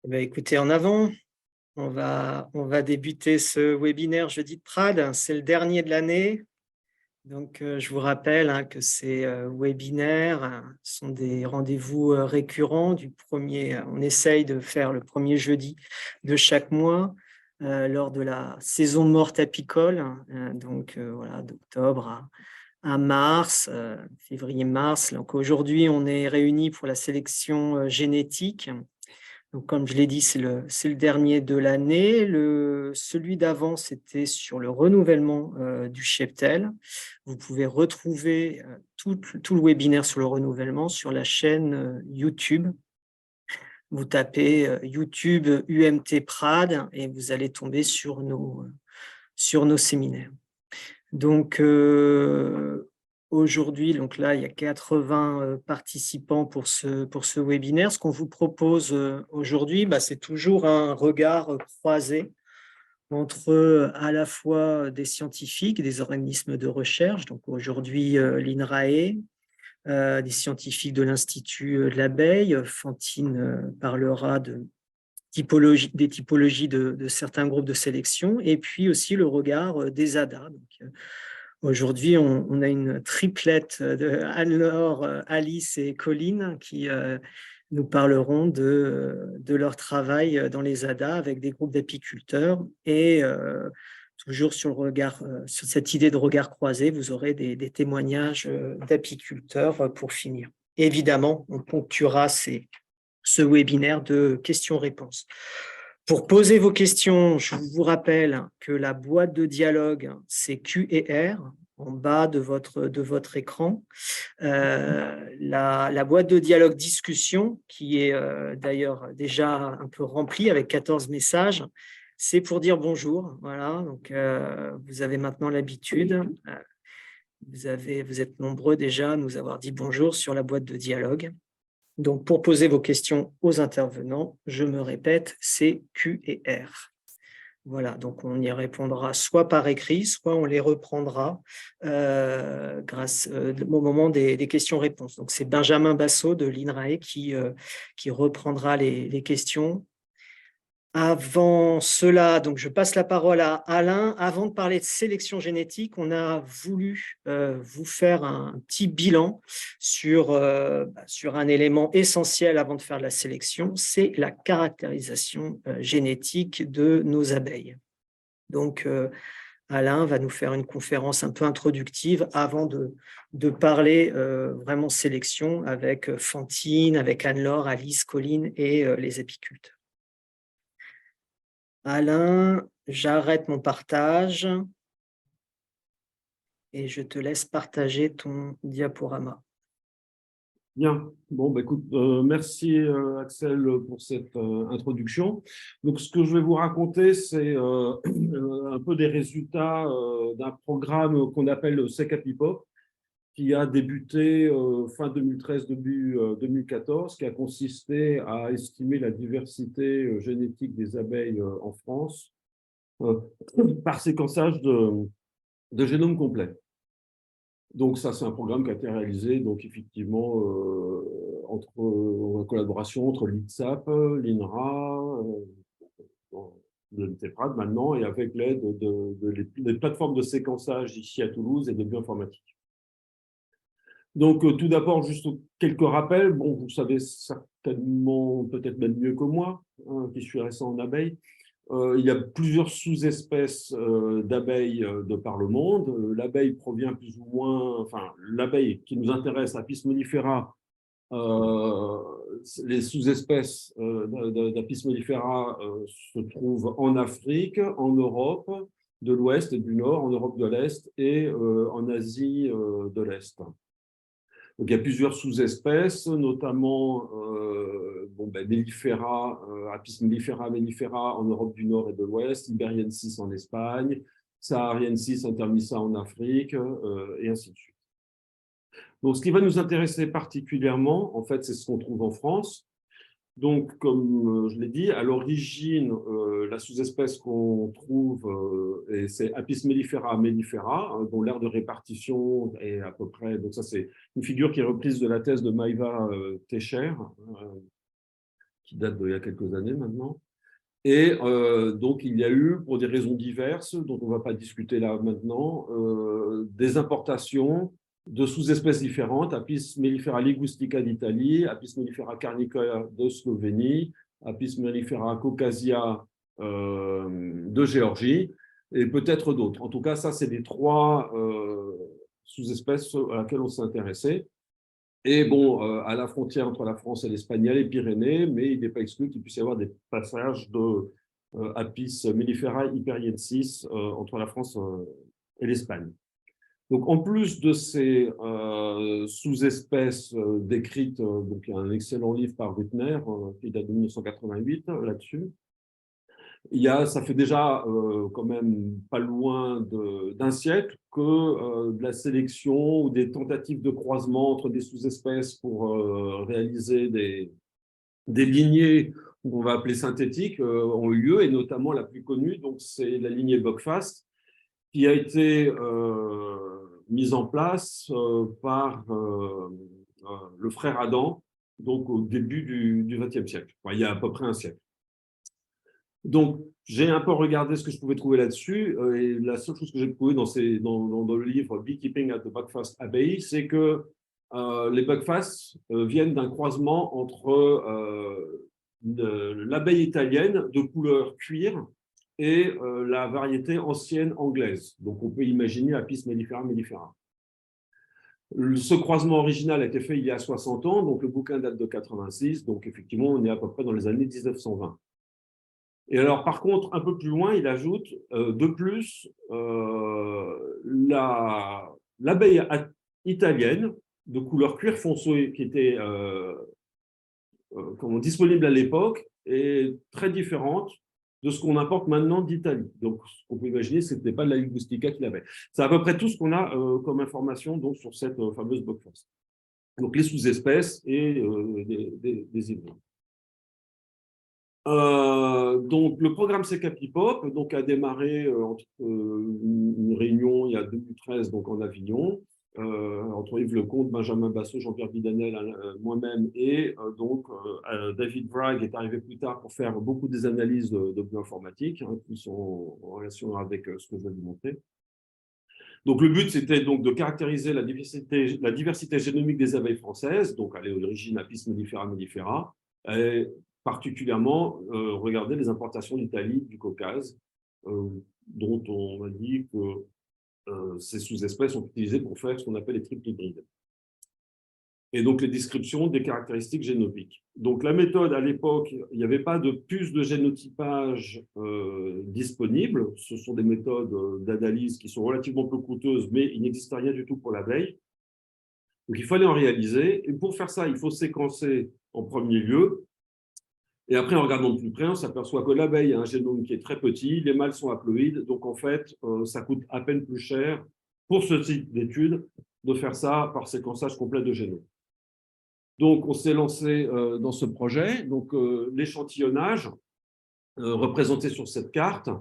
Eh bien, écoutez, en avant, on va débuter ce webinaire Jeudi de Prades. C'est le dernier de l'année. Donc, je vous rappelle que ces webinaires sont des rendez-vous récurrents. On essaye de faire le premier jeudi de chaque mois lors de la saison morte apicole. Donc, voilà, d'octobre à mars, février-mars. Donc, aujourd'hui, on est réunis pour la sélection génétique. Donc, comme je l'ai dit, c'est le dernier de l'année. Celui d'avant, c'était sur le renouvellement du cheptel. Vous pouvez retrouver tout le webinaire sur le renouvellement sur la chaîne YouTube. Vous tapez YouTube UMT Prades et vous allez tomber sur nos séminaires. Donc, aujourd'hui, donc là, il y a 80 participants pour ce webinaire. Ce qu'on vous propose aujourd'hui, c'est toujours un regard croisé entre à la fois des scientifiques, des organismes de recherche, donc aujourd'hui l'INRAE, des scientifiques de l'Institut de l'abeille. Fantine parlera des typologies de certains groupes de sélection, et puis aussi le regard des ADA. Donc, aujourd'hui, on a une triplette de Anne-Laure, Alice et Colline qui nous parleront de leur travail dans les ADA avec des groupes d'apiculteurs. Et toujours sur cette idée de regard croisé, vous aurez des témoignages d'apiculteurs pour finir. Évidemment, on ponctuera ce webinaire de questions-réponses. Pour poser vos questions, je vous rappelle que la boîte de dialogue, c'est Q et R en bas de votre écran. La boîte de dialogue discussion, qui est d'ailleurs déjà un peu remplie avec 14 messages, c'est pour dire bonjour. Voilà, donc vous avez maintenant l'habitude. Vous êtes nombreux déjà à nous avoir dit bonjour sur la boîte de dialogue. Donc, pour poser vos questions aux intervenants, je me répète, c'est Q et R. Voilà, donc on y répondra soit par écrit, soit on les reprendra au moment des questions-réponses. Donc, c'est Benjamin Bassot de l'INRAE qui reprendra les questions. Avant cela, donc je passe la parole à Alain. Avant de parler de sélection génétique, on a voulu vous faire un petit bilan sur un élément essentiel avant de faire de la sélection, c'est la caractérisation génétique de nos abeilles. Donc, Alain va nous faire une conférence un peu introductive avant de parler vraiment sélection avec Fantine, avec Anne-Laure, Alice, Colline et les apiculteurs. Alain, j'arrête mon partage et je te laisse partager ton diaporama. Bien, bon, écoute, merci Axel pour cette introduction. Donc, ce que je vais vous raconter, c'est un peu des résultats d'un programme qu'on appelle le SECAPIPOP, qui a débuté fin 2013, début 2014, qui a consisté à estimer la diversité génétique des abeilles en France euh, par séquençage de génome complet. Donc ça, c'est un programme qui a été réalisé, donc effectivement, en collaboration entre l'ITSAP, l'INRA, l'ENTEPRAD maintenant, et avec l'aide des plateformes de séquençage ici à Toulouse et de bioinformatique. Donc, tout d'abord, juste quelques rappels. Bon, vous savez certainement, peut-être même mieux que moi, qui suis récent en abeilles. Il y a plusieurs sous-espèces d'abeilles de par le monde. L'abeille provient plus ou moins, enfin, l'abeille qui nous intéresse, Apis mellifera, les sous-espèces d'Apis mellifera se trouvent en Afrique, en Europe de l'Ouest et du Nord, en Europe de l'Est et en Asie de l'Est. Donc, il y a plusieurs sous-espèces, notamment Mellifera, Apis mellifera en Europe du Nord et de l'Ouest, Iberiensis en Espagne, Sahariensis intermissa en Afrique, et ainsi de suite. Donc, ce qui va nous intéresser particulièrement, en fait, c'est ce qu'on trouve en France. Donc, comme je l'ai dit, à l'origine, la sous-espèce qu'on trouve, c'est Apis mellifera mellifera, dont l'aire de répartition est à peu près… Donc ça, c'est une figure qui est reprise de la thèse de Maïva Techer, qui date d'il y a quelques années maintenant. Et donc, il y a eu, pour des raisons diverses, dont on ne va pas discuter là maintenant, des importations de sous-espèces différentes, Apis mellifera ligustica d'Italie, Apis mellifera carnica de Slovénie, Apis mellifera caucasia de Géorgie, et peut-être d'autres. En tout cas, ça, c'est les 3 sous-espèces à laquelle on s'est intéressé. Et bon, à la frontière entre la France et l'Espagne, il y a les Pyrénées, mais il n'est pas exclu qu'il puisse y avoir des passages de Apis mellifera hyperiensis entre la France et l'Espagne. Donc, en plus de ces sous-espèces décrites, donc il y a un excellent livre par Rüttner qui date de 1988 là-dessus. Ça fait déjà quand même pas loin d'un siècle que de la sélection ou des tentatives de croisement entre des sous-espèces pour réaliser des lignées qu'on va appeler synthétiques ont eu lieu, et notamment la plus connue, donc c'est la lignée Buckfast, qui a été mise en place par le frère Adam, donc au début du XXe siècle, enfin, il y a à peu près un siècle. Donc, j'ai un peu regardé ce que je pouvais trouver là-dessus, et la seule chose que j'ai trouvée dans le livre Beekeeping at the Buckfast Abbey, c'est que les Buckfast viennent d'un croisement entre l'abeille italienne de couleur cuir et la variété ancienne anglaise. Donc, on peut imaginer Apis mellifera mellifera. Ce croisement original a été fait il y a 60 ans, donc le bouquin date de 86, donc effectivement, on est à peu près dans les années 1920. Et alors, par contre, un peu plus loin, il ajoute, de plus, l'abeille italienne de couleur cuir foncé qui était disponible à l'époque est très différente de ce qu'on importe maintenant d'Italie. Donc, ce qu'on peut imaginer, ce n'était pas de la ligustica qu'il avait. C'est à peu près tout ce qu'on a comme information donc, sur cette fameuse Buckfast. Donc, les sous-espèces et des hybrides. Donc, le programme CECAPIPOP donc, a démarré entre une réunion il y a 2013 donc, en Avignon, entre Yves Lecomte, Benjamin Bassot, Jean-Pierre Bidanel, moi-même, et David Bragg est arrivé plus tard pour faire beaucoup des analyses de bioinformatique qui sont en relation avec ce que je vais vous montrer. Donc, le but, c'était donc de caractériser la diversité génomique des abeilles françaises, donc à l'origine Apis mellifera mellifera, et particulièrement regarder les importations d'Italie, du Caucase, dont on a dit que ces sous-espèces sont utilisées pour faire ce qu'on appelle les triples hybrides. Et donc les descriptions des caractéristiques génomiques. Donc la méthode, à l'époque, il n'y avait pas de puce de génotypage disponible. Ce sont des méthodes d'analyse qui sont relativement peu coûteuses, mais il n'existe rien du tout pour l'abeille. Donc il fallait en réaliser. Et pour faire ça, il faut séquencer en premier lieu. Et après, en regardant de plus près, on s'aperçoit que l'abeille a un génome qui est très petit, les mâles sont haploïdes, donc en fait, ça coûte à peine plus cher pour ce type d'études de faire ça par séquençage complet de génome. Donc, on s'est lancé dans ce projet. Donc, l'échantillonnage représenté sur cette carte.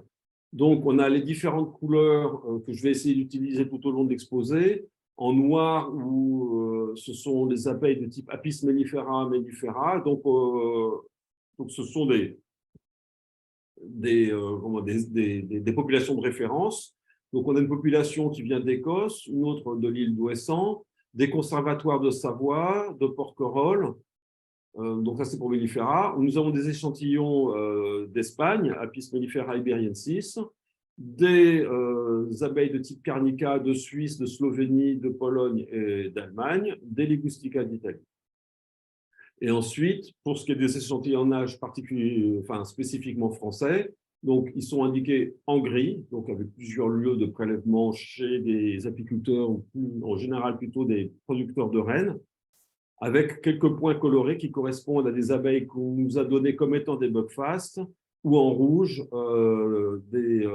Donc, on a les différentes couleurs que je vais essayer d'utiliser tout au long de l'exposé. En noir, où ce sont les abeilles de type Apis mellifera mellifera. Donc, ce sont des populations de référence. Donc, on a une population qui vient d'Écosse, une autre de l'île d'Ouessant, des conservatoires de Savoie, de Porquerolles. Donc, ça, c'est pour mellifera. Nous avons des échantillons d'Espagne, Apis mellifera iberiensis, des abeilles de type Carnica de Suisse, de Slovénie, de Pologne et d'Allemagne, des Ligustica d'Italie. Et ensuite, pour ce qui est des échantillonnages particuliers, enfin spécifiquement français, donc ils sont indiqués en gris, donc avec plusieurs lieux de prélèvement chez des apiculteurs ou en général plutôt des producteurs de rennes, avec quelques points colorés qui correspondent à des abeilles qu'on nous a données comme étant des Buckfast, ou en rouge des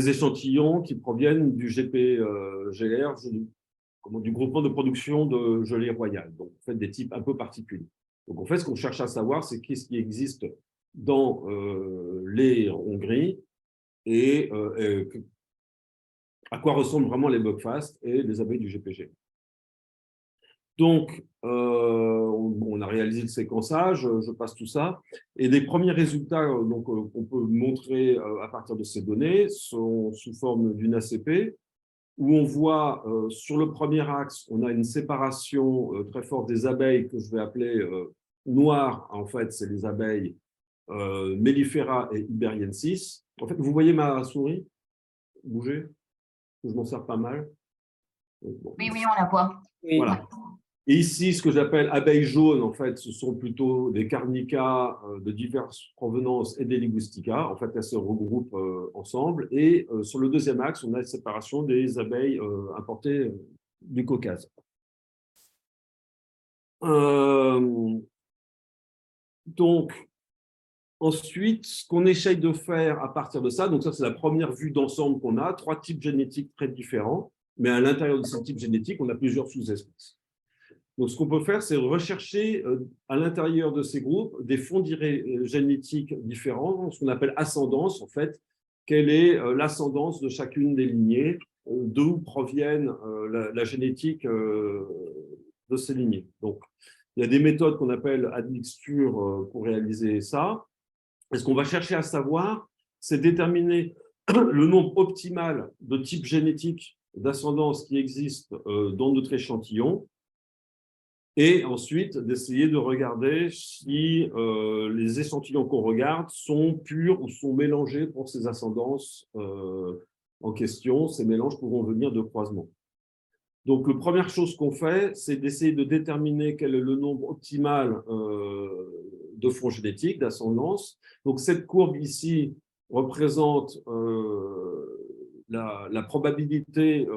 échantillons qui proviennent du GPGR, du groupement de production de gelée royale, donc en fait des types un peu particuliers. Donc en fait, ce qu'on cherche à savoir, c'est qu'est-ce qui existe dans les Hongries et à quoi ressemblent vraiment les Buckfast et les abeilles du GPG. Donc, on a réalisé le séquençage, je passe tout ça. Et des premiers résultats qu'on peut montrer à partir de ces données sont sous forme d'une ACP, où on voit sur le premier axe, on a une séparation très forte des abeilles que je vais appeler noires. En fait, c'est les abeilles Mellifera et Iberiensis. En fait, vous voyez ma souris bouger? Je m'en sers pas mal. Bon. Oui, oui, on la voit. Oui. Voilà. Et ici, ce que j'appelle abeilles jaunes, en fait, ce sont plutôt des Carnica de diverses provenances et des Ligustica. En fait, elles se regroupent ensemble. Et sur le deuxième axe, on a une séparation des abeilles importées du Caucase. Donc, ensuite, ce qu'on essaye de faire à partir de ça, donc ça, c'est la première vue d'ensemble qu'on a, 3 types génétiques très différents, mais à l'intérieur de ces types génétiques, on a plusieurs sous-espèces. Donc, ce qu'on peut faire, c'est rechercher à l'intérieur de ces groupes des fonds génétiques différents, ce qu'on appelle ascendance, en fait. Quelle est l'ascendance de chacune des lignées, d'où proviennent la génétique de ces lignées. Donc, il y a des méthodes qu'on appelle admixture pour réaliser ça. Et ce qu'on va chercher à savoir, c'est déterminer le nombre optimal de types génétiques d'ascendance qui existent dans notre échantillon, et ensuite d'essayer de regarder si les échantillons qu'on regarde sont purs ou sont mélangés pour ces ascendances en question. Ces mélanges pourront venir de croisements. Donc, la première chose qu'on fait, c'est d'essayer de déterminer quel est le nombre optimal de fonds génétiques, d'ascendance. Donc, cette courbe ici représente la probabilité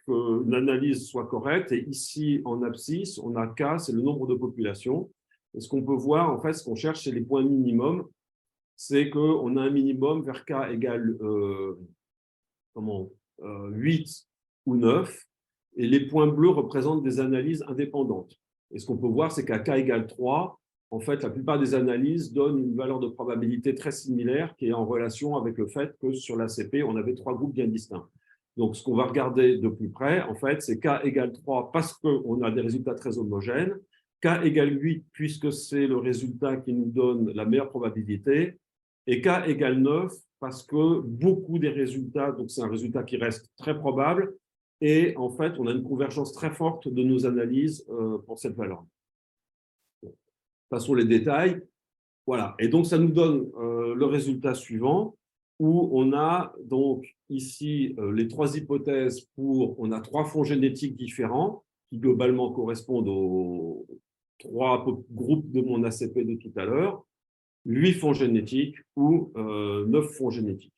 qu'une analyse soit correcte. Et ici, en abscisse, on a K, c'est le nombre de populations. Et ce qu'on peut voir, en fait, ce qu'on cherche, c'est les points minimums. C'est qu'on a un minimum vers K égale 8 ou 9. Et les points bleus représentent des analyses indépendantes. Et ce qu'on peut voir, c'est qu'à K égale 3, en fait, la plupart des analyses donnent une valeur de probabilité très similaire qui est en relation avec le fait que sur l'ACP, on avait 3 groupes bien distincts. Donc, ce qu'on va regarder de plus près, en fait, c'est K égale 3 parce qu'on a des résultats très homogènes, K égale 8 puisque c'est le résultat qui nous donne la meilleure probabilité, et K égale 9 parce que beaucoup des résultats, donc c'est un résultat qui reste très probable, et en fait, on a une convergence très forte de nos analyses pour cette valeur. Passons les détails. Voilà. Et donc, ça nous donne le résultat suivant, où on a donc ici les 3 hypothèses on a 3 fonds génétiques différents qui globalement correspondent aux 3 groupes de mon ACP de tout à l'heure, 8 fonds génétiques ou 9 fonds génétiques.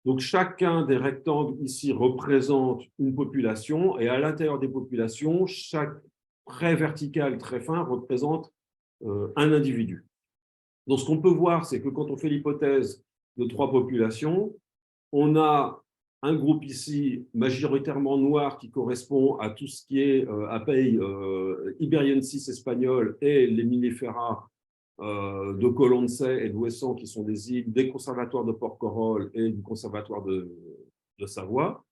Donc, chacun des rectangles ici représente une population et à l'intérieur des populations, chaque trait vertical très fin représente un individu. Donc, ce qu'on peut voir, c'est que quand on fait l'hypothèse de 3 populations, on a un groupe ici majoritairement noir qui correspond à tout ce qui est abeilles Iberiensis espagnol et les Mellifera de Colonce et de Ouessant, qui sont des îles des conservatoires de Porquerolles et du conservatoire de Savoie.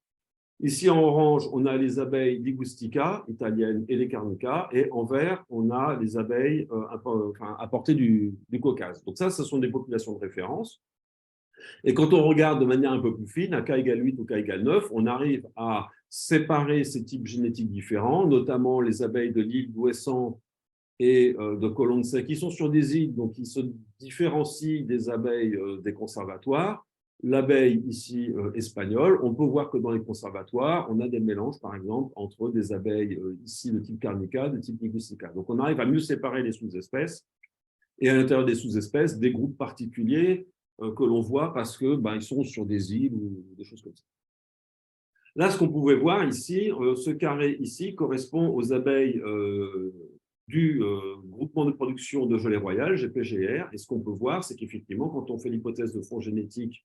Ici, en orange, on a les abeilles Ligustica, italiennes, et les Carnica. Et en vert, on a les abeilles apportées du Caucase. Donc ça, ce sont des populations de référence. Et quand on regarde de manière un peu plus fine, à K égale 8 ou K égale 9, on arrive à séparer ces types génétiques différents, notamment les abeilles de l'île d'Ouessant et de Colonce, qui sont sur des îles, donc qui se différencient des abeilles des conservatoires. L'abeille ici espagnole, on peut voir que dans les conservatoires, on a des mélanges, par exemple, entre des abeilles ici de type Carnica, de type Ligustica. Donc, on arrive à mieux séparer les sous-espèces et à l'intérieur des sous-espèces, des groupes particuliers que l'on voit parce que ils sont sur des îles ou des choses comme ça. Là, ce qu'on pouvait voir ici, ce carré ici correspond aux abeilles du groupement de production de gelée royale, GPGR. Et ce qu'on peut voir, c'est qu'effectivement, quand on fait l'hypothèse de fonds génétiques,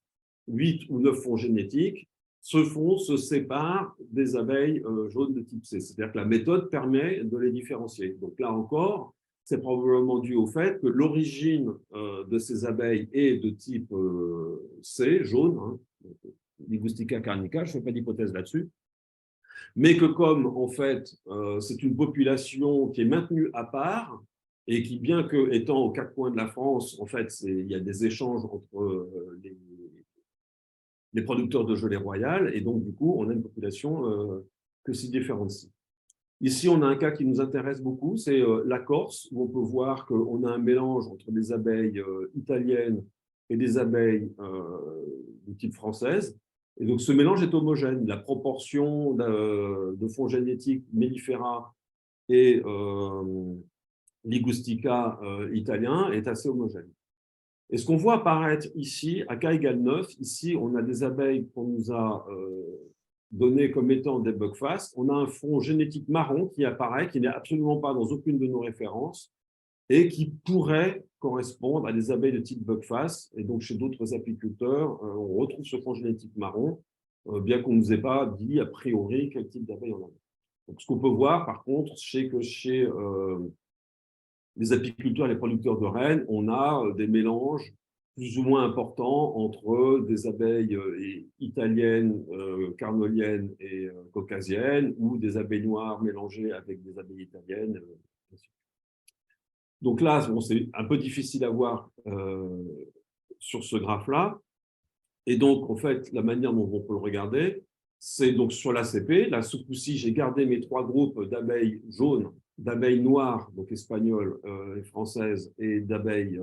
8 ou 9 fonds génétiques, ce fonds se sépare des abeilles jaunes de type C. C'est-à-dire que la méthode permet de les différencier. Donc là encore, c'est probablement dû au fait que l'origine de ces abeilles est de type C, jaune, Ligustica carnica, je ne fais pas d'hypothèse là-dessus. Mais que comme, en fait, c'est une population qui est maintenue à part et qui, bien que étant aux quatre coins de la France, en fait, il y a des échanges entre les producteurs de gelée royale, et donc, du coup, on a une population que s'y différencie. Ici, on a un cas qui nous intéresse beaucoup, c'est la Corse, où on peut voir qu'on a un mélange entre des abeilles italiennes et des abeilles de type française. Et donc, ce mélange est homogène. La proportion de fonds génétiques mellifera et ligustica italien est assez homogène. Et ce qu'on voit apparaître ici, à K égale 9, ici, on a des abeilles qu'on nous a données comme étant des buckfast. On a un fond génétique marron qui apparaît, qui n'est absolument pas dans aucune de nos références et qui pourrait correspondre à des abeilles de type buckfast. Et donc, chez d'autres apiculteurs, on retrouve ce fond génétique marron, bien qu'on ne nous ait pas dit a priori quel type d'abeille on a. Donc, ce qu'on peut voir, par contre, c'est que chez les apiculteurs et les producteurs de rennes, on a des mélanges plus ou moins importants entre des abeilles italiennes, carnoliennes et caucasiennes, ou des abeilles noires mélangées avec des abeilles italiennes. Donc là, bon, c'est un peu difficile à voir sur ce graphe-là. Et donc, en fait, la manière dont on peut le regarder, c'est donc sur l'ACP. Là, ce coup-ci, j'ai gardé mes trois groupes d'abeilles jaunes, d'abeilles noires, donc espagnoles et françaises, et d'abeilles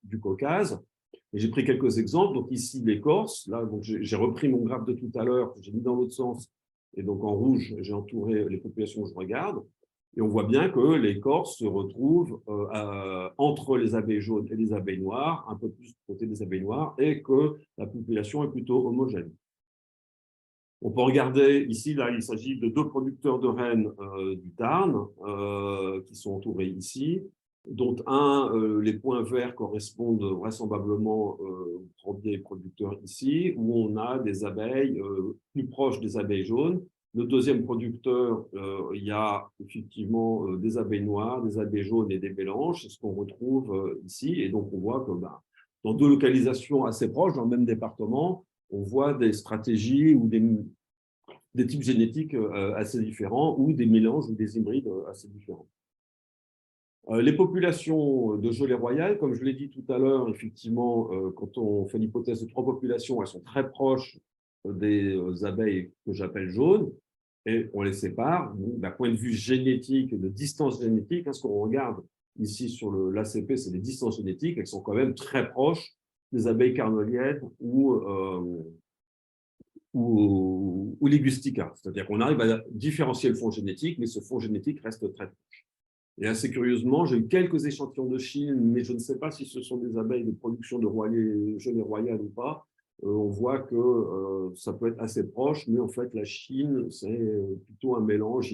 du Caucase. Et j'ai pris quelques exemples. Donc ici, les Corses. Là, donc j'ai repris mon graphe de tout à l'heure, j'ai mis dans l'autre sens. Et donc en rouge, j'ai entouré les populations que je regarde. Et on voit bien que les Corses se retrouvent entre les abeilles jaunes et les abeilles noires, un peu plus du côté des abeilles noires, et que la population est plutôt homogène. On peut regarder ici, là, il s'agit de deux producteurs de rennes du Tarn qui sont entourés ici, dont les points verts correspondent vraisemblablement aux premiers producteurs ici, où on a des abeilles plus proches des abeilles jaunes. Le deuxième producteur, il y a effectivement des abeilles noires, des abeilles jaunes et des mélanges, c'est ce qu'on retrouve ici. Et donc, on voit que dans deux localisations assez proches, dans le même département, on voit des stratégies ou des types génétiques assez différents ou des mélanges ou des hybrides assez différents. Les populations de gelée royale, comme je l'ai dit tout à l'heure, effectivement, quand on fait l'hypothèse de trois populations, elles sont très proches des abeilles que j'appelle jaunes, et on les sépare. D'un point de vue génétique, de distance génétique, ce qu'on regarde ici sur l'ACP, c'est les distances génétiques, elles sont quand même très proches des abeilles carnoliennes ou ligustica. C'est-à-dire qu'on arrive à différencier le fond génétique, mais ce fond génétique reste très proche. Et assez curieusement, j'ai eu quelques échantillons de Chine, mais je ne sais pas si ce sont des abeilles de production de gelée royale ou pas. On voit que ça peut être assez proche, mais en fait, la Chine, c'est plutôt un mélange.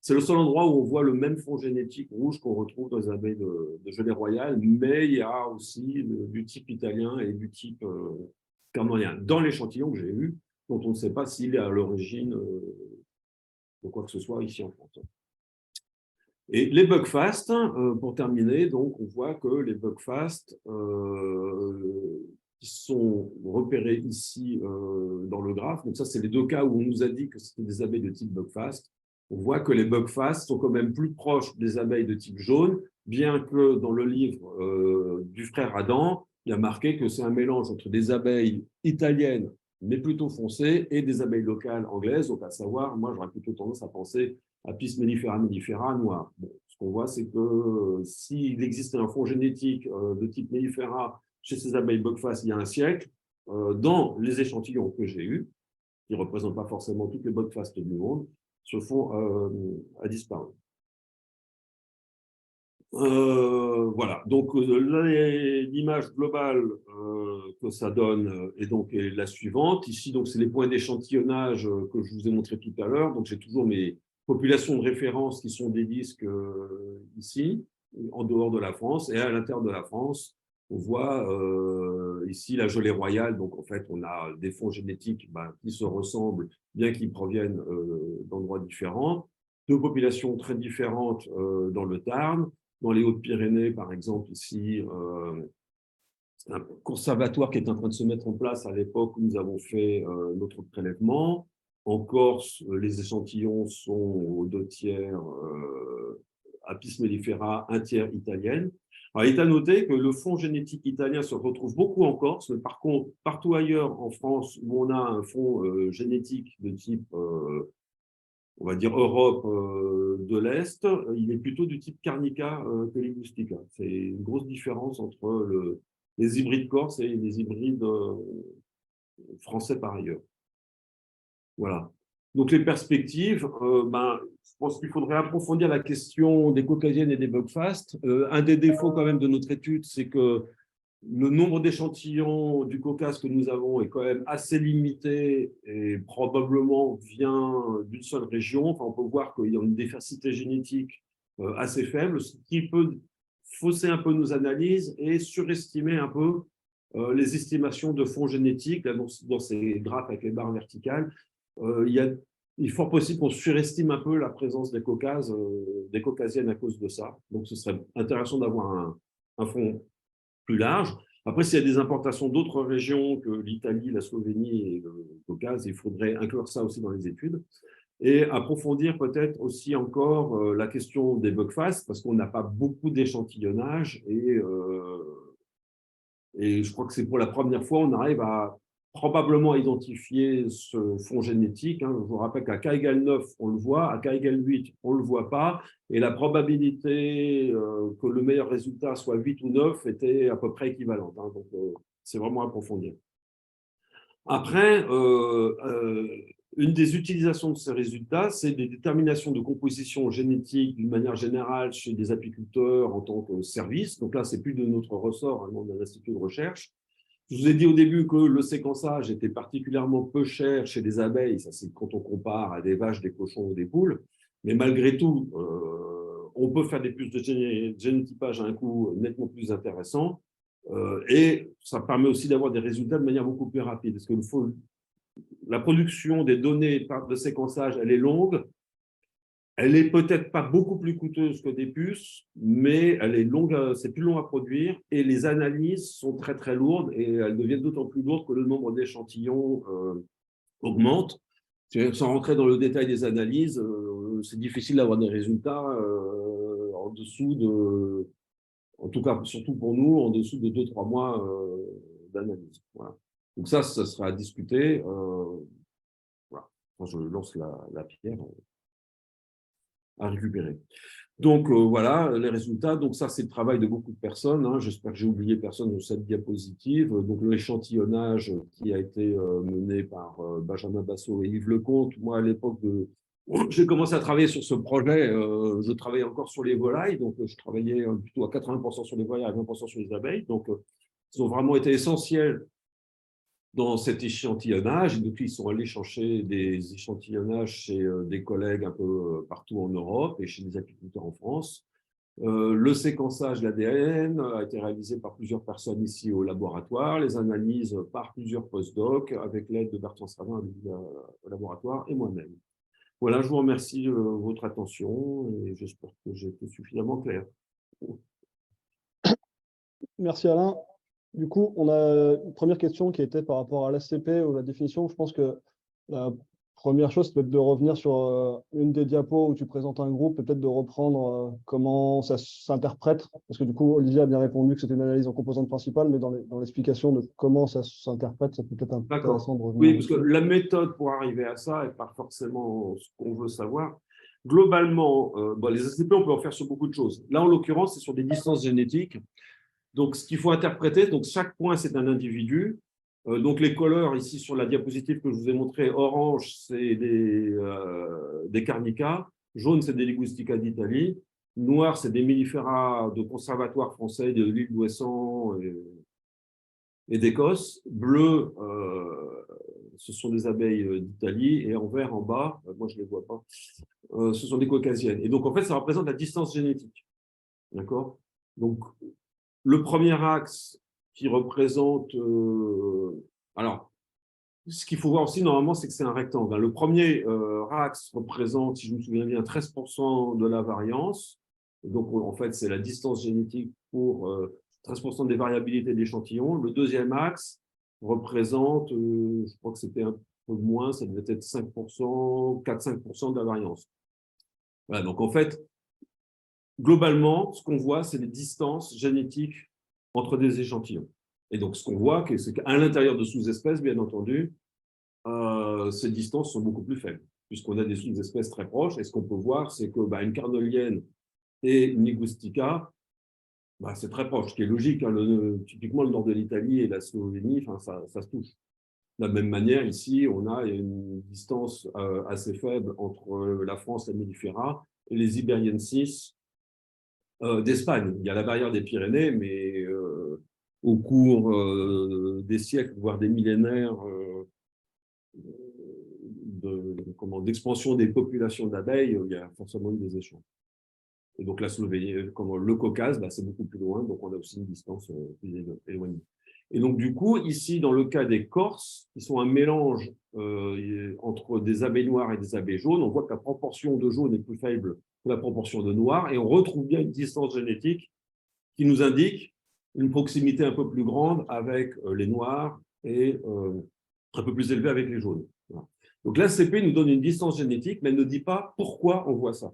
C'est le seul endroit où on voit le même fond génétique rouge qu'on retrouve dans les abeilles de gelée royale, mais il y a aussi du type italien et du type carnolien dans l'échantillon que j'ai eu, dont on ne sait pas s'il est à l'origine de quoi que ce soit ici en France. Et les buckfast, pour terminer, donc on voit que les buckfast qui sont repérés ici dans le graphe, donc ça c'est les deux cas où on nous a dit que c'était des abeilles de type buckfast, on voit que les buckfast sont quand même plus proches des abeilles de type jaune, bien que dans le livre du frère Adam, il y a marqué que c'est un mélange entre des abeilles italiennes mais plutôt foncées et des abeilles locales anglaises, donc à savoir, moi j'aurais plutôt tendance à penser Apis mellifera noir. Bon, ce qu'on voit, c'est que s'il existait un fond génétique de type mellifera chez ces abeilles buckfast il y a un siècle, dans les échantillons que j'ai eus, qui ne représentent pas forcément toutes les buckfast du monde, ce fond a disparu. Voilà, donc l'image globale que ça donne est donc la suivante. Ici, donc c'est les points d'échantillonnage que je vous ai montré tout à l'heure. Donc j'ai toujours mes populations de référence qui sont des disques ici, en dehors de la France, et à l'intérieur de la France, on voit ici la gelée royale. Donc en fait, on a des fonds génétiques qui se ressemblent, bien qu'ils proviennent d'endroits différents. Deux populations très différentes dans le Tarn. Dans les Hautes-Pyrénées, par exemple, ici, un conservatoire qui est en train de se mettre en place à l'époque où nous avons fait notre prélèvement. En Corse, les échantillons sont aux 2 tiers Apis mellifera, 1 tiers italienne. Alors, il est à noter que le fonds génétique italien se retrouve beaucoup en Corse, mais par contre, partout ailleurs en France où on a un fonds génétique de type, on va dire, Europe de l'Est, il est plutôt du type Carnica que Linguistica. C'est une grosse différence entre les hybrides corses et les hybrides français par ailleurs. Voilà. Donc, les perspectives, je pense qu'il faudrait approfondir la question des caucasiennes et des buckfast. Un des défauts quand même de notre étude, c'est que le nombre d'échantillons du Caucase que nous avons est quand même assez limité et probablement vient d'une seule région. Enfin, on peut voir qu'il y a une diversité génétique assez faible, ce qui peut fausser un peu nos analyses et surestimer un peu les estimations de fonds génétiques. Là, dans ces graphes avec les barres verticales, il est fort possible qu'on surestime un peu la présence des Caucases, des Caucasiennes à cause de ça. Donc, ce serait intéressant d'avoir un fonds plus large. Après, s'il y a des importations d'autres régions que l'Italie, la Slovénie et le Caucase, il faudrait inclure ça aussi dans les études. Et approfondir peut-être aussi encore la question des buckfast, parce qu'on n'a pas beaucoup d'échantillonnage et je crois que c'est pour la première fois on arrive à probablement identifier ce fonds génétique. Je vous rappelle qu'à k égale 9, on le voit, à k égale 8, on ne le voit pas, et la probabilité que le meilleur résultat soit 8 ou 9 était à peu près équivalente. Donc, c'est vraiment à approfondir. Après, une des utilisations de ces résultats, c'est des déterminations de composition génétique d'une manière générale chez des apiculteurs en tant que service. Donc là, c'est plus de notre ressort, d'un institut de recherche. Je vous ai dit au début que le séquençage était particulièrement peu cher chez les abeilles, ça c'est quand on compare à des vaches, des cochons ou des poules, mais malgré tout, on peut faire des puces de génotypage à un coût nettement plus intéressant, et ça permet aussi d'avoir des résultats de manière beaucoup plus rapide, parce que la production des données de séquençage, elle est longue. Elle n'est peut-être pas beaucoup plus coûteuse que des puces, mais elle est longue, c'est plus long à produire et les analyses sont très très lourdes et elles deviennent d'autant plus lourdes que le nombre d'échantillons augmente. Sans rentrer dans le détail des analyses, c'est difficile d'avoir des résultats en dessous de, en tout cas surtout pour nous, en dessous de 2-3 mois d'analyse. Voilà. Donc ça sera à discuter. Voilà. Quand je lance la pierre à récupérer. Donc, voilà les résultats. Donc, ça, c'est le travail de beaucoup de personnes. J'espère que j'ai oublié personne sur cette diapositive. Donc, l'échantillonnage qui a été mené par Benjamin Bassot et Yves Lecomte. Moi, à l'époque j'ai commencé à travailler sur ce projet. Je travaillais encore sur les volailles. Donc, je travaillais plutôt à 80% sur les volailles, à 20% sur les abeilles. Donc, ils ont vraiment été essentiels dans cet échantillonnage. Et depuis, ils sont allés chercher des échantillonnages chez des collègues un peu partout en Europe et chez des apiculteurs en France. Le séquençage de l'ADN a été réalisé par plusieurs personnes ici au laboratoire, les analyses par plusieurs postdocs avec l'aide de Bertrand Savin au laboratoire et moi-même. Voilà, je vous remercie de votre attention et j'espère que j'ai été suffisamment clair. Merci Alain. Du coup, on a une première question qui était par rapport à l'ACP ou la définition. Je pense que la première chose, c'est peut-être de revenir sur une des diapos où tu présentes un groupe et peut-être de reprendre comment ça s'interprète. Parce que du coup, Olivier a bien répondu que c'était une analyse en composantes principales, mais dans l'explication de comment ça s'interprète, ça peut être intéressant de revenir. Oui, parce que la méthode pour arriver à ça n'est pas forcément ce qu'on veut savoir. Globalement, les ACP, on peut en faire sur beaucoup de choses. Là, en l'occurrence, c'est sur des distances génétiques. Donc, ce qu'il faut interpréter, donc chaque point, c'est un individu. Donc, les couleurs ici sur la diapositive que je vous ai montré, orange, c'est des Carnica, jaune, c'est des Linguistica d'Italie, noir, c'est des Mellifera de conservatoires français de l'île d'Ouessant et d'Écosse, bleu, ce sont des abeilles d'Italie, et en vert, en bas, moi je ne les vois pas, ce sont des caucasiennes. Et donc, en fait, ça représente la distance génétique. D'accord? Donc, le premier axe qui représente… alors, ce qu'il faut voir aussi, normalement, c'est que c'est un rectangle. Le premier axe représente, si je me souviens bien, 13% de la variance. Donc, en fait, c'est la distance génétique pour 13% des variabilités d'échantillons. Le deuxième axe représente, je crois que c'était peu moins, ça devait être 5%, 4-5% de la variance. Voilà, donc en fait, globalement, ce qu'on voit, c'est les distances génétiques entre des échantillons. Et donc, ce qu'on voit, c'est qu'à l'intérieur de sous-espèces, bien entendu, ces distances sont beaucoup plus faibles, puisqu'on a des sous-espèces très proches. Et ce qu'on peut voir, c'est que une carnelienne et une ligustica, c'est très proche, ce qui est logique. Hein, typiquement, le nord de l'Italie et la Slovénie, ça se touche. De la même manière, ici, on a une distance assez faible entre la France, la Mellifera, et les Ibériensis d'Espagne. Il y a la barrière des Pyrénées, mais au cours des siècles, voire des millénaires, d'expansion des populations d'abeilles, il y a forcément eu des échanges. Et donc la Slovénie, comme le Caucase, c'est beaucoup plus loin, donc on a aussi une distance plus éloignée. Et donc du coup, ici, dans le cas des Corses, ils sont un mélange entre des abeilles noires et des abeilles jaunes. On voit que la proportion de jaunes est plus faible que la proportion de noirs, et on retrouve bien une distance génétique qui nous indique une proximité un peu plus grande avec les noirs et un peu plus élevée avec les jaunes. Voilà. Donc l'ACP nous donne une distance génétique, mais elle ne dit pas pourquoi on voit ça.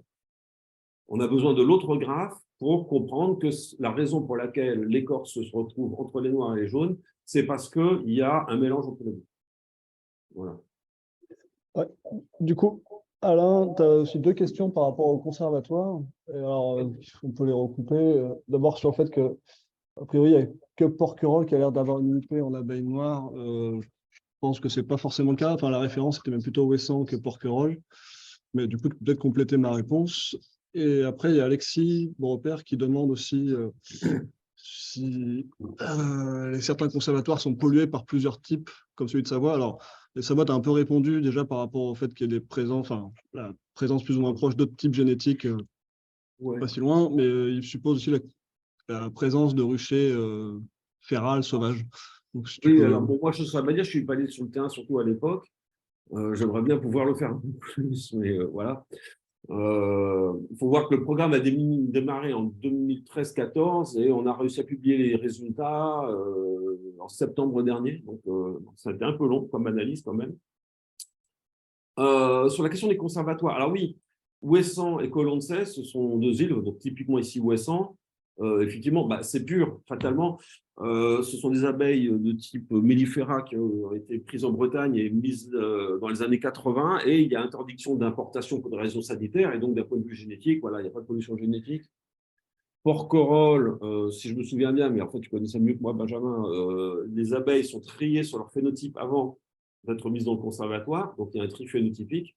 On a besoin de l'autre graphe pour comprendre que la raison pour laquelle l'écorce se retrouve entre les noirs et les jaunes, c'est parce qu'il y a un mélange entre les deux. Voilà. Ouais. Du coup, Alain, tu as aussi deux questions par rapport au conservatoire. Et alors, on peut les recouper. D'abord sur le fait que, a priori, il n'y a que Porquerolles qui a l'air d'avoir une IP en abeille noire. Je pense que ce n'est pas forcément le cas. Enfin, la référence était même plutôt Ouessant que Porquerolles. Mais du coup, peut-être compléter ma réponse. Et après, il y a Alexis Beaurepaire qui demande aussi si certains conservatoires sont pollués par plusieurs types, comme celui de Savoie. Alors, les Savoie, tu as un peu répondu déjà par rapport au fait qu'il y ait la présence plus ou moins proche d'autres types génétiques, pas si loin, mais il suppose aussi la présence de ruchers férales sauvages. Donc, si tu peux... alors moi, je ne saurais pas dire, je ne suis pas allé sur le terrain, surtout à l'époque. J'aimerais bien pouvoir le faire un peu plus, mais voilà. Il faut voir que le programme a démarré en 2013-14 et on a réussi à publier les résultats en septembre dernier. Donc, ça a été un peu long comme analyse quand même. Sur la question des conservatoires, alors oui, Ouessant et Colonces, ce sont deux îles, donc typiquement ici Ouessant. Effectivement, c'est pur, fatalement. Ce sont des abeilles de type mellifera qui ont été prises en Bretagne et mises dans les années 80, et il y a interdiction d'importation pour des raisons sanitaires, et donc d'un point de vue génétique, voilà, il n'y a pas de pollution génétique. Porquerolles, si je me souviens bien, mais en fait tu connais ça mieux que moi, Benjamin, les abeilles sont triées sur leur phénotype avant d'être mises dans le conservatoire, donc il y a un tri phénotypique.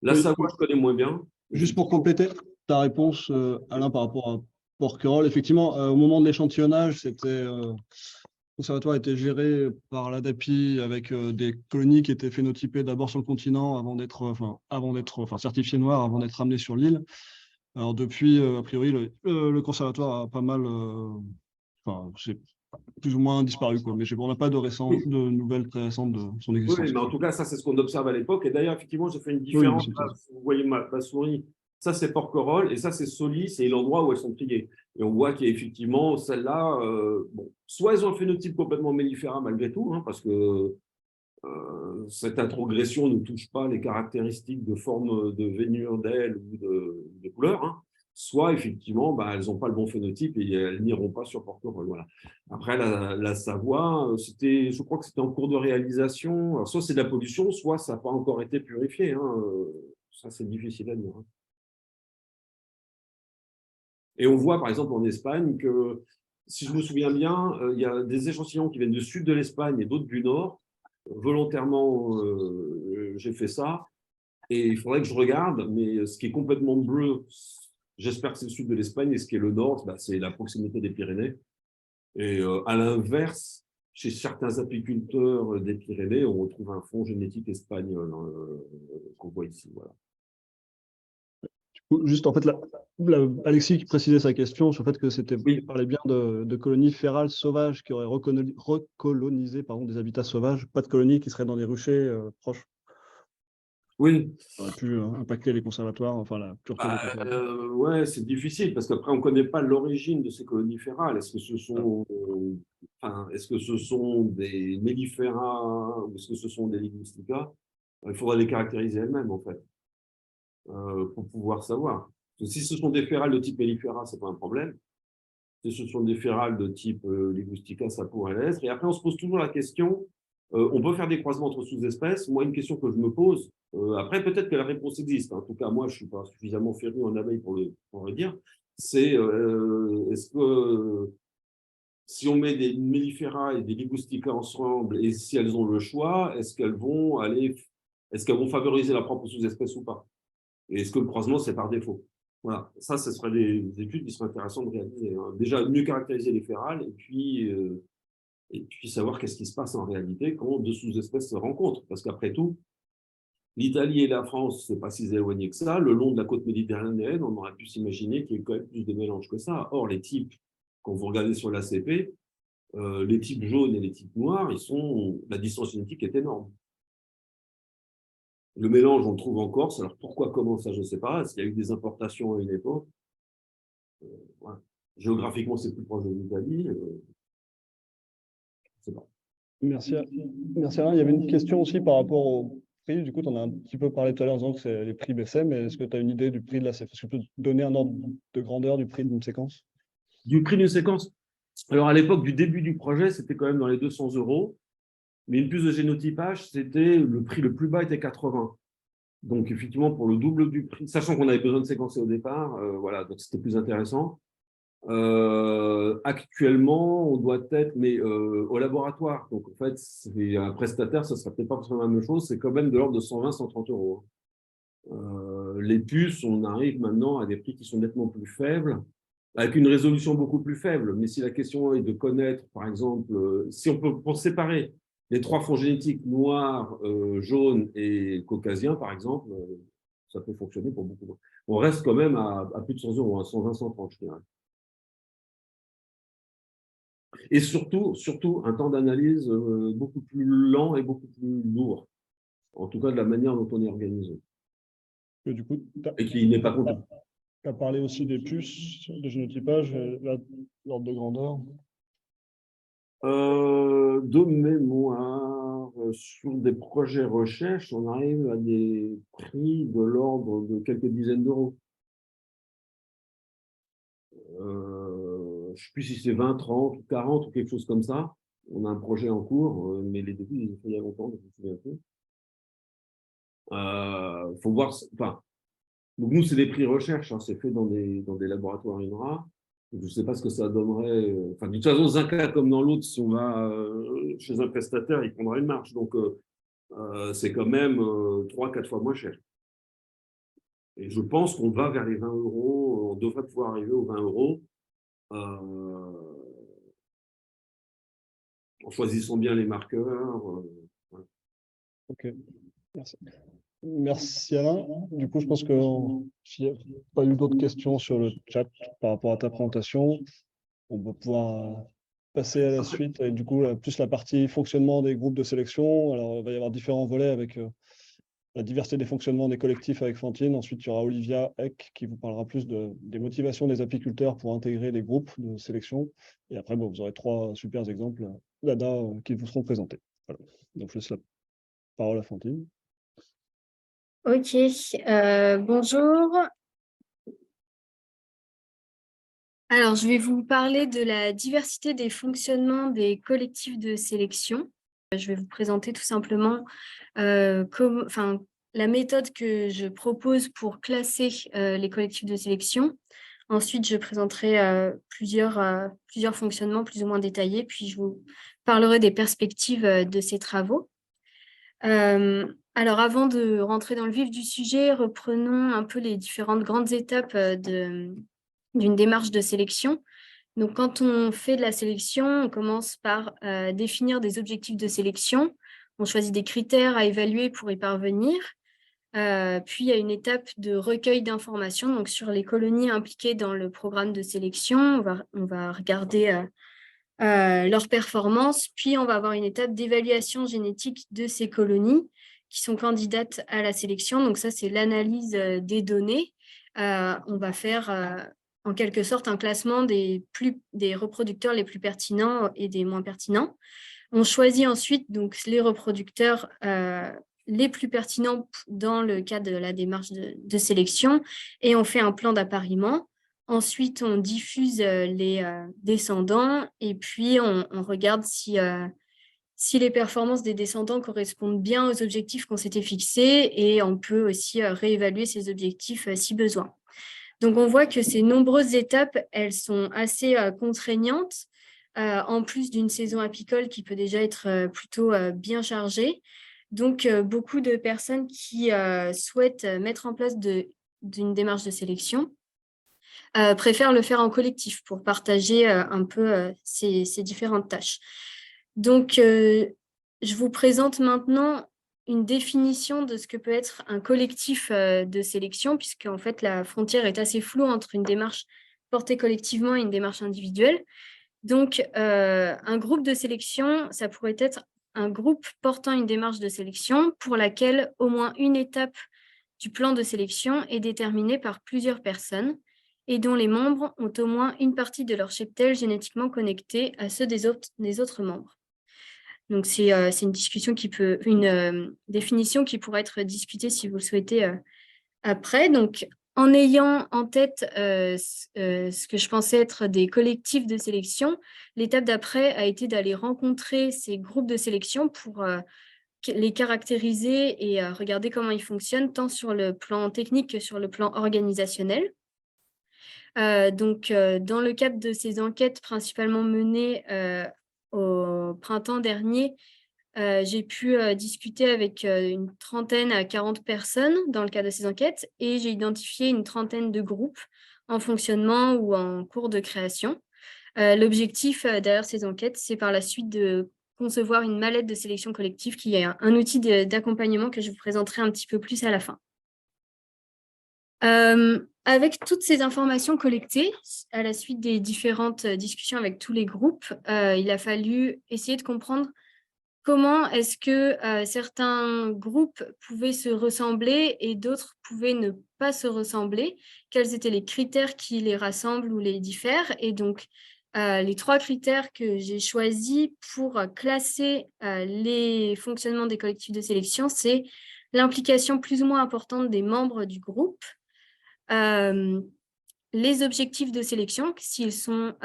La Savoie, je connais moins bien. Juste pour compléter ta réponse, Alain, par rapport à Porquerolles, effectivement, au moment de l'échantillonnage, le conservatoire était géré par l'ADAPI avec des colonies qui étaient phénotypées d'abord sur le continent avant d'être certifiées noires, avant d'être amenées sur l'île. Alors depuis, a priori, le conservatoire a pas mal, c'est plus ou moins disparu, quoi. Mais on n'a pas de nouvelles très récentes de son existence. Oui, mais en tout cas, ça, c'est ce qu'on observe à l'époque. Et d'ailleurs, effectivement, j'ai fait une différence. Là, vous voyez ma souris, ça, c'est Porquerolles, et ça, c'est Solis, c'est l'endroit où elles sont triées. Et on voit qu'effectivement, celles-là, soit elles ont un phénotype complètement mellifera malgré tout, hein, parce que cette introgression ne touche pas les caractéristiques de forme de veinure d'ailes ou de couleur, hein. Soit effectivement, elles n'ont pas le bon phénotype et elles n'iront pas sur Porquerolles. Voilà. Après, la Savoie, je crois que c'était en cours de réalisation. Alors, soit c'est de la pollution, soit ça n'a pas encore été purifié, hein. Ça, c'est difficile à dire, hein. Et on voit, par exemple, en Espagne, que, si je me souviens bien, il y a des échantillons qui viennent du sud de l'Espagne et d'autres du nord. Volontairement, j'ai fait ça. Et il faudrait que je regarde, mais ce qui est complètement bleu, j'espère que c'est le sud de l'Espagne, et ce qui est le nord, c'est la proximité des Pyrénées. Et à l'inverse, chez certains apiculteurs des Pyrénées, on retrouve un fond génétique espagnol qu'on voit ici. Voilà. Juste en fait, Alexis qui précisait sa question sur le fait que il parlait bien de colonies férales sauvages qui auraient recolonisé des habitats sauvages, pas de colonies qui seraient dans des ruchers proches. Oui. Ça aurait pu impacter les conservatoires, enfin la pureté des conservatoires. Ouais, c'est difficile parce qu'après on ne connaît pas l'origine de ces colonies férales. Est-ce que ce sont, est-ce que ce sont des mellifera ou est-ce que ce sont des linguistica? Il faudrait les caractériser elles-mêmes, en fait, pour pouvoir savoir. Parce que si ce sont des férales de type mellifera, ce n'est pas un problème. Si ce sont des férales de type linguistica, ça pourrait l'être. Et après, on se pose toujours la question, on peut faire des croisements entre sous-espèces. Moi, une question que je me pose, après, peut-être que la réponse existe. En tout cas, moi, je ne suis pas suffisamment féru en abeille pour le dire. C'est est-ce que si on met des mellifera et des linguistica ensemble, et si elles ont le choix, est-ce qu'elles vont favoriser la propre sous-espèce ou pas? Et est-ce que le croisement, c'est par défaut? Voilà, ça, ce seraient des études qui seraient intéressantes de réaliser, hein. Déjà, mieux caractériser les férales et puis savoir qu'est-ce qui se passe en réalité quand deux sous-espèces se rencontrent. Parce qu'après tout, l'Italie et la France, ce n'est pas si éloigné que ça. Le long de la côte méditerranéenne, on aurait pu s'imaginer qu'il y ait quand même plus de mélanges que ça. Or, les types, quand vous regardez sur l'ACP, les types jaunes et les types noirs, la distance génétique est énorme. Le mélange, on le trouve en Corse. Alors, pourquoi, comment, ça, je ne sais pas. Est-ce qu'il y a eu des importations à une époque? Voilà. Géographiquement, c'est plus proche de l'Italie. Je ne sais pas. Merci. Merci Alain. Il y avait une question aussi par rapport au prix. Du coup, tu en as un petit peu parlé tout à l'heure en disant que les prix baissaient, mais est-ce que tu as une idée du prix de la séquence? Est-ce que tu peux donner un ordre de grandeur du prix d'une séquence? Du prix d'une séquence? Alors, à l'époque du début du projet, c'était quand même dans les 200 €. Mais une puce de génotypage, le prix le plus bas était 80. Donc, effectivement, pour le double du prix, sachant qu'on avait besoin de séquencer au départ, voilà, donc c'était plus intéressant. Actuellement, on doit être, mais au laboratoire. Donc, en fait, c'est un prestataire, ça ne sera peut-être pas forcément la même chose, c'est quand même de l'ordre de 120, 130 €. Les puces, on arrive maintenant à des prix qui sont nettement plus faibles, avec une résolution beaucoup plus faible. Mais si la question est de connaître, par exemple, si on peut, pour séparer les trois fonds génétiques, noir, jaune et caucasien, par exemple, ça peut fonctionner pour beaucoup. On reste quand même à plus de 100 €, à 120, 130, je dirais. Et surtout, un temps d'analyse beaucoup plus lent et beaucoup plus lourd, en tout cas de la manière dont on est organisé, Du coup, et qui n'est pas comptable. tu as parlé aussi des puces, de génotypage, l'ordre de grandeur. De mémoire, sur des projets recherche, on arrive à des prix de l'ordre de quelques dizaines d'euros. Je ne sais plus si c'est 20, 30, 40 ou quelque chose comme ça. On a un projet en cours, mais les débuts, ils ont fait il y a longtemps, donc je me souviens plus. Faut voir, enfin, donc nous, c'est des prix recherche, hein, c'est fait dans des laboratoires INRA. Je ne sais pas ce que ça donnerait. Enfin, de toute façon, dans un cas comme dans l'autre, si on va chez un prestataire, il prendra une marge. Donc, c'est quand même 3-4 fois moins cher. Et je pense qu'on va vers les 20 €. On devrait pouvoir arriver aux 20 € en choisissant bien les marqueurs. Voilà. Ok, merci. Merci Alain. Du coup, je pense que s'il n'y a pas eu d'autres questions sur le chat par rapport à ta présentation, on va pouvoir passer à la suite. Et du coup, plus la partie fonctionnement des groupes de sélection. Alors, il va y avoir différents volets avec la diversité des fonctionnements des collectifs avec Fantine. Ensuite, il y aura Olivia Eck qui vous parlera plus des motivations des apiculteurs pour intégrer les groupes de sélection. Et après, bon, vous aurez 3 super exemples d'ADA qui vous seront présentés. Voilà. Donc, je laisse la parole à Fantine. Ok, bonjour. Alors, je vais vous parler de la diversité des fonctionnements des collectifs de sélection. Je vais vous présenter tout simplement la méthode que je propose pour classer les collectifs de sélection. Ensuite, je présenterai plusieurs fonctionnements plus ou moins détaillés, puis je vous parlerai des perspectives de ces travaux. Alors, avant de rentrer dans le vif du sujet, reprenons un peu les différentes grandes étapes d'une démarche de sélection. Donc, quand on fait de la sélection, on commence par définir des objectifs de sélection. On choisit des critères à évaluer pour y parvenir. Puis, il y a une étape de recueil d'informations. Donc, sur les colonies impliquées dans le programme de sélection, on va regarder leur performance. Puis, on va avoir une étape d'évaluation génétique de ces colonies qui sont candidates à la sélection. Donc, ça, c'est l'analyse des données. On va faire en quelque sorte un classement des reproducteurs les plus pertinents et des moins pertinents. On choisit ensuite donc, les reproducteurs les plus pertinents dans le cadre de la démarche de sélection et on fait un plan d'appariement. Ensuite, on diffuse les descendants et puis on regarde si les performances des descendants correspondent bien aux objectifs qu'on s'était fixés et on peut aussi réévaluer ces objectifs si besoin. Donc, on voit que ces nombreuses étapes, elles sont assez contraignantes, en plus d'une saison apicole qui peut déjà être plutôt bien chargée. Donc, beaucoup de personnes qui souhaitent mettre en place d'une démarche de sélection préfèrent le faire en collectif pour partager un peu ces différentes tâches. Donc, je vous présente maintenant une définition de ce que peut être un collectif de sélection, puisqu'en fait, la frontière est assez floue entre une démarche portée collectivement et une démarche individuelle. Donc, un groupe de sélection, ça pourrait être un groupe portant une démarche de sélection pour laquelle au moins une étape du plan de sélection est déterminée par plusieurs personnes et dont les membres ont au moins une partie de leur cheptel génétiquement connectée à ceux des autres membres. Donc, c'est une définition qui pourrait être discutée si vous le souhaitez après. Donc, en ayant en tête ce que je pensais être des collectifs de sélection, l'étape d'après a été d'aller rencontrer ces groupes de sélection pour les caractériser et regarder comment ils fonctionnent, tant sur le plan technique que sur le plan organisationnel. Donc, dans le cadre de ces enquêtes principalement menées au printemps dernier, j'ai pu discuter avec une trentaine à 40 personnes dans le cadre de ces enquêtes et j'ai identifié une trentaine de groupes en fonctionnement ou en cours de création. L'objectif derrière ces enquêtes, c'est par la suite de concevoir une mallette de sélection collective qui est un outil d'accompagnement que je vous présenterai un petit peu plus à la fin. Avec toutes ces informations collectées, à la suite des différentes discussions avec tous les groupes, il a fallu essayer de comprendre comment est-ce que certains groupes pouvaient se ressembler et d'autres pouvaient ne pas se ressembler, quels étaient les critères qui les rassemblent ou les diffèrent. Et donc, les 3 critères que j'ai choisis pour classer les fonctionnements des collectifs de sélection, c'est l'implication plus ou moins importante des membres du groupe, les objectifs de sélection, s'ils sont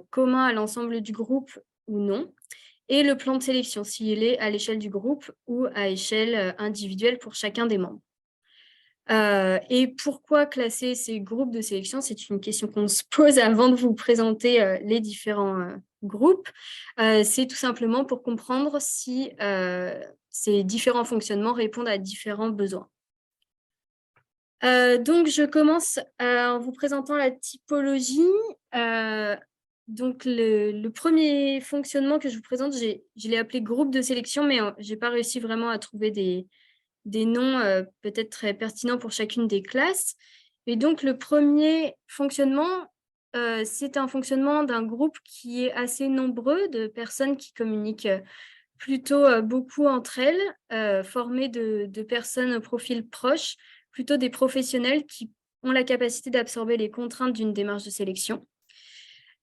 communs à l'ensemble du groupe ou non, et le plan de sélection, s'il est à l'échelle du groupe ou à échelle individuelle pour chacun des membres. Et pourquoi classer ces groupes de sélection? C'est une question qu'on se pose avant de vous présenter les différents groupes. C'est tout simplement pour comprendre si ces différents fonctionnements répondent à différents besoins. Donc, je commence en vous présentant la typologie. Donc, le premier fonctionnement que je vous présente, je l'ai appelé groupe de sélection, mais je n'ai pas réussi vraiment à trouver des noms peut-être très pertinents pour chacune des classes. Et donc, le premier fonctionnement, c'est un fonctionnement d'un groupe qui est assez nombreux, de personnes qui communiquent plutôt beaucoup entre elles, formé de personnes au profil proche, plutôt des professionnels qui ont la capacité d'absorber les contraintes d'une démarche de sélection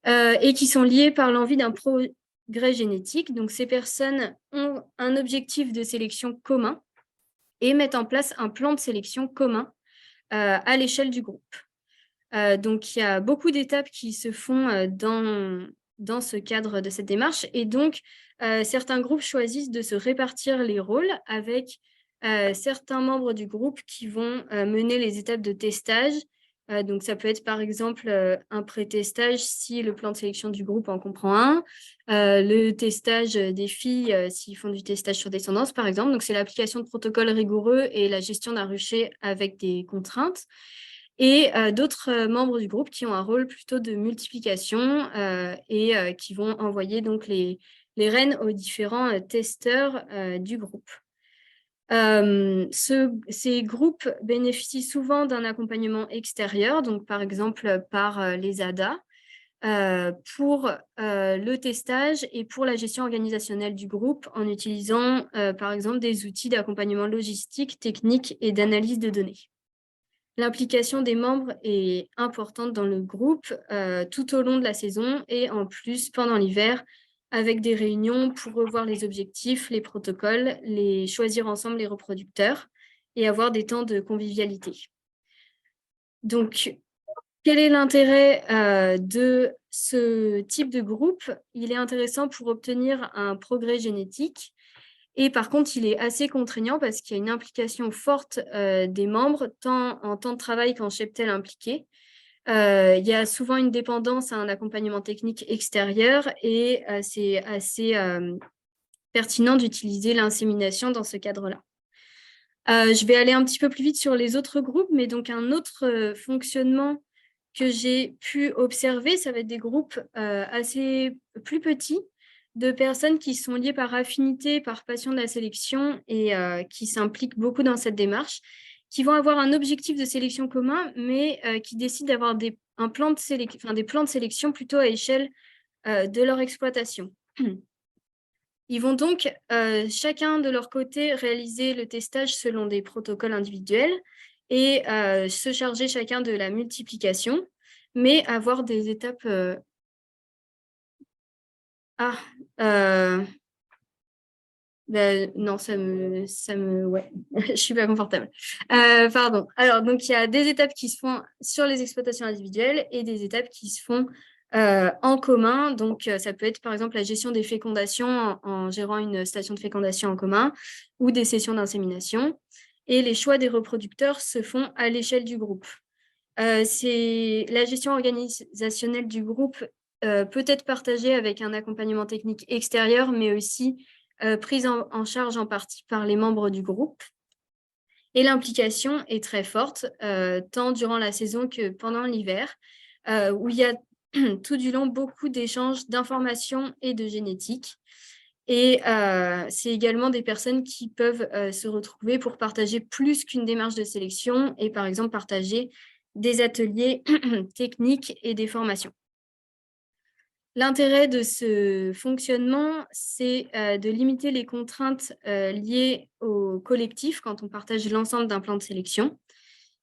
et qui sont liés par l'envie d'un progrès génétique. Donc, ces personnes ont un objectif de sélection commun et mettent en place un plan de sélection commun à l'échelle du groupe. Donc, il y a beaucoup d'étapes qui se font dans ce cadre de cette démarche et donc, certains groupes choisissent de se répartir les rôles avec certains membres du groupe qui vont mener les étapes de testage. Donc, ça peut être par exemple un pré-testage si le plan de sélection du groupe en comprend un, le testage des filles s'ils font du testage sur descendance, par exemple. Donc, c'est l'application de protocoles rigoureux et la gestion d'un rucher avec des contraintes. Et d'autres membres du groupe qui ont un rôle plutôt de multiplication et qui vont envoyer donc les rênes aux différents testeurs du groupe. Ces groupes bénéficient souvent d'un accompagnement extérieur, donc par exemple par les ADA, pour le testage et pour la gestion organisationnelle du groupe en utilisant par exemple des outils d'accompagnement logistique, technique et d'analyse de données. L'implication des membres est importante dans le groupe tout au long de la saison et en plus pendant l'hiver, avec des réunions pour revoir les objectifs, les protocoles, choisir ensemble les reproducteurs et avoir des temps de convivialité. Donc, quel est l'intérêt de ce type de groupe? Il est intéressant pour obtenir un progrès génétique. Et par contre, il est assez contraignant parce qu'il y a une implication forte des membres, tant en temps de travail qu'en cheptel impliqué. Il y a souvent une dépendance à un accompagnement technique extérieur et c'est assez pertinent d'utiliser l'insémination dans ce cadre-là. Je vais aller un petit peu plus vite sur les autres groupes, mais donc un autre fonctionnement que j'ai pu observer, ça va être des groupes assez plus petits, de personnes qui sont liées par affinité, par passion de la sélection et qui s'impliquent beaucoup dans cette démarche, qui vont avoir un objectif de sélection commun, mais qui décident d'avoir des plans de sélection plutôt à échelle de leur exploitation. Ils vont donc chacun de leur côté réaliser le testage selon des protocoles individuels et se charger chacun de la multiplication, mais avoir des étapes... non, ouais, je suis pas confortable. Pardon. Alors, donc, il y a des étapes qui se font sur les exploitations individuelles et des étapes qui se font en commun. Donc, ça peut être, par exemple, la gestion des fécondations en gérant une station de fécondation en commun ou des sessions d'insémination. Et les choix des reproducteurs se font à l'échelle du groupe. C'est la gestion organisationnelle du groupe peut être partagée avec un accompagnement technique extérieur, mais aussi prise en charge en partie par les membres du groupe. Et l'implication est très forte, tant durant la saison que pendant l'hiver, où il y a tout du long beaucoup d'échanges d'informations et de génétique. Et c'est également des personnes qui peuvent se retrouver pour partager plus qu'une démarche de sélection et par exemple partager des ateliers techniques et des formations. L'intérêt de ce fonctionnement, c'est de limiter les contraintes liées au collectif quand on partage l'ensemble d'un plan de sélection.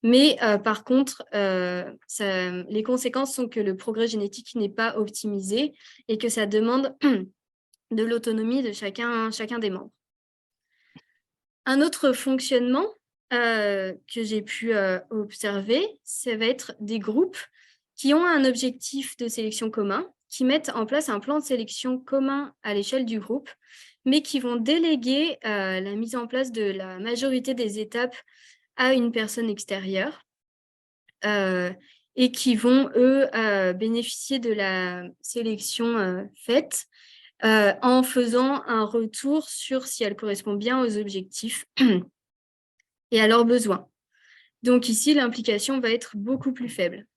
Mais par contre, les conséquences sont que le progrès génétique n'est pas optimisé et que ça demande de l'autonomie de chacun des membres. Un autre fonctionnement que j'ai pu observer, ça va être des groupes qui ont un objectif de sélection commun, qui mettent en place un plan de sélection commun à l'échelle du groupe, mais qui vont déléguer la mise en place de la majorité des étapes à une personne extérieure et qui vont, eux, bénéficier de la sélection faite en faisant un retour sur si elle correspond bien aux objectifs et à leurs besoins. Donc ici, l'implication va être beaucoup plus faible.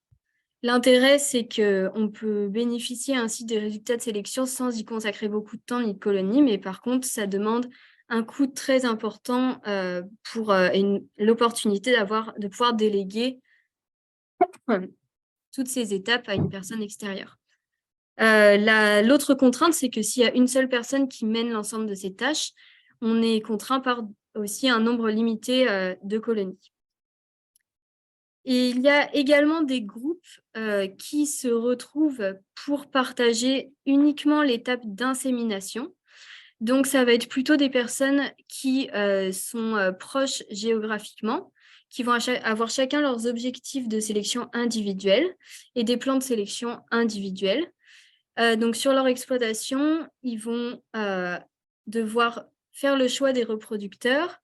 L'intérêt, c'est qu'on peut bénéficier ainsi des résultats de sélection sans y consacrer beaucoup de temps ni de colonies, mais par contre, ça demande un coût très important pour l'opportunité de pouvoir déléguer toutes ces étapes à une personne extérieure. L'autre contrainte, c'est que s'il y a une seule personne qui mène l'ensemble de ces tâches, on est contraint par aussi un nombre limité de colonies. Et il y a également des groupes qui se retrouvent pour partager uniquement l'étape d'insémination. Donc, ça va être plutôt des personnes qui sont proches géographiquement, qui vont avoir chacun leurs objectifs de sélection individuels et des plans de sélection individuels. Donc, sur leur exploitation, ils vont devoir faire le choix des reproducteurs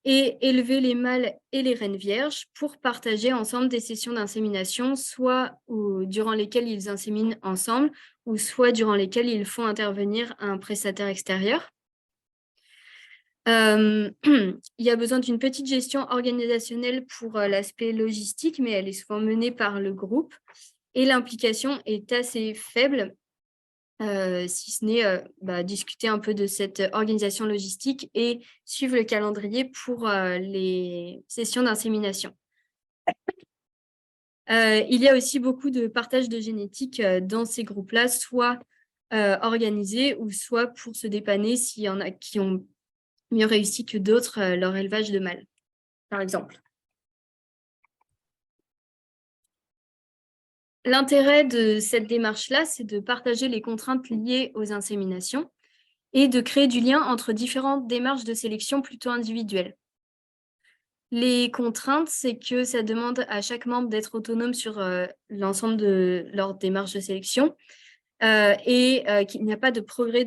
et élever les mâles et les reines vierges pour partager ensemble des sessions d'insémination, soit durant lesquelles ils inséminent ensemble, ou soit durant lesquelles ils font intervenir un prestataire extérieur. Il y a besoin d'une petite gestion organisationnelle pour l'aspect logistique, mais elle est souvent menée par le groupe. Et l'implication est assez faible, si ce n'est discuter un peu de cette organisation logistique et suivre le calendrier pour les sessions d'insémination. Il y a aussi beaucoup de partage de génétique dans ces groupes-là, soit organisés ou soit pour se dépanner s'il y en a qui ont mieux réussi que d'autres leur élevage de mâles, par exemple. l'intérêt de cette démarche-là, c'est de partager les contraintes liées aux inséminations et de créer du lien entre différentes démarches de sélection plutôt individuelles. Les contraintes, c'est que ça demande à chaque membre d'être autonome sur l'ensemble de leur démarche de sélection et qu'il n'y a pas de progrès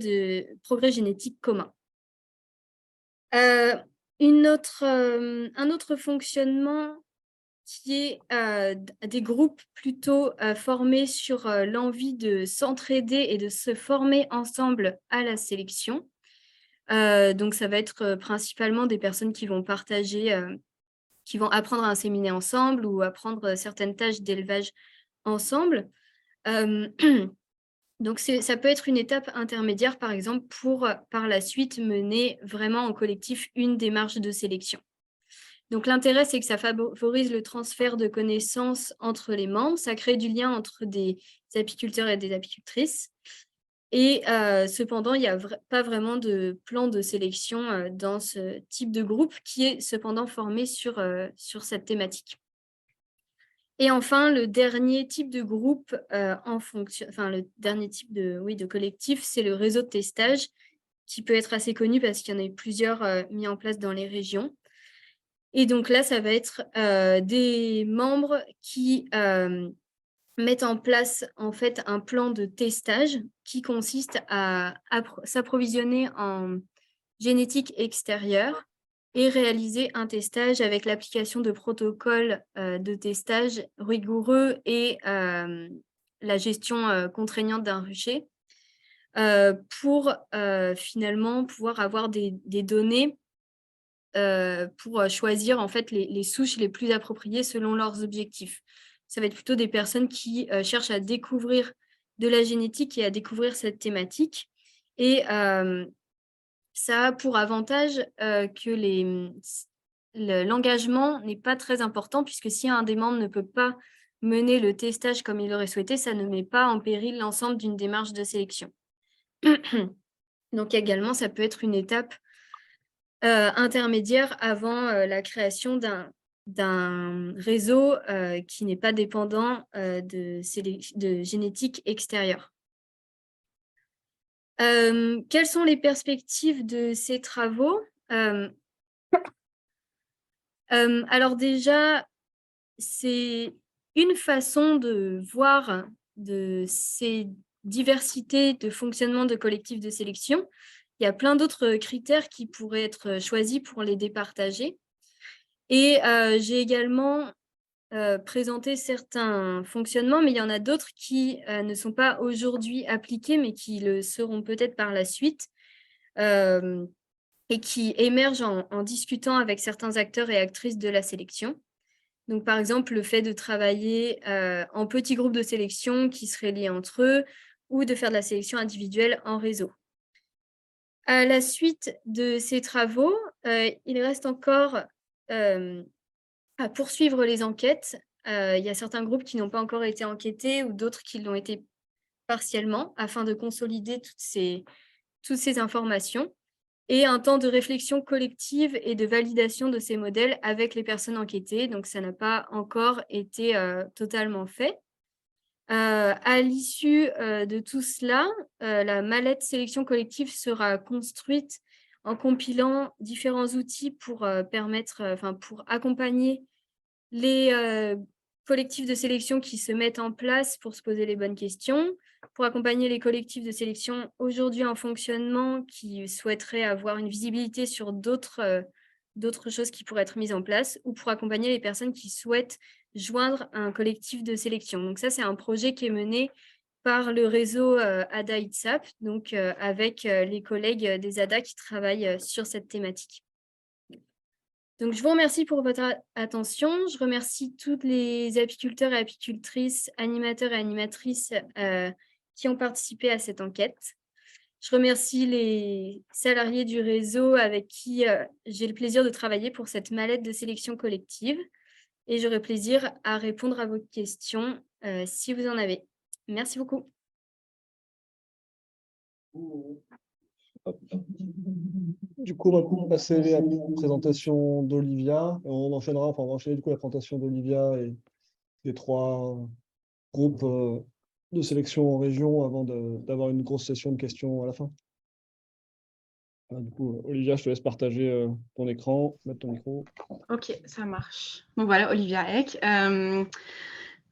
génétique commun. Un autre fonctionnement qui est des groupes plutôt formés sur l'envie de s'entraider et de se former ensemble à la sélection. Donc, ça va être principalement des personnes qui vont partager, qui vont apprendre à inséminer ensemble ou apprendre certaines tâches d'élevage ensemble. Donc, ça peut être une étape intermédiaire, par exemple, pour par la suite mener vraiment en collectif une démarche de sélection. Donc, l'intérêt, c'est que ça favorise le transfert de connaissances entre les membres, ça crée du lien entre des apiculteurs et des apicultrices. Et cependant, il n'y a pas vraiment de plan de sélection dans ce type de groupe qui est cependant formé sur cette thématique. Et enfin, le dernier type de groupe le dernier type de collectif, c'est le réseau de testage qui peut être assez connu parce qu'il y en a plusieurs mis en place dans les régions. Et donc là, ça va être des membres qui mettent en place en fait un plan de testage qui consiste à s'approvisionner en génétique extérieure et réaliser un testage avec l'application de protocoles de testage rigoureux et la gestion contraignante d'un rucher pour finalement pouvoir avoir des données pour choisir en fait les souches les plus appropriées selon leurs objectifs. Ça va être plutôt des personnes qui cherchent à découvrir de la génétique et à découvrir cette thématique. Et ça a pour avantage que l'engagement n'est pas très important, puisque si un des membres ne peut pas mener le testage comme il l'aurait souhaité, ça ne met pas en péril l'ensemble d'une démarche de sélection. Donc également, ça peut être une étape intermédiaire avant la création d'un réseau qui n'est pas dépendant de génétique extérieure. Quelles sont les perspectives de ces travaux? Alors déjà, c'est une façon de voir de ces diversités de fonctionnement de collectifs de sélection. Il y a plein d'autres critères qui pourraient être choisis pour les départager. Et j'ai également présenté certains fonctionnements, mais il y en a d'autres qui ne sont pas aujourd'hui appliqués, mais qui le seront peut-être par la suite et qui émergent en discutant avec certains acteurs et actrices de la sélection. Donc, par exemple, le fait de travailler en petits groupes de sélection qui seraient liés entre eux ou de faire de la sélection individuelle en réseau. À la suite de ces travaux, il reste encore à poursuivre les enquêtes. Il y a certains groupes qui n'ont pas encore été enquêtés ou d'autres qui l'ont été partiellement afin de consolider toutes ces informations et un temps de réflexion collective et de validation de ces modèles avec les personnes enquêtées. Donc, ça n'a pas encore été totalement fait. À l'issue de tout cela, la mallette sélection collective sera construite en compilant différents outils pour pour accompagner les collectifs de sélection qui se mettent en place pour se poser les bonnes questions, pour accompagner les collectifs de sélection aujourd'hui en fonctionnement qui souhaiteraient avoir une visibilité sur d'autres choses qui pourraient être mises en place, ou pour accompagner les personnes qui souhaitent joindre un collectif de sélection. Donc ça, c'est un projet qui est mené par le réseau ADA-ITSAP, donc avec les collègues des ADA qui travaillent sur cette thématique. Donc, je vous remercie pour votre attention. Je remercie tous les apiculteurs et apicultrices, animateurs et animatrices qui ont participé à cette enquête. Je remercie les salariés du réseau avec qui j'ai le plaisir de travailler pour cette mallette de sélection collective. Et j'aurai plaisir à répondre à vos questions si vous en avez. Merci beaucoup. Du coup, on va passer à la présentation d'Olivia. On va enchaîner du coup la présentation d'Olivia et des trois groupe de sélection en région avant d'avoir une grosse session de questions à la fin. Voilà, du coup, Olivia, je te laisse partager ton écran, mettre ton micro. Ok, ça marche. Donc voilà, Olivia Eck.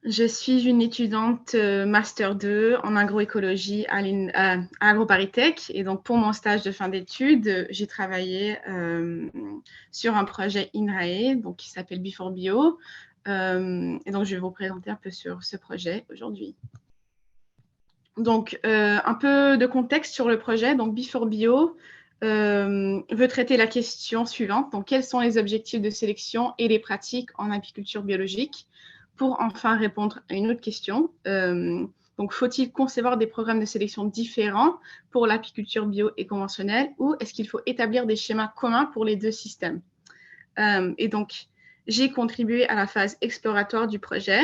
Je suis une étudiante Master 2 en agroécologie à AgroParisTech. Et donc, pour mon stage de fin d'études, j'ai travaillé sur un projet INRAE, donc, qui s'appelle Before Bio. Et donc, je vais vous présenter un peu sur ce projet aujourd'hui. Donc, un peu de contexte sur le projet. Donc, Before Bio veut traiter la question suivante. Donc, quels sont les objectifs de sélection et les pratiques en apiculture biologique? Pour enfin répondre à une autre question. Donc, faut-il concevoir des programmes de sélection différents pour l'apiculture bio et conventionnelle ou est-ce qu'il faut établir des schémas communs pour les deux systèmes? Et donc, j'ai contribué à la phase exploratoire du projet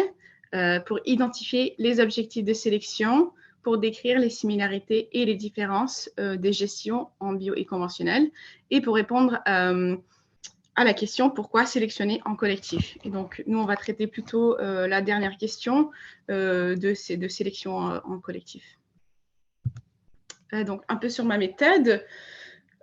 pour identifier les objectifs de sélection, pour décrire les similarités et les différences des gestions en bio et conventionnel et pour répondre à la question pourquoi sélectionner en collectif. Et donc, nous, on va traiter plutôt la dernière question de sélection en collectif. Donc, un peu sur ma méthode.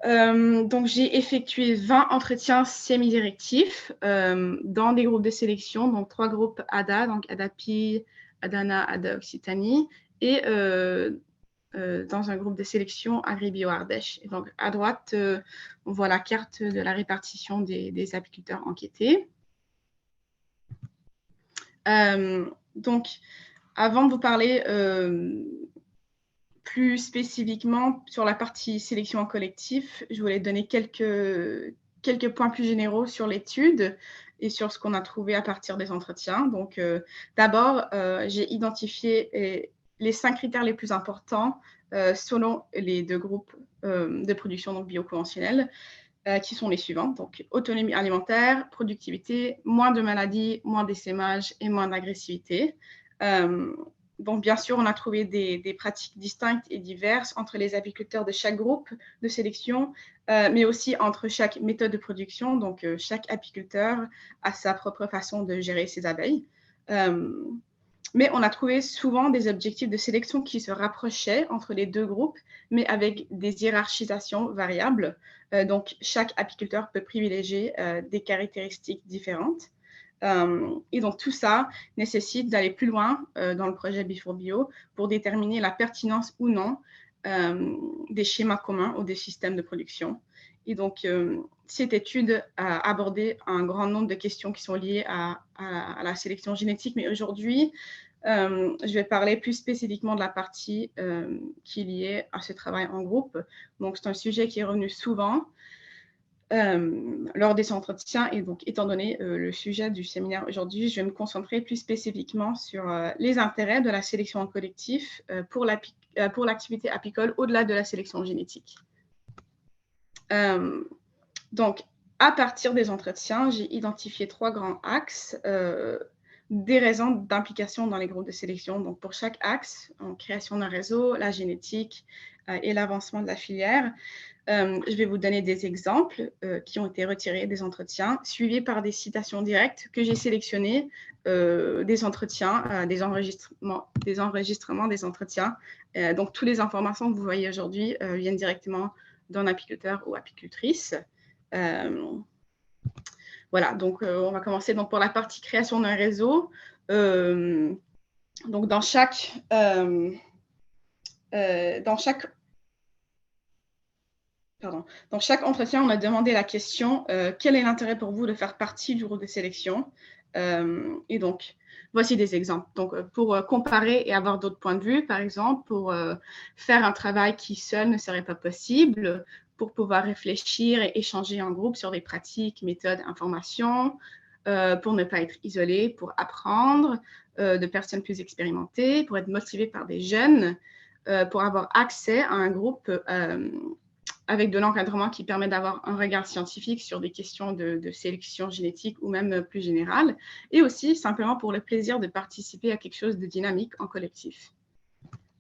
Donc, j'ai effectué 20 entretiens semi-directifs dans des groupes de sélection, donc 3 groupes ADA, donc ADAPI, ADANA, ADA Occitanie, et dans un groupe de sélection Agribio Ardèche. Et donc, à droite, on voit la carte de la répartition des apiculteurs enquêtés. Donc, avant de vous parler plus spécifiquement sur la partie sélection en collectif, je voulais donner quelques points plus généraux sur l'étude et sur ce qu'on a trouvé à partir des entretiens. Donc, d'abord, j'ai identifié les 5 critères les plus importants selon les 2 groupes de production donc bio-conventionnelle, qui sont les suivants. Donc, autonomie alimentaire, productivité, moins de maladies, moins d'essaimage et moins d'agressivité. Donc, bien sûr, on a trouvé des pratiques distinctes et diverses entre les apiculteurs de chaque groupe de sélection, mais aussi entre chaque méthode de production. Donc, chaque apiculteur a sa propre façon de gérer ses abeilles. Mais on a trouvé souvent des objectifs de sélection qui se rapprochaient entre les 2 groupes, mais avec des hiérarchisations variables. Donc, chaque apiculteur peut privilégier des caractéristiques différentes. Et donc, tout ça nécessite d'aller plus loin dans le projet Before Bio pour déterminer la pertinence ou non des schémas communs ou des systèmes de production. Et donc, cette étude a abordé un grand nombre de questions qui sont liées à la sélection génétique, mais aujourd'hui, je vais parler plus spécifiquement de la partie qui est liée à ce travail en groupe. Donc, c'est un sujet qui est revenu souvent lors des entretiens. Et donc, étant donné le sujet du séminaire aujourd'hui, je vais me concentrer plus spécifiquement sur les intérêts de la sélection en collectif pour l'activité apicole au-delà de la sélection génétique. Donc, à partir des entretiens, j'ai identifié 3 grands axes des raisons d'implication dans les groupes de sélection. Donc, pour chaque axe, en création d'un réseau, la génétique et l'avancement de la filière, je vais vous donner des exemples qui ont été retirés des entretiens, suivis par des citations directes que j'ai sélectionnées des entretiens, des enregistrements des entretiens. Donc, toutes les informations que vous voyez aujourd'hui viennent directement d'un apiculteur ou apicultrice. Voilà, donc on va commencer donc, pour la partie création d'un réseau. Donc, dans chaque entretien, on a demandé la question quel est l'intérêt pour vous de faire partie du groupe de sélection? Et donc, voici des exemples. Donc, pour comparer et avoir d'autres points de vue, par exemple, pour faire un travail qui seul ne serait pas possible, pour pouvoir réfléchir et échanger en groupe sur des pratiques, méthodes, informations, pour ne pas être isolé, pour apprendre de personnes plus expérimentées, pour être motivé par des jeunes, pour avoir accès à un groupe avec de l'encadrement qui permet d'avoir un regard scientifique sur des questions de sélection génétique ou même plus générale, et aussi simplement pour le plaisir de participer à quelque chose de dynamique en collectif.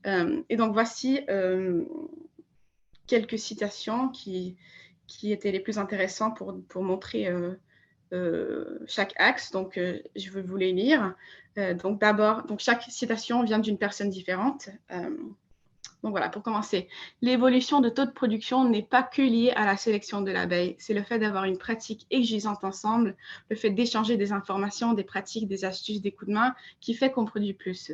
Et donc, voici quelques citations qui étaient les plus intéressantes pour montrer chaque axe. Donc, je vais vous les lire. Donc, d'abord, chaque citation vient d'une personne différente. Donc voilà, pour commencer, l'évolution de taux de production n'est pas que liée à la sélection de l'abeille. C'est le fait d'avoir une pratique exigeante ensemble, le fait d'échanger des informations, des pratiques, des astuces, des coups de main qui fait qu'on produit plus.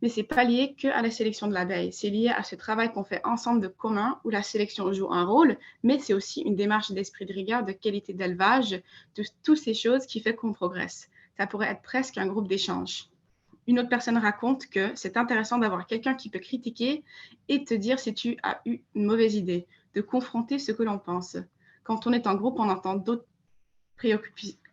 Mais ce n'est pas lié qu'à la sélection de l'abeille. C'est lié à ce travail qu'on fait ensemble de commun où la sélection joue un rôle, mais c'est aussi une démarche d'esprit de rigueur, de qualité d'élevage, de toutes ces choses qui fait qu'on progresse. Ça pourrait être presque un groupe d'échange. Une autre personne raconte que c'est intéressant d'avoir quelqu'un qui peut critiquer et te dire si tu as eu une mauvaise idée, de confronter ce que l'on pense. Quand on est en groupe, on entend d'autres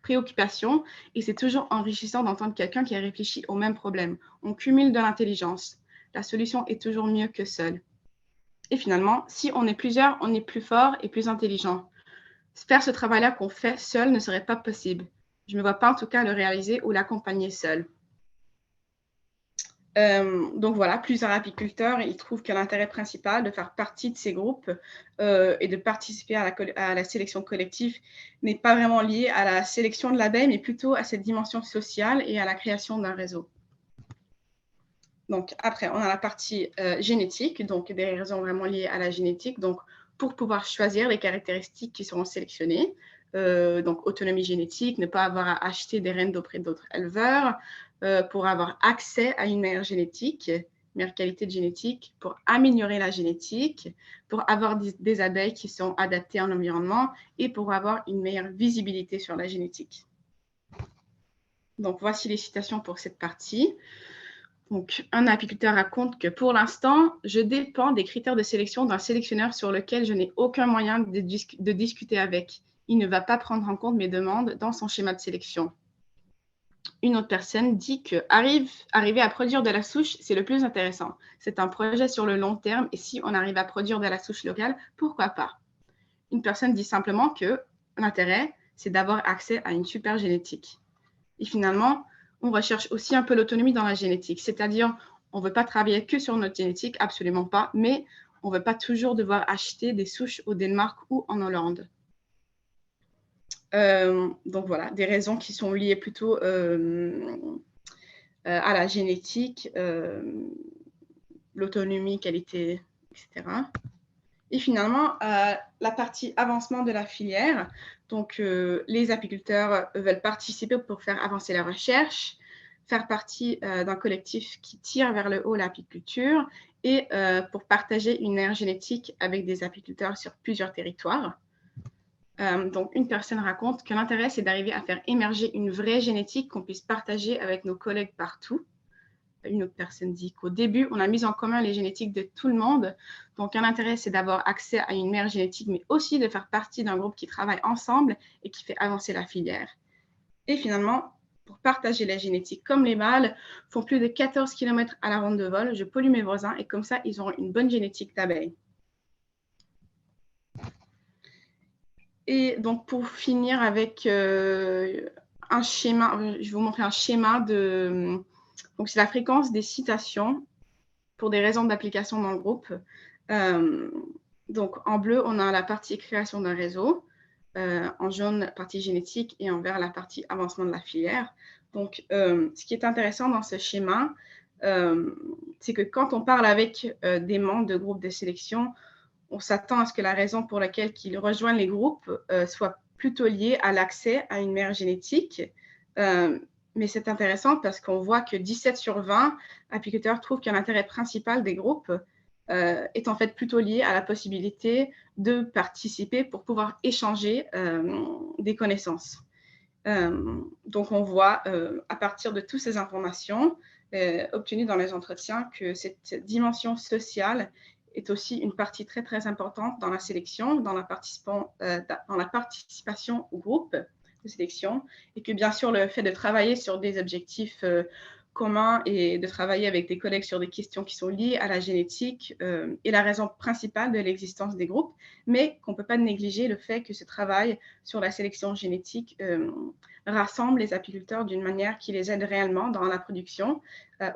préoccupations et c'est toujours enrichissant d'entendre quelqu'un qui a réfléchi au même problème. On cumule de l'intelligence. La solution est toujours mieux que seule. Et finalement, si on est plusieurs, on est plus fort et plus intelligent. Faire ce travail-là qu'on fait seul ne serait pas possible. Je ne me vois pas en tout cas le réaliser ou l'accompagner seul. Donc voilà, plusieurs apiculteurs, ils trouvent que l'intérêt principal de faire partie de ces groupes et de participer à la sélection collective n'est pas vraiment lié à la sélection de l'abeille, mais plutôt à cette dimension sociale et à la création d'un réseau. Donc après, on a la partie génétique, donc des raisons vraiment liées à la génétique, donc pour pouvoir choisir les caractéristiques qui seront sélectionnées, donc autonomie génétique, ne pas avoir à acheter des rennes auprès d'autres éleveurs, pour avoir accès à une meilleure génétique, meilleure qualité de génétique, pour améliorer la génétique, pour avoir des abeilles qui sont adaptées à l'environnement et pour avoir une meilleure visibilité sur la génétique. Donc, voici les citations pour cette partie. Donc, un apiculteur raconte que pour l'instant, je dépends des critères de sélection d'un sélectionneur sur lequel je n'ai aucun moyen de discuter avec. Il ne va pas prendre en compte mes demandes dans son schéma de sélection. Une autre personne dit que arriver à produire de la souche, c'est le plus intéressant. C'est un projet sur le long terme et si on arrive à produire de la souche locale, pourquoi pas? Une personne dit simplement que l'intérêt, c'est d'avoir accès à une super génétique. Et finalement, on recherche aussi un peu l'autonomie dans la génétique, c'est-à-dire on ne veut pas travailler que sur notre génétique, absolument pas, mais on ne veut pas toujours devoir acheter des souches au Danemark ou en Hollande. Donc voilà, des raisons qui sont liées plutôt à la génétique, l'autonomie, qualité, etc. Et finalement, la partie avancement de la filière. Donc, les apiculteurs veulent participer pour faire avancer la recherche, faire partie d'un collectif qui tire vers le haut l'apiculture et pour partager une aire génétique avec des apiculteurs sur plusieurs territoires. Donc, une personne raconte que l'intérêt, c'est d'arriver à faire émerger une vraie génétique qu'on puisse partager avec nos collègues partout. Une autre personne dit qu'au début, on a mis en commun les génétiques de tout le monde. Donc, un intérêt, c'est d'avoir accès à une meilleure génétique, mais aussi de faire partie d'un groupe qui travaille ensemble et qui fait avancer la filière. Et finalement, pour partager la génétique, comme les mâles font plus de 14 km à la ronde de vol, je pollue mes voisins et comme ça, ils auront une bonne génétique d'abeilles. Et donc, pour finir avec un schéma, je vais vous montrer un schéma de... Donc, c'est la fréquence des citations pour des raisons d'application dans le groupe. Donc, en bleu, on a la partie création d'un réseau. En jaune, la partie génétique et en vert, la partie avancement de la filière. Donc, ce qui est intéressant dans ce schéma, c'est que quand on parle avec des membres de groupes de sélection, on s'attend à ce que la raison pour laquelle ils rejoignent les groupes soit plutôt liée à l'accès à une meilleure génétique. Mais c'est intéressant parce qu'on voit que 17 sur 20 apiculteurs trouvent qu'un intérêt principal des groupes est en fait plutôt lié à la possibilité de participer pour pouvoir échanger des connaissances. Donc, on voit à partir de toutes ces informations obtenues dans les entretiens que cette dimension sociale est aussi une partie très, très importante dans la sélection, dans la participation au groupe de sélection, et que bien sûr, le fait de travailler sur des objectifs communs et de travailler avec des collègues sur des questions qui sont liées à la génétique est la raison principale de l'existence des groupes, mais qu'on ne peut pas négliger le fait que ce travail sur la sélection génétique rassemble les apiculteurs d'une manière qui les aide réellement dans la production,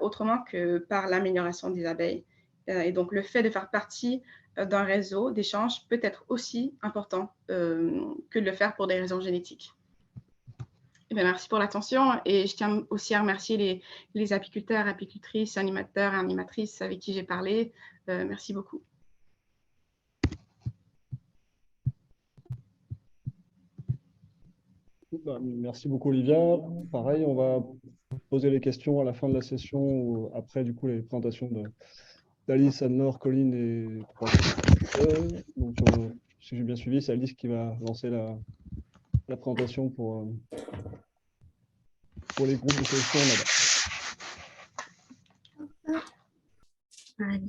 autrement que par l'amélioration des abeilles. Et donc, le fait de faire partie d'un réseau d'échange peut être aussi important que de le faire pour des raisons génétiques. Eh bien, merci pour l'attention et je tiens aussi à remercier les apiculteurs, apicultrices, animateurs et animatrices avec qui j'ai parlé. Merci beaucoup. Bah, merci beaucoup, Olivia. Pareil, on va poser les questions à la fin de la session ou après du coup les présentations d'Alice, Anne-Laure, Colline et trois autres. Donc, si j'ai bien suivi, c'est Alice qui va lancer la présentation pour les groupes de sélection là-bas. Allez.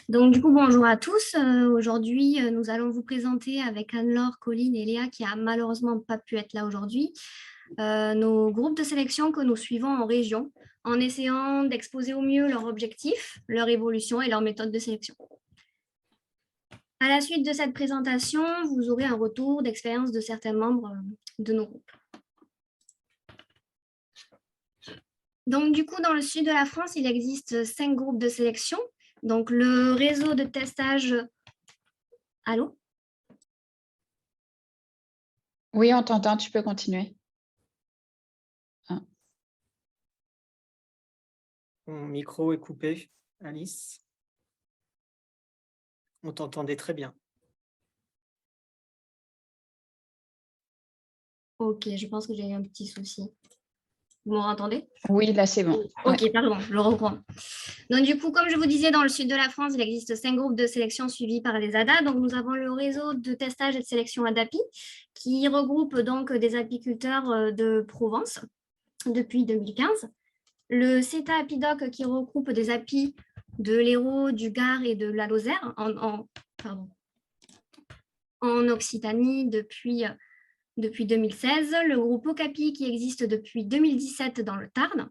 Donc, du coup, bonjour à tous. Aujourd'hui, nous allons vous présenter avec Anne-Laure, Colline et Léa qui a malheureusement pas pu être là aujourd'hui, nos groupes de sélection que nous suivons en région en essayant d'exposer au mieux leurs objectifs, leur évolution et leur méthode de sélection. À la suite de cette présentation, vous aurez un retour d'expérience de certains membres de nos groupes. Donc, du coup, dans le sud de la France, il existe 5 groupes de sélection. Donc, le réseau de testage... Allô? Oui, on t'entend, tu peux continuer. Ton micro est coupé, Alice. On t'entendait très bien. Ok, je pense que j'ai eu un petit souci. Vous m'entendez? Oui, là, c'est bon. Ok, Ouais. pardon, je reprends. Donc, du coup, comme je vous disais, dans le sud de la France, il existe 5 groupes de sélection suivis par les ADA. Donc, nous avons le réseau de testage et de sélection ADAPI, qui regroupe donc des apiculteurs de Provence depuis 2015. Le CETA Apidoc, qui regroupe des apis de l'Hérault, du Gard et de la Lozère en Occitanie depuis 2016. Le groupe Okapi, qui existe depuis 2017 dans le Tarn.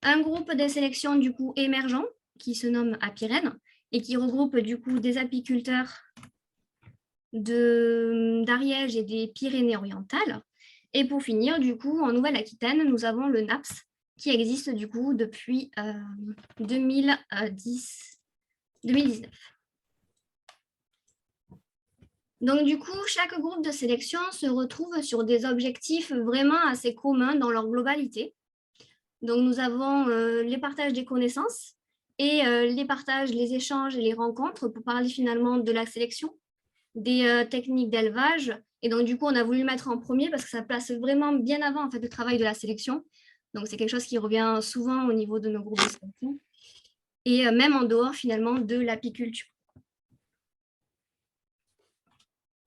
Un groupe de sélection du coup émergent qui se nomme Apirène et qui regroupe du coup des apiculteurs d'Ariège et des Pyrénées-Orientales. Et pour finir, du coup, en Nouvelle-Aquitaine, nous avons le NAPS qui existe du coup depuis 2019. Donc du coup, chaque groupe de sélection se retrouve sur des objectifs vraiment assez communs dans leur globalité. Donc, nous avons les partages des connaissances et les partages, les échanges et les rencontres pour parler finalement de la sélection, des techniques d'élevage. Et donc, du coup, on a voulu mettre en premier parce que ça place vraiment bien avant en fait, le travail de la sélection. Donc, c'est quelque chose qui revient souvent au niveau de nos groupes de sélection et même en dehors finalement de l'apiculture.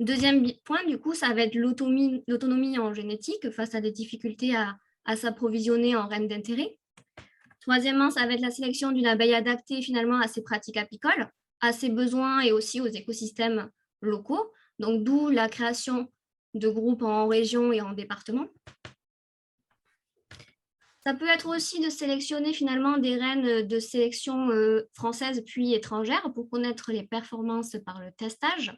Deuxième point, du coup, ça va être l'autonomie en génétique face à des difficultés à s'approvisionner en reines d'intérêt. Troisièmement, ça va être la sélection d'une abeille adaptée finalement à ses pratiques apicoles, à ses besoins et aussi aux écosystèmes locaux. Donc, d'où la création de groupes en région et en département. Ça peut être aussi de sélectionner finalement des reines de sélection françaises puis étrangères pour connaître les performances par le testage.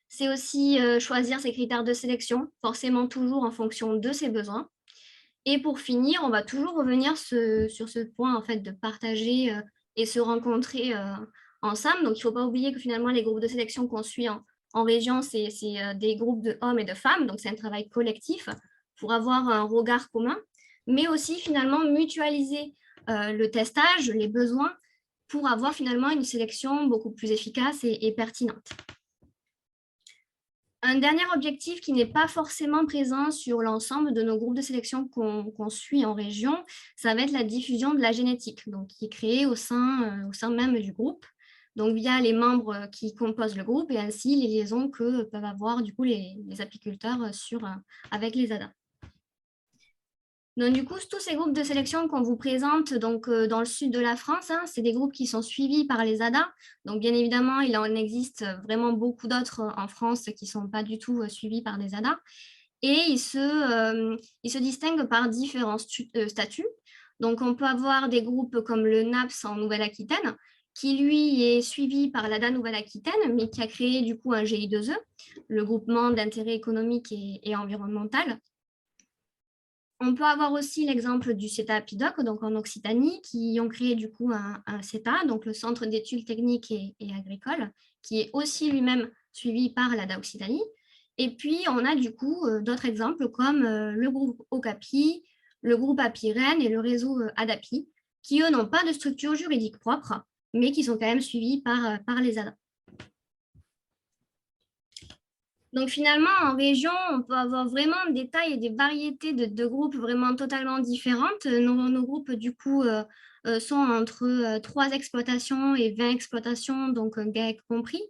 C'est aussi choisir ses critères de sélection, forcément toujours en fonction de ses besoins. Et pour finir, on va toujours revenir sur ce point en fait, de partager et se rencontrer ensemble. Donc, il ne faut pas oublier que finalement, les groupes de sélection qu'on suit en région, c'est des groupes de hommes et de femmes. Donc, c'est un travail collectif pour avoir un regard commun, mais aussi finalement mutualiser le testage, les besoins, pour avoir finalement une sélection beaucoup plus efficace et pertinente. Un dernier objectif qui n'est pas forcément présent sur l'ensemble de nos groupes de sélection qu'on suit en région, ça va être la diffusion de la génétique, donc qui est créée au sein même du groupe, donc via les membres qui composent le groupe et ainsi les liaisons que peuvent avoir du coup les apiculteurs avec les ADA. Donc, du coup, tous ces groupes de sélection qu'on vous présente donc, dans le sud de la France, hein, c'est des groupes qui sont suivis par les ADA. Donc, bien évidemment, il en existe vraiment beaucoup d'autres en France qui ne sont pas du tout suivis par des ADA. Et ils se distinguent par différents statuts. Donc, on peut avoir des groupes comme le NAPS en Nouvelle-Aquitaine, qui, lui, est suivi par l'ADA Nouvelle-Aquitaine, mais qui a créé, du coup, un GI2E, le groupement d'intérêt économique et environnemental. On peut avoir aussi l'exemple du CETA Apidoc, donc en Occitanie, qui ont créé du coup un CETA, donc le Centre d'études techniques et agricoles, qui est aussi lui-même suivi par l'ADA Occitanie. Et puis, on a du coup d'autres exemples comme le groupe Okapi, le groupe API-REN et le réseau ADAPI, qui, eux, n'ont pas de structure juridique propre, mais qui sont quand même suivis par les ADA. Donc finalement, en région, on peut avoir vraiment des tailles et des variétés de groupes vraiment totalement différentes. Nos groupes, du coup, sont entre 3 exploitations et 20 exploitations, donc GAEC compris.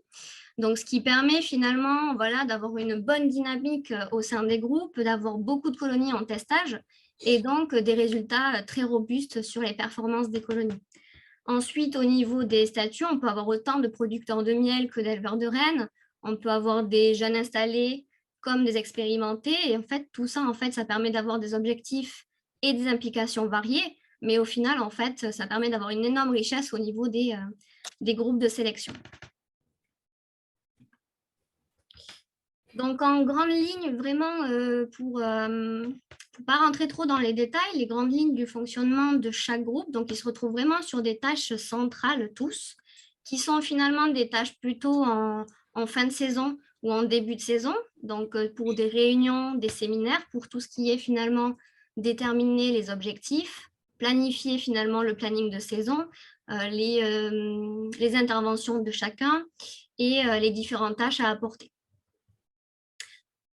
Donc, ce qui permet finalement voilà, d'avoir une bonne dynamique au sein des groupes, d'avoir beaucoup de colonies en testage et donc des résultats très robustes sur les performances des colonies. Ensuite, au niveau des statuts, on peut avoir autant de producteurs de miel que d'éleveurs de rennes. On peut avoir des jeunes installés comme des expérimentés. Et en fait, tout ça, ça permet d'avoir des objectifs et des implications variées. Mais au final, en fait, ça permet d'avoir une énorme richesse au niveau des groupes de sélection. Donc, en grande ligne, vraiment, pour ne pas rentrer trop dans les détails, les grandes lignes du fonctionnement de chaque groupe, donc ils se retrouvent vraiment sur des tâches centrales tous, qui sont finalement des tâches plutôt en fin de saison ou en début de saison, donc pour des réunions, des séminaires, pour tout ce qui est finalement déterminer les objectifs, planifier finalement le planning de saison, les interventions de chacun et les différentes tâches à apporter.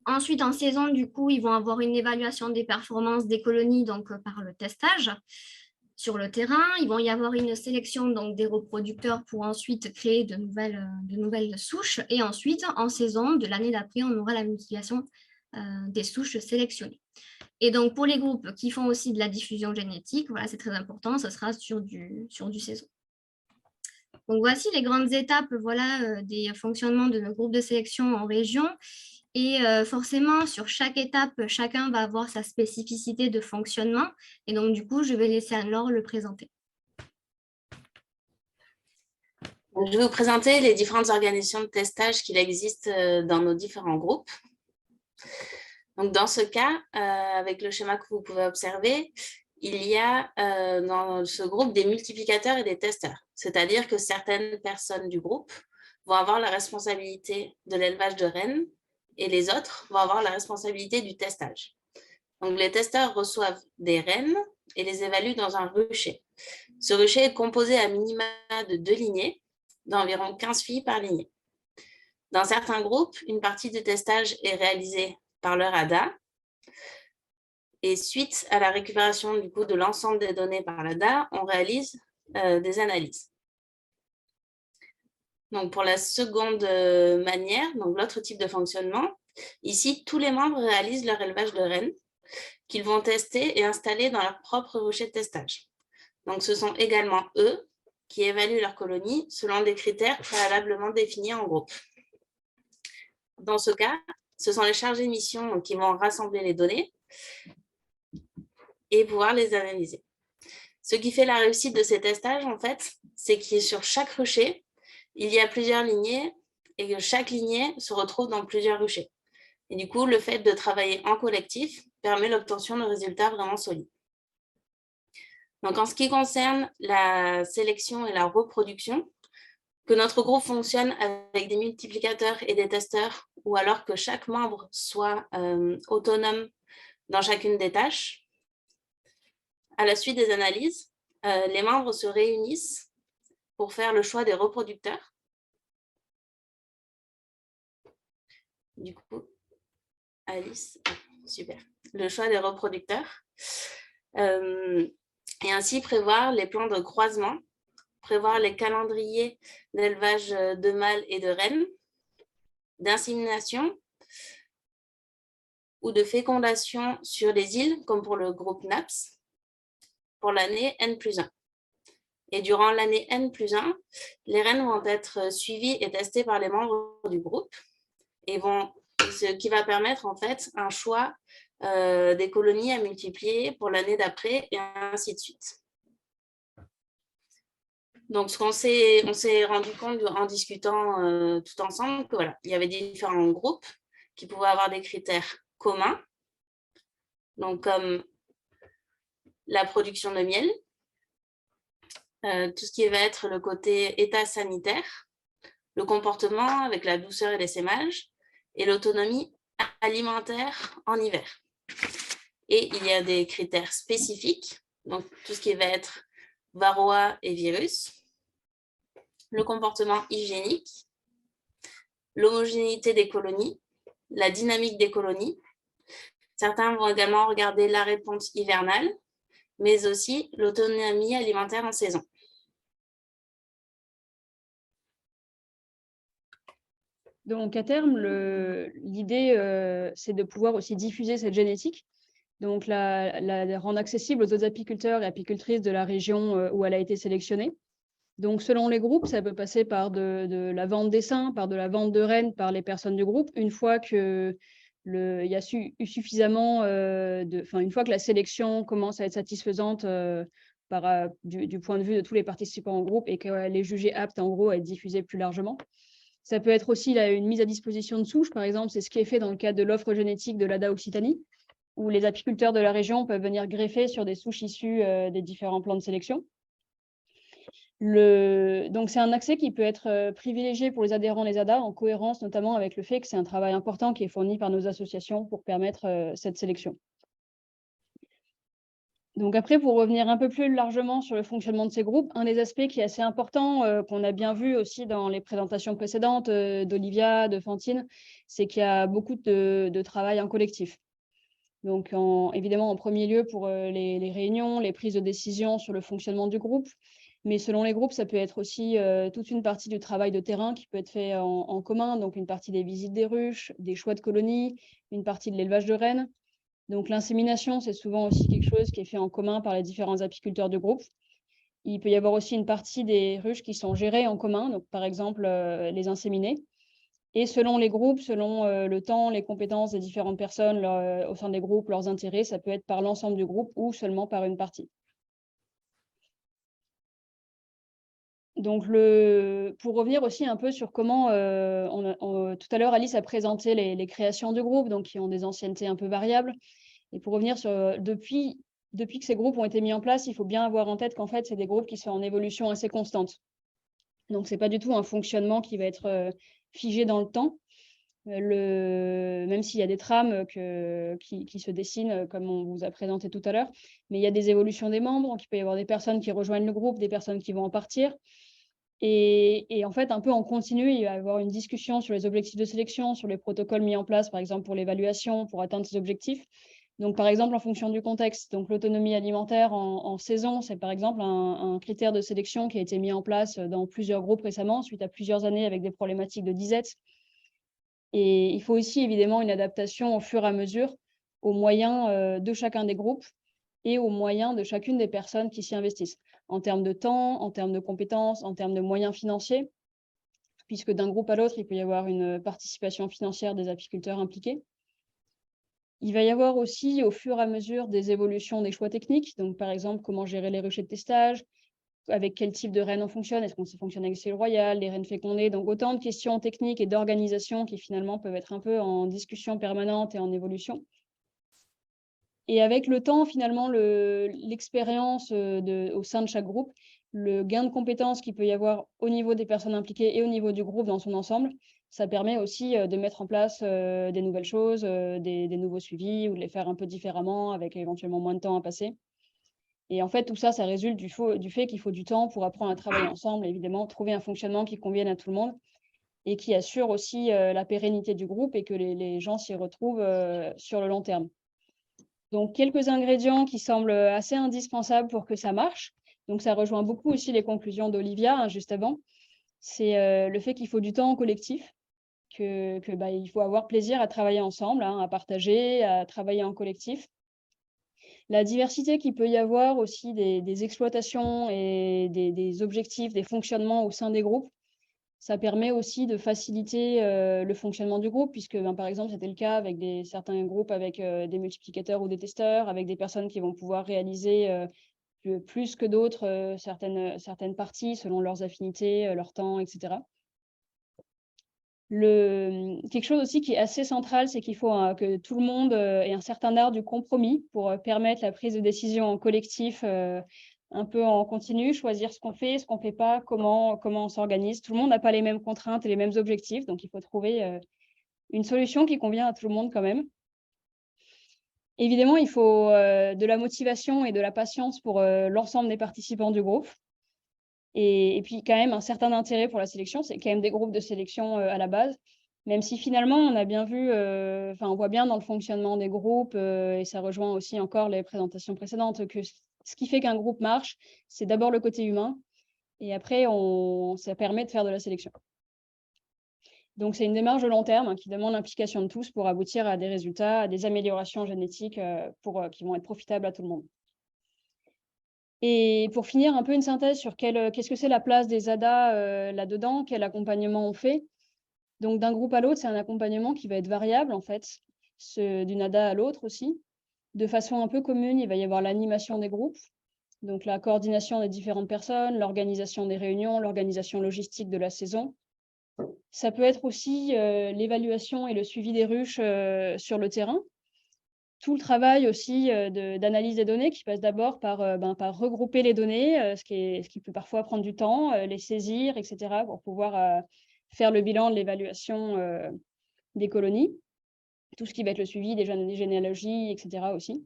Ensuite, en saison, du coup, ils vont avoir une évaluation des performances des colonies donc, par le testage sur le terrain. Il va y avoir une sélection donc, des reproducteurs pour ensuite créer de nouvelles souches. Et ensuite, en saison, de l'année d'après, on aura la multiplication des souches sélectionnées. Et donc, pour les groupes qui font aussi de la diffusion génétique, voilà, c'est très important, ce sera sur du saison. Donc, voici les grandes étapes voilà, des fonctionnements de nos groupes de sélection en région. Et forcément, sur chaque étape, chacun va avoir sa spécificité de fonctionnement. Et donc, du coup, je vais laisser Anne-Laure le présenter. Je vais vous présenter les différentes organisations de testage qu'il existe dans nos différents groupes. Donc, dans ce cas, avec le schéma que vous pouvez observer, il y a dans ce groupe des multiplicateurs et des testeurs. C'est-à-dire que certaines personnes du groupe vont avoir la responsabilité de l'élevage de rennes et les autres vont avoir la responsabilité du testage. Donc, les testeurs reçoivent des rennes et les évaluent dans un rucher. Ce rucher est composé à minima de 2 lignées, d'environ 15 filles par lignée. Dans certains groupes, une partie du testage est réalisée par leur ADA. Et suite à la récupération du coup, de l'ensemble des données par l'ADA, on réalise des analyses. Donc, pour la seconde manière, donc l'autre type de fonctionnement, ici, tous les membres réalisent leur élevage de rennes qu'ils vont tester et installer dans leur propre rucher de testage. Donc, ce sont également eux qui évaluent leur colonie selon des critères préalablement définis en groupe. Dans ce cas, ce sont les chargés de mission qui vont rassembler les données et pouvoir les analyser. Ce qui fait la réussite de ces testages, en fait, c'est que sur chaque rucher, il y a plusieurs lignées et que chaque lignée se retrouve dans plusieurs ruchers. Et du coup, le fait de travailler en collectif permet l'obtention de résultats vraiment solides. Donc, en ce qui concerne la sélection et la reproduction, que notre groupe fonctionne avec des multiplicateurs et des testeurs, ou alors que chaque membre soit autonome dans chacune des tâches, à la suite des analyses, les membres se réunissent pour faire le choix des reproducteurs. Du coup, Alice, super. Le choix des reproducteurs. Et ainsi prévoir les plans de croisement, prévoir les calendriers d'élevage de mâles et de rennes, d'insémination ou de fécondation sur les îles, comme pour le groupe NAPS, pour l'année N+1. Et durant l'année N+1, les rennes vont être suivies et testées par les membres du groupe, et ce qui va permettre en fait un choix des colonies à multiplier pour l'année d'après, et ainsi de suite. Donc, on s'est rendu compte en discutant tout ensemble que voilà, il y avait différents groupes qui pouvaient avoir des critères communs, donc comme la production de miel, tout ce qui va être le côté état sanitaire, le comportement avec la douceur et l'essaimage, et l'autonomie alimentaire en hiver. Et il y a des critères spécifiques, donc tout ce qui va être varroa et virus, le comportement hygiénique, l'homogénéité des colonies, la dynamique des colonies. Certains vont également regarder la réponse hivernale, mais aussi l'autonomie alimentaire en saison. Donc, à terme, l'idée, c'est de pouvoir aussi diffuser cette génétique, donc la rendre accessible aux autres apiculteurs et apicultrices de la région où elle a été sélectionnée. Donc, selon les groupes, ça peut passer par de la vente d'essaims, par de la vente de rennes par les personnes du groupe, une fois que il y a eu suffisamment une fois que la sélection commence à être satisfaisante du point de vue de tous les participants au groupe et qu'elle est jugée apte en gros à être diffusée plus largement. Ça peut être aussi une mise à disposition de souches, par exemple, c'est ce qui est fait dans le cadre de l'offre génétique de l'ADA Occitanie, où les apiculteurs de la région peuvent venir greffer sur des souches issues des différents plans de sélection. Donc, c'est un accès qui peut être privilégié pour les adhérents des ADA, en cohérence notamment avec le fait que c'est un travail important qui est fourni par nos associations pour permettre cette sélection. Donc après, pour revenir un peu plus largement sur le fonctionnement de ces groupes, un des aspects qui est assez important, qu'on a bien vu aussi dans les présentations précédentes d'Olivia, de Fantine, c'est qu'il y a beaucoup de travail en collectif. Donc évidemment, en premier lieu pour les réunions, les prises de décision sur le fonctionnement du groupe, mais selon les groupes, ça peut être aussi toute une partie du travail de terrain qui peut être fait en commun, donc une partie des visites des ruches, des choix de colonies, une partie de l'élevage de rennes. Donc l'insémination, c'est souvent aussi quelque chose qui est fait en commun par les différents apiculteurs du groupe. Il peut y avoir aussi une partie des ruches qui sont gérées en commun, donc par exemple les inséminés. Et selon les groupes, selon le temps, les compétences des différentes personnes au sein des groupes, leurs intérêts, ça peut être par l'ensemble du groupe ou seulement par une partie. Donc, pour revenir aussi un peu sur comment, tout à l'heure, Alice a présenté les créations de groupes, donc qui ont des anciennetés un peu variables. Et pour revenir sur, depuis que ces groupes ont été mis en place, il faut bien avoir en tête qu'en fait, c'est des groupes qui sont en évolution assez constante. Donc, ce n'est pas du tout un fonctionnement qui va être figé dans le temps, même s'il y a des trames qui se dessinent, comme on vous a présenté tout à l'heure, mais il y a des évolutions des membres, donc il peut y avoir des personnes qui rejoignent le groupe, des personnes qui vont en partir. Et en fait, un peu en continu, il va y avoir une discussion sur les objectifs de sélection, sur les protocoles mis en place, par exemple pour l'évaluation, pour atteindre ces objectifs. Donc, par exemple, en fonction du contexte, donc l'autonomie alimentaire en saison, c'est par exemple un critère de sélection qui a été mis en place dans plusieurs groupes récemment, suite à plusieurs années avec des problématiques de disette. Et il faut aussi évidemment une adaptation au fur et à mesure aux moyens de chacun des groupes et aux moyens de chacune des personnes qui s'y investissent, en termes de temps, en termes de compétences, en termes de moyens financiers, puisque d'un groupe à l'autre, il peut y avoir une participation financière des apiculteurs impliqués. Il va y avoir aussi, au fur et à mesure, des évolutions des choix techniques. Donc, par exemple, comment gérer les ruchers de testage, avec quel type de rennes on fonctionne, est-ce qu'on fonctionne avec cellule royale, les rennes fécondées, donc autant de questions techniques et d'organisation qui finalement peuvent être un peu en discussion permanente et en évolution. Et avec le temps, finalement, l'expérience au sein de chaque groupe, le gain de compétences qu'il peut y avoir au niveau des personnes impliquées et au niveau du groupe dans son ensemble, ça permet aussi de mettre en place des nouvelles choses, des nouveaux suivis ou de les faire un peu différemment avec éventuellement moins de temps à passer. Et en fait, tout ça, ça résulte du fait qu'il faut du temps pour apprendre à travailler ensemble, évidemment, trouver un fonctionnement qui convienne à tout le monde et qui assure aussi la pérennité du groupe et que les gens s'y retrouvent sur le long terme. Donc, quelques ingrédients qui semblent assez indispensables pour que ça marche. Donc, ça rejoint beaucoup aussi les conclusions d'Olivia, juste avant. C'est le fait qu'il faut du temps en collectif, il faut avoir plaisir à travailler ensemble, à partager, à travailler en collectif. La diversité qu'il peut y avoir aussi des exploitations et des objectifs, des fonctionnements au sein des groupes, ça permet aussi de faciliter le fonctionnement du groupe, puisque par exemple, c'était le cas avec certains groupes avec des multiplicateurs ou des testeurs, avec des personnes qui vont pouvoir réaliser plus que d'autres certaines parties selon leurs affinités, leur temps, etc. Quelque chose aussi qui est assez central, c'est qu'il faut que tout le monde ait un certain art du compromis pour permettre la prise de décision en collectif un peu en continu, choisir ce qu'on fait pas, comment on s'organise. Tout le monde n'a pas les mêmes contraintes et les mêmes objectifs, donc il faut trouver une solution qui convient à tout le monde quand même. Évidemment, il faut de la motivation et de la patience pour l'ensemble des participants du groupe. Et puis quand même un certain intérêt pour la sélection. C'est quand même des groupes de sélection à la base. Même si finalement, on a bien vu, on voit bien dans le fonctionnement des groupes, et ça rejoint aussi encore les présentations précédentes, que ce qui fait qu'un groupe marche, c'est d'abord le côté humain, et après, ça permet de faire de la sélection. Donc, c'est une démarche de long terme qui demande l'implication de tous pour aboutir à des résultats, à des améliorations génétiques qui vont être profitables à tout le monde. Et pour finir, un peu une synthèse sur qu'est-ce que c'est la place des ADA là-dedans, quel accompagnement on fait. Donc, d'un groupe à l'autre, c'est un accompagnement qui va être variable, en fait, d'une ADA à l'autre aussi. De façon un peu commune, il va y avoir l'animation des groupes, donc la coordination des différentes personnes, l'organisation des réunions, l'organisation logistique de la saison. Ça peut être aussi l'évaluation et le suivi des ruches sur le terrain. Tout le travail aussi d'analyse des données qui passe d'abord par regrouper les données, ce qui peut parfois prendre du temps, les saisir, etc., pour pouvoir faire le bilan de l'évaluation des colonies, tout ce qui va être le suivi des généalogies, etc. aussi.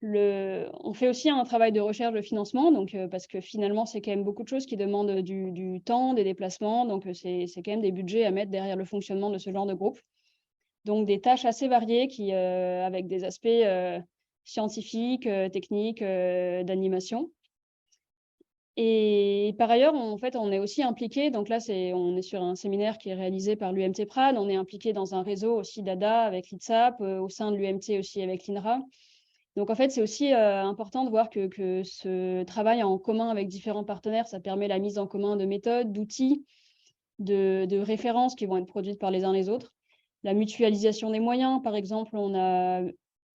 On fait aussi un travail de recherche de financement, donc, parce que finalement, c'est quand même beaucoup de choses qui demandent du temps, des déplacements, donc c'est quand même des budgets à mettre derrière le fonctionnement de ce genre de groupe. Donc, des tâches assez variées avec des aspects scientifiques, techniques, d'animation. Et par ailleurs, en fait, on est aussi impliqué. Donc là, on est sur un séminaire qui est réalisé par l'UMT Prades. On est impliqué dans un réseau aussi d'ADA avec l'ITSAP, au sein de l'UMT aussi avec l'INRA. Donc en fait, c'est aussi important de voir que ce travail en commun avec différents partenaires, ça permet la mise en commun de méthodes, d'outils, de références qui vont être produites par les uns les autres. La mutualisation des moyens, par exemple, on a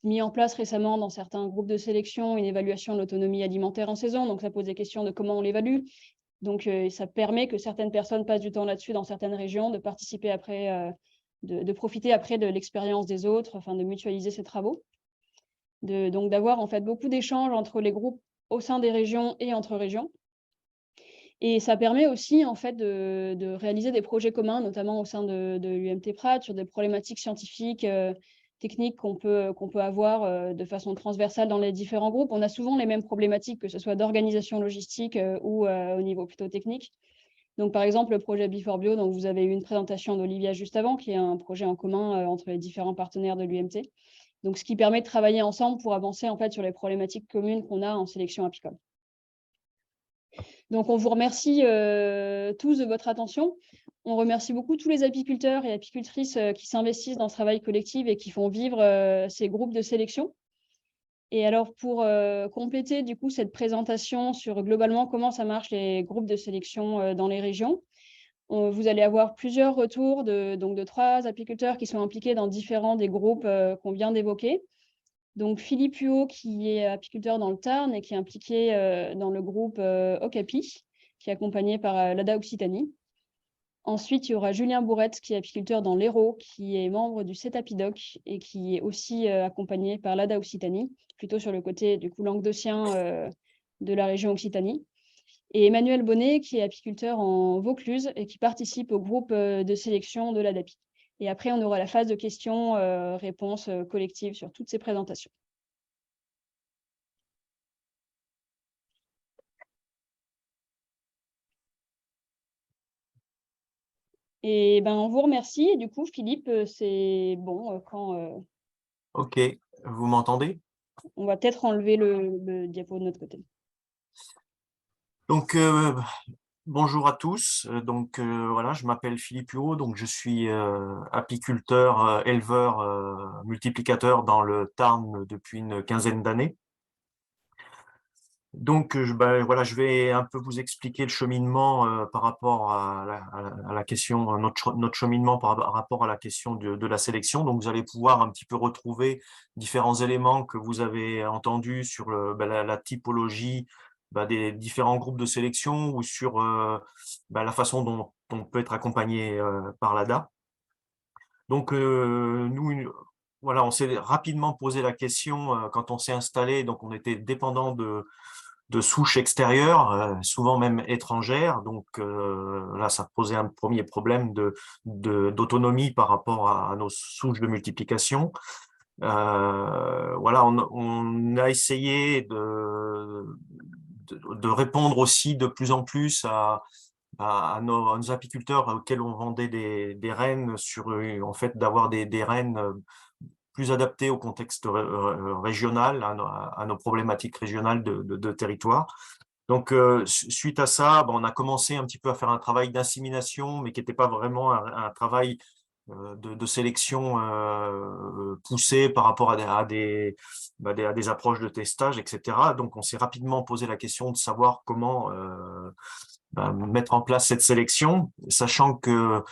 mis en place récemment dans certains groupes de sélection une évaluation de l'autonomie alimentaire en saison. Donc, ça pose des questions de comment on l'évalue. Donc, ça permet que certaines personnes passent du temps là-dessus dans certaines régions, de participer après, de profiter après de l'expérience des autres, enfin de mutualiser ces travaux. Donc, d'avoir en fait beaucoup d'échanges entre les groupes au sein des régions et entre régions. Et ça permet aussi en fait de réaliser des projets communs, notamment au sein de l'UMT Prades, sur des problématiques scientifiques, techniques qu'on peut avoir de façon transversale dans les différents groupes. On a souvent les mêmes problématiques, que ce soit d'organisation logistique ou au niveau plutôt technique. Donc, par exemple, le projet Before-Bio, dont vous avez eu une présentation d'Olivia juste avant, qui est un projet en commun entre les différents partenaires de l'UMT. Donc, ce qui permet de travailler ensemble pour avancer en fait sur les problématiques communes qu'on a en sélection apicole. Donc, on vous remercie tous de votre attention. On remercie beaucoup tous les apiculteurs et apicultrices qui s'investissent dans ce travail collectif et qui font vivre ces groupes de sélection. Et alors, pour compléter du coup cette présentation sur globalement comment ça marche les groupes de sélection dans les régions, vous allez avoir plusieurs retours de 3 apiculteurs qui sont impliqués dans différents des groupes qu'on vient d'évoquer. Donc, Philippe Huot, qui est apiculteur dans le Tarn et qui est impliqué dans le groupe Okapi, qui est accompagné par l'ADA Occitanie. Ensuite, il y aura Julien Bourrette, qui est apiculteur dans l'Hérault, qui est membre du CETAPIDOC et qui est aussi accompagné par l'ADA Occitanie, plutôt sur le côté du coup languedocien de la région Occitanie. Et Emmanuel Bonnet, qui est apiculteur en Vaucluse et qui participe au groupe de sélection de l'ADAPI. Et après, on aura la phase de questions-réponses collectives sur toutes ces présentations. Et ben, on vous remercie. Et du coup, Philippe, c'est bon quand... Ok, vous m'entendez? On va peut-être enlever le diapo de notre côté. Donc, bonjour à tous. Donc, voilà, je m'appelle Philippe Huot, donc je suis apiculteur, éleveur, multiplicateur dans le Tarn depuis une quinzaine d'années. Donc, voilà, je vais un peu vous expliquer le cheminement par rapport à la question, notre cheminement par rapport à la question de la sélection. Donc, vous allez pouvoir un petit peu retrouver différents éléments que vous avez entendus sur la typologie des différents groupes de sélection ou sur la façon dont on peut être accompagné par l'ADA. Donc, nous, voilà, on s'est rapidement posé la question quand on s'est installé. Donc, on était dépendant de souches extérieures, souvent même étrangères. Donc là, ça posait un premier problème d'autonomie par rapport à nos souches de multiplication. Voilà, on a essayé de répondre aussi de plus en plus à nos apiculteurs auxquels on vendait des rennes, en fait, d'avoir des rennes plus adaptées au contexte régional, à nos problématiques régionales de territoire. Donc, suite à ça, on a commencé un petit peu à faire un travail d'insémination, mais qui n'était pas vraiment un travail de sélection poussée par rapport à des approches de testage, etc. Donc, on s'est rapidement posé la question de savoir comment mettre en place cette sélection, sachant que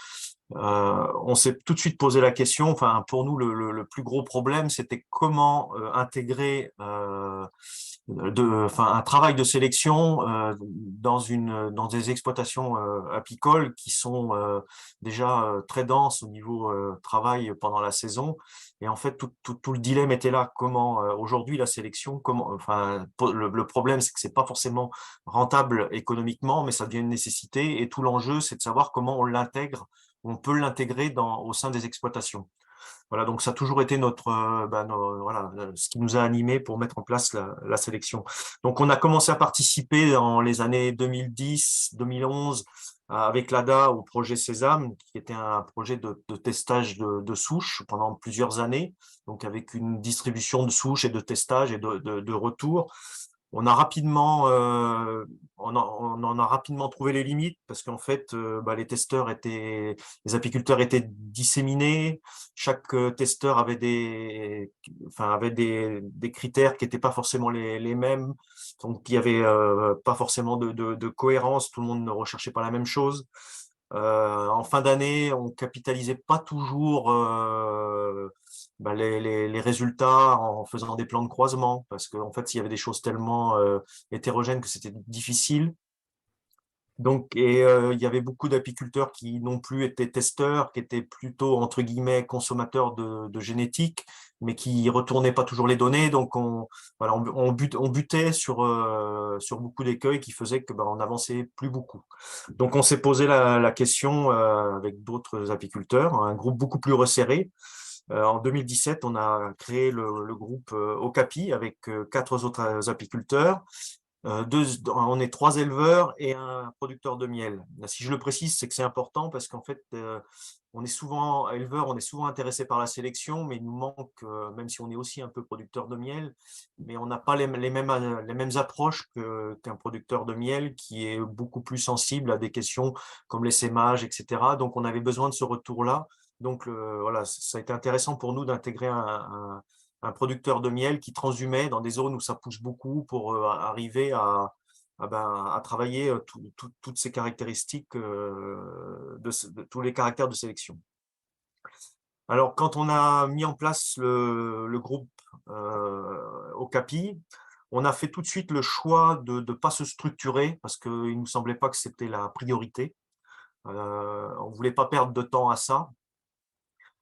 on s'est tout de suite posé la question, enfin pour nous le plus gros problème c'était comment intégrer un travail de sélection dans des exploitations apicoles qui sont déjà très denses au niveau travail pendant la saison. Et en fait, tout le dilemme était là. Comment aujourd'hui la sélection, le problème, c'est que c'est pas forcément rentable économiquement, mais ça devient une nécessité. Et tout l'enjeu, c'est de savoir comment on peut l'intégrer au sein des exploitations. Voilà, donc ça a toujours été ce qui nous a animés pour mettre en place la sélection. Donc on a commencé à participer dans les années 2010, 2011 avec l'ADA au projet Sésame, qui était un projet de testage de souches pendant plusieurs années, donc avec une distribution de souches et de testage et de retour. On en a rapidement trouvé les limites parce qu'en fait, les apiculteurs étaient disséminés. Chaque testeur avait des critères qui n'étaient pas forcément les mêmes. Donc, il n'y avait pas forcément de cohérence. Tout le monde ne recherchait pas la même chose. En fin d'année, on capitalisait pas toujours les résultats en faisant des plans de croisement, parce qu'en fait, il y avait des choses tellement hétérogènes que c'était difficile. Donc, il y avait beaucoup d'apiculteurs qui non plus étaient testeurs, qui étaient plutôt, entre guillemets, consommateurs de génétique, mais qui ne retournaient pas toujours les données. Donc, on butait sur beaucoup d'écueils qui faisaient on n'avançait plus beaucoup. Donc, on s'est posé la question avec d'autres apiculteurs, un groupe beaucoup plus resserré. En 2017, on a créé le groupe Okapi avec 4 autres apiculteurs. On est 3 éleveurs et un producteur de miel. Là, si je le précise, c'est que c'est important parce qu'en fait, on est souvent éleveurs, on est souvent intéressé par la sélection, mais il nous manque, même si on est aussi un peu producteur de miel, mais on n'a pas les mêmes approches qu'un producteur de miel qui est beaucoup plus sensible à des questions comme l'essaimage, etc. Donc, on avait besoin de ce retour-là. Donc, voilà, ça a été intéressant pour nous d'intégrer un producteur de miel qui transhumait dans des zones où ça pousse beaucoup pour arriver à travailler toutes ces caractéristiques, tous les caractères de sélection. Alors, quand on a mis en place le groupe Okapi, on a fait tout de suite le choix de ne pas se structurer parce qu'il ne nous semblait pas que c'était la priorité. On ne voulait pas perdre de temps à ça.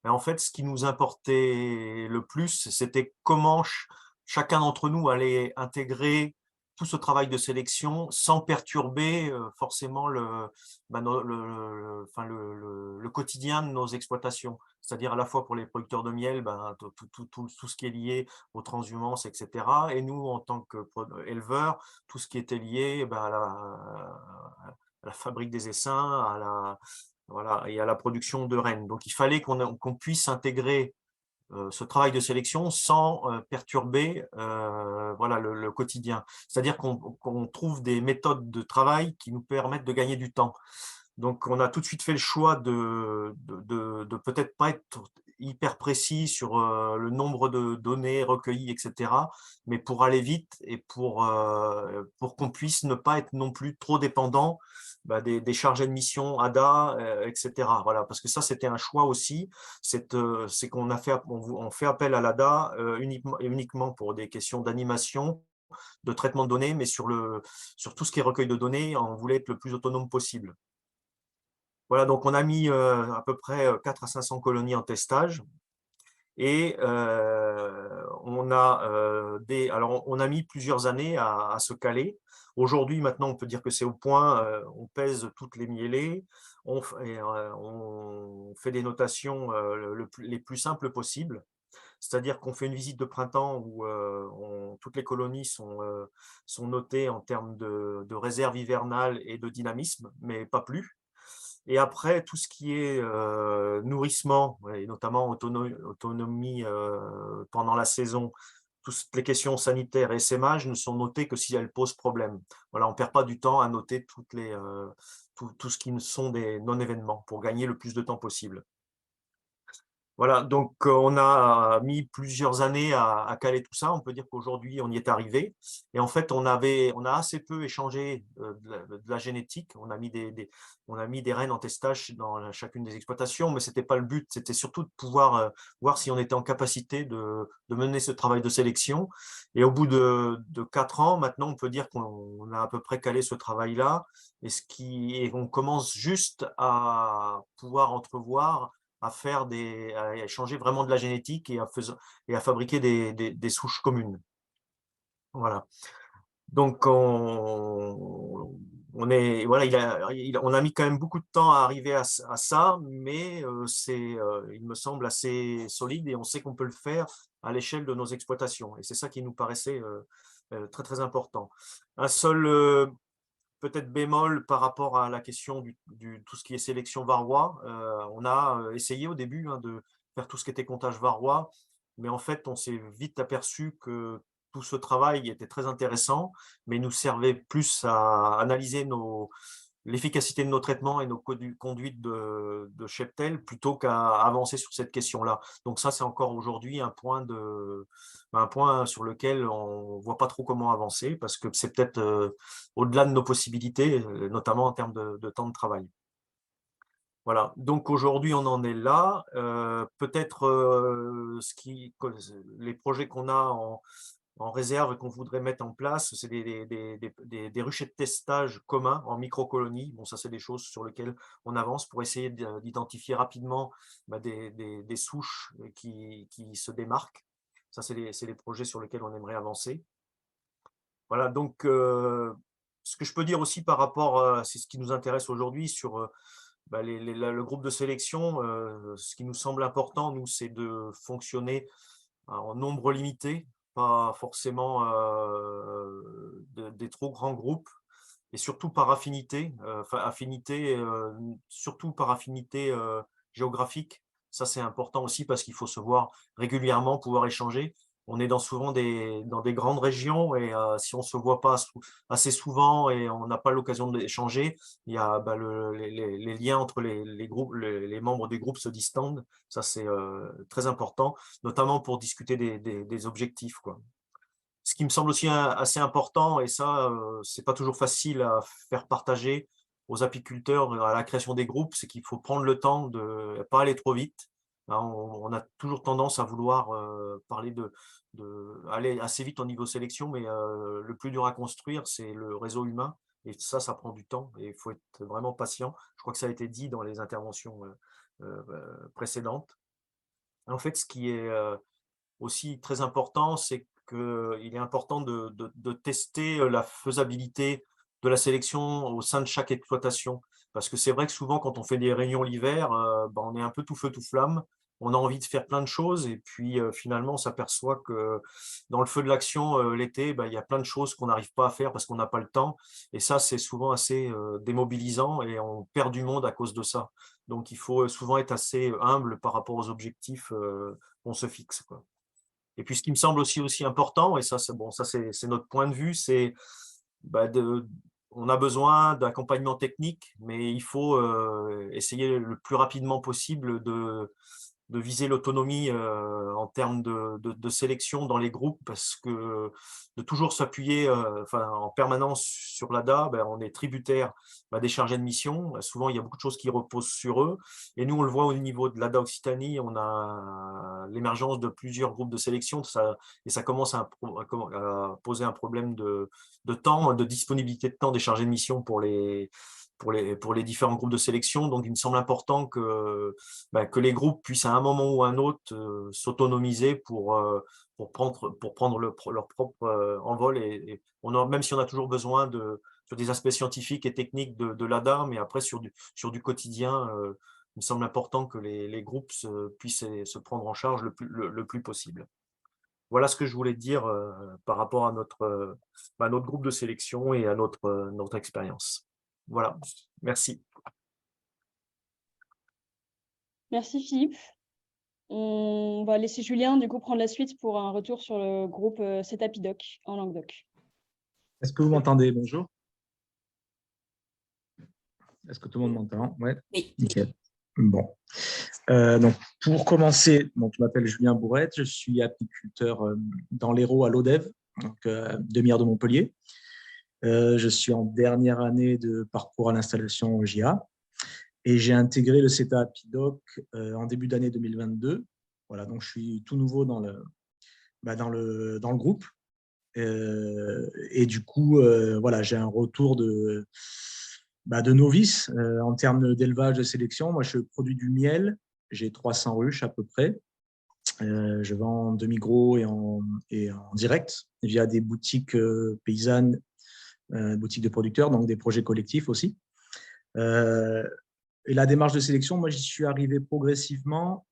Mais en fait, ce qui nous importait le plus, c'était comment chacun d'entre nous allait intégrer tout ce travail de sélection sans perturber forcément le quotidien de nos exploitations. C'est-à-dire à la fois pour les producteurs de miel, tout ce qui est lié aux transhumances, etc. Et nous, en tant qu'éleveurs, tout ce qui était lié à la fabrique des essaims, et à la production de rennes. Donc, il fallait qu'on puisse intégrer ce travail de sélection sans perturber le quotidien. C'est-à-dire qu'on trouve des méthodes de travail qui nous permettent de gagner du temps. Donc, on a tout de suite fait le choix de peut-être pas être hyper précis sur le nombre de données recueillies, etc., mais pour aller vite et pour qu'on puisse ne pas être non plus trop dépendant des chargés de mission ADA, etc. Voilà, parce que ça, c'était un choix aussi. C'est qu'on on fait appel à l'ADA uniquement pour des questions d'animation, de traitement de données, mais sur tout ce qui est recueil de données, on voulait être le plus autonome possible. Voilà, donc on a mis à peu près 400 à 500 colonies en testage. Et on a mis plusieurs années à se caler. Aujourd'hui, maintenant, on peut dire que c'est au point, on pèse toutes les mielées, on fait des notations les plus simples possibles. C'est-à-dire qu'on fait une visite de printemps où toutes les colonies sont notées en termes de réserve hivernale et de dynamisme, mais pas plus. Et après, tout ce qui est nourrissement, et notamment autonomie pendant la saison, toutes les questions sanitaires et essaimage ne sont notées que si elles posent problème. Voilà, on ne perd pas du temps à noter tout ce qui sont des non-événements pour gagner le plus de temps possible. Voilà, donc on a mis plusieurs années à caler tout ça. On peut dire qu'aujourd'hui, on y est arrivé. Et en fait, on a assez peu échangé de la génétique. On a mis des rennes en testage dans chacune des exploitations, mais ce n'était pas le but. C'était surtout de pouvoir voir si on était en capacité de mener ce travail de sélection. Et au bout de 4 ans, maintenant, on peut dire qu'on a à peu près calé ce travail-là. Et on commence juste à pouvoir entrevoir à échanger vraiment de la génétique et à fabriquer des souches communes. Voilà. Donc, on a mis quand même beaucoup de temps à arriver à ça, mais il me semble assez solide et on sait qu'on peut le faire à l'échelle de nos exploitations. Et c'est ça qui nous paraissait très, très important. Un seul peut-être bémol par rapport à la question tout ce qui est sélection varrois. On a essayé au début de faire tout ce qui était comptage varrois, mais en fait, on s'est vite aperçu que tout ce travail était très intéressant, mais nous servait plus à analyser l'efficacité de nos traitements et nos conduites de cheptel plutôt qu'à avancer sur cette question-là. Donc ça, c'est encore aujourd'hui un point sur lequel on ne voit pas trop comment avancer parce que c'est peut-être au-delà de nos possibilités, notamment en termes de temps de travail. Voilà, donc aujourd'hui, on en est là. Peut-être les projets qu'on a en réserve et qu'on voudrait mettre en place, c'est des ruchers de testage communs en microcolonies. Bon, ça, c'est des choses sur lesquelles on avance pour essayer d'identifier rapidement des souches qui se démarquent. Ça, c'est les projets sur lesquels on aimerait avancer. Voilà, donc ce que je peux dire aussi par rapport, c'est ce qui nous intéresse aujourd'hui sur le groupe de sélection, ce qui nous semble important, nous, c'est de fonctionner en nombre limité, pas forcément des trop grands groupes, et surtout par affinité, surtout par affinité géographique. Ça, c'est important aussi parce qu'il faut se voir régulièrement, pouvoir échanger. On est souvent dans des grandes régions et si on ne se voit pas assez souvent et on n'a pas l'occasion d'échanger, il y a les liens entre les groupes, les membres des groupes se distendent. Ça, c'est très important, notamment pour discuter des objectifs, quoi. Ce qui me semble aussi assez important, et ça, c'est pas toujours facile à faire partager aux apiculteurs à la création des groupes, c'est qu'il faut prendre le temps de ne pas aller trop vite. Hein, on a toujours tendance à vouloir parler aller assez vite au niveau sélection, mais le plus dur à construire, c'est le réseau humain. Et ça prend du temps et il faut être vraiment patient. Je crois que ça a été dit dans les interventions précédentes. En fait, ce qui est aussi très important, c'est qu'il est important de tester la faisabilité de la sélection au sein de chaque exploitation. Parce que c'est vrai que souvent, quand on fait des réunions l'hiver, on est un peu tout feu, tout flamme. On a envie de faire plein de choses et puis finalement, on s'aperçoit que dans le feu de l'action, l'été, il y a plein de choses qu'on n'arrive pas à faire parce qu'on n'a pas le temps. Et ça, c'est souvent assez démobilisant et on perd du monde à cause de ça. Donc, il faut souvent être assez humble par rapport aux objectifs qu'on se fixe, quoi. Et puis, ce qui me semble aussi important, et ça, c'est notre point de vue, c'est on a besoin d'accompagnement technique, mais il faut essayer le plus rapidement possible de viser l'autonomie en termes de sélection dans les groupes, parce que de toujours s'appuyer en permanence sur l'ADA, on est tributaire des chargés de mission. Souvent, il y a beaucoup de choses qui reposent sur eux. Et nous, on le voit au niveau de l'ADA Occitanie, on a l'émergence de plusieurs groupes de sélection et ça commence à poser un problème de temps, de disponibilité de temps des chargés de mission pour les pour les différents groupes de sélection. Donc, il me semble important que les groupes puissent à un moment ou à un autre s'autonomiser pour prendre leur propre envol. Et même si on a toujours besoin sur des aspects scientifiques et techniques de l'ADA, mais après sur du quotidien, il me semble important que les groupes puissent se prendre en charge le plus possible. Voilà ce que je voulais dire par rapport à notre groupe de sélection et à notre expérience. Voilà, merci. Merci Philippe. On va laisser Julien du coup prendre la suite pour un retour sur le groupe CETAPIDOC en Languedoc. Est-ce que vous m'entendez? Bonjour. Est-ce que tout le monde m'entend? Ouais. Oui. Nickel. Bon. Donc, pour commencer, je m'appelle Julien Bourrette, je suis apiculteur dans l'Hérault à l'Odève, demi-heure de Montpellier. Je suis en dernière année de parcours à l'installation JA et j'ai intégré le CETAPIDOC en début d'année 2022. Voilà, donc je suis tout nouveau dans le groupe. Et du coup, voilà, j'ai un retour de novice en termes d'élevage de sélection. Moi, je produis du miel. J'ai 300 ruches à peu près. Je vends en demi-gros et en direct via des boutiques paysannes, boutiques de producteurs, donc des projets collectifs aussi. Et la démarche de sélection, moi, j'y suis arrivé progressivement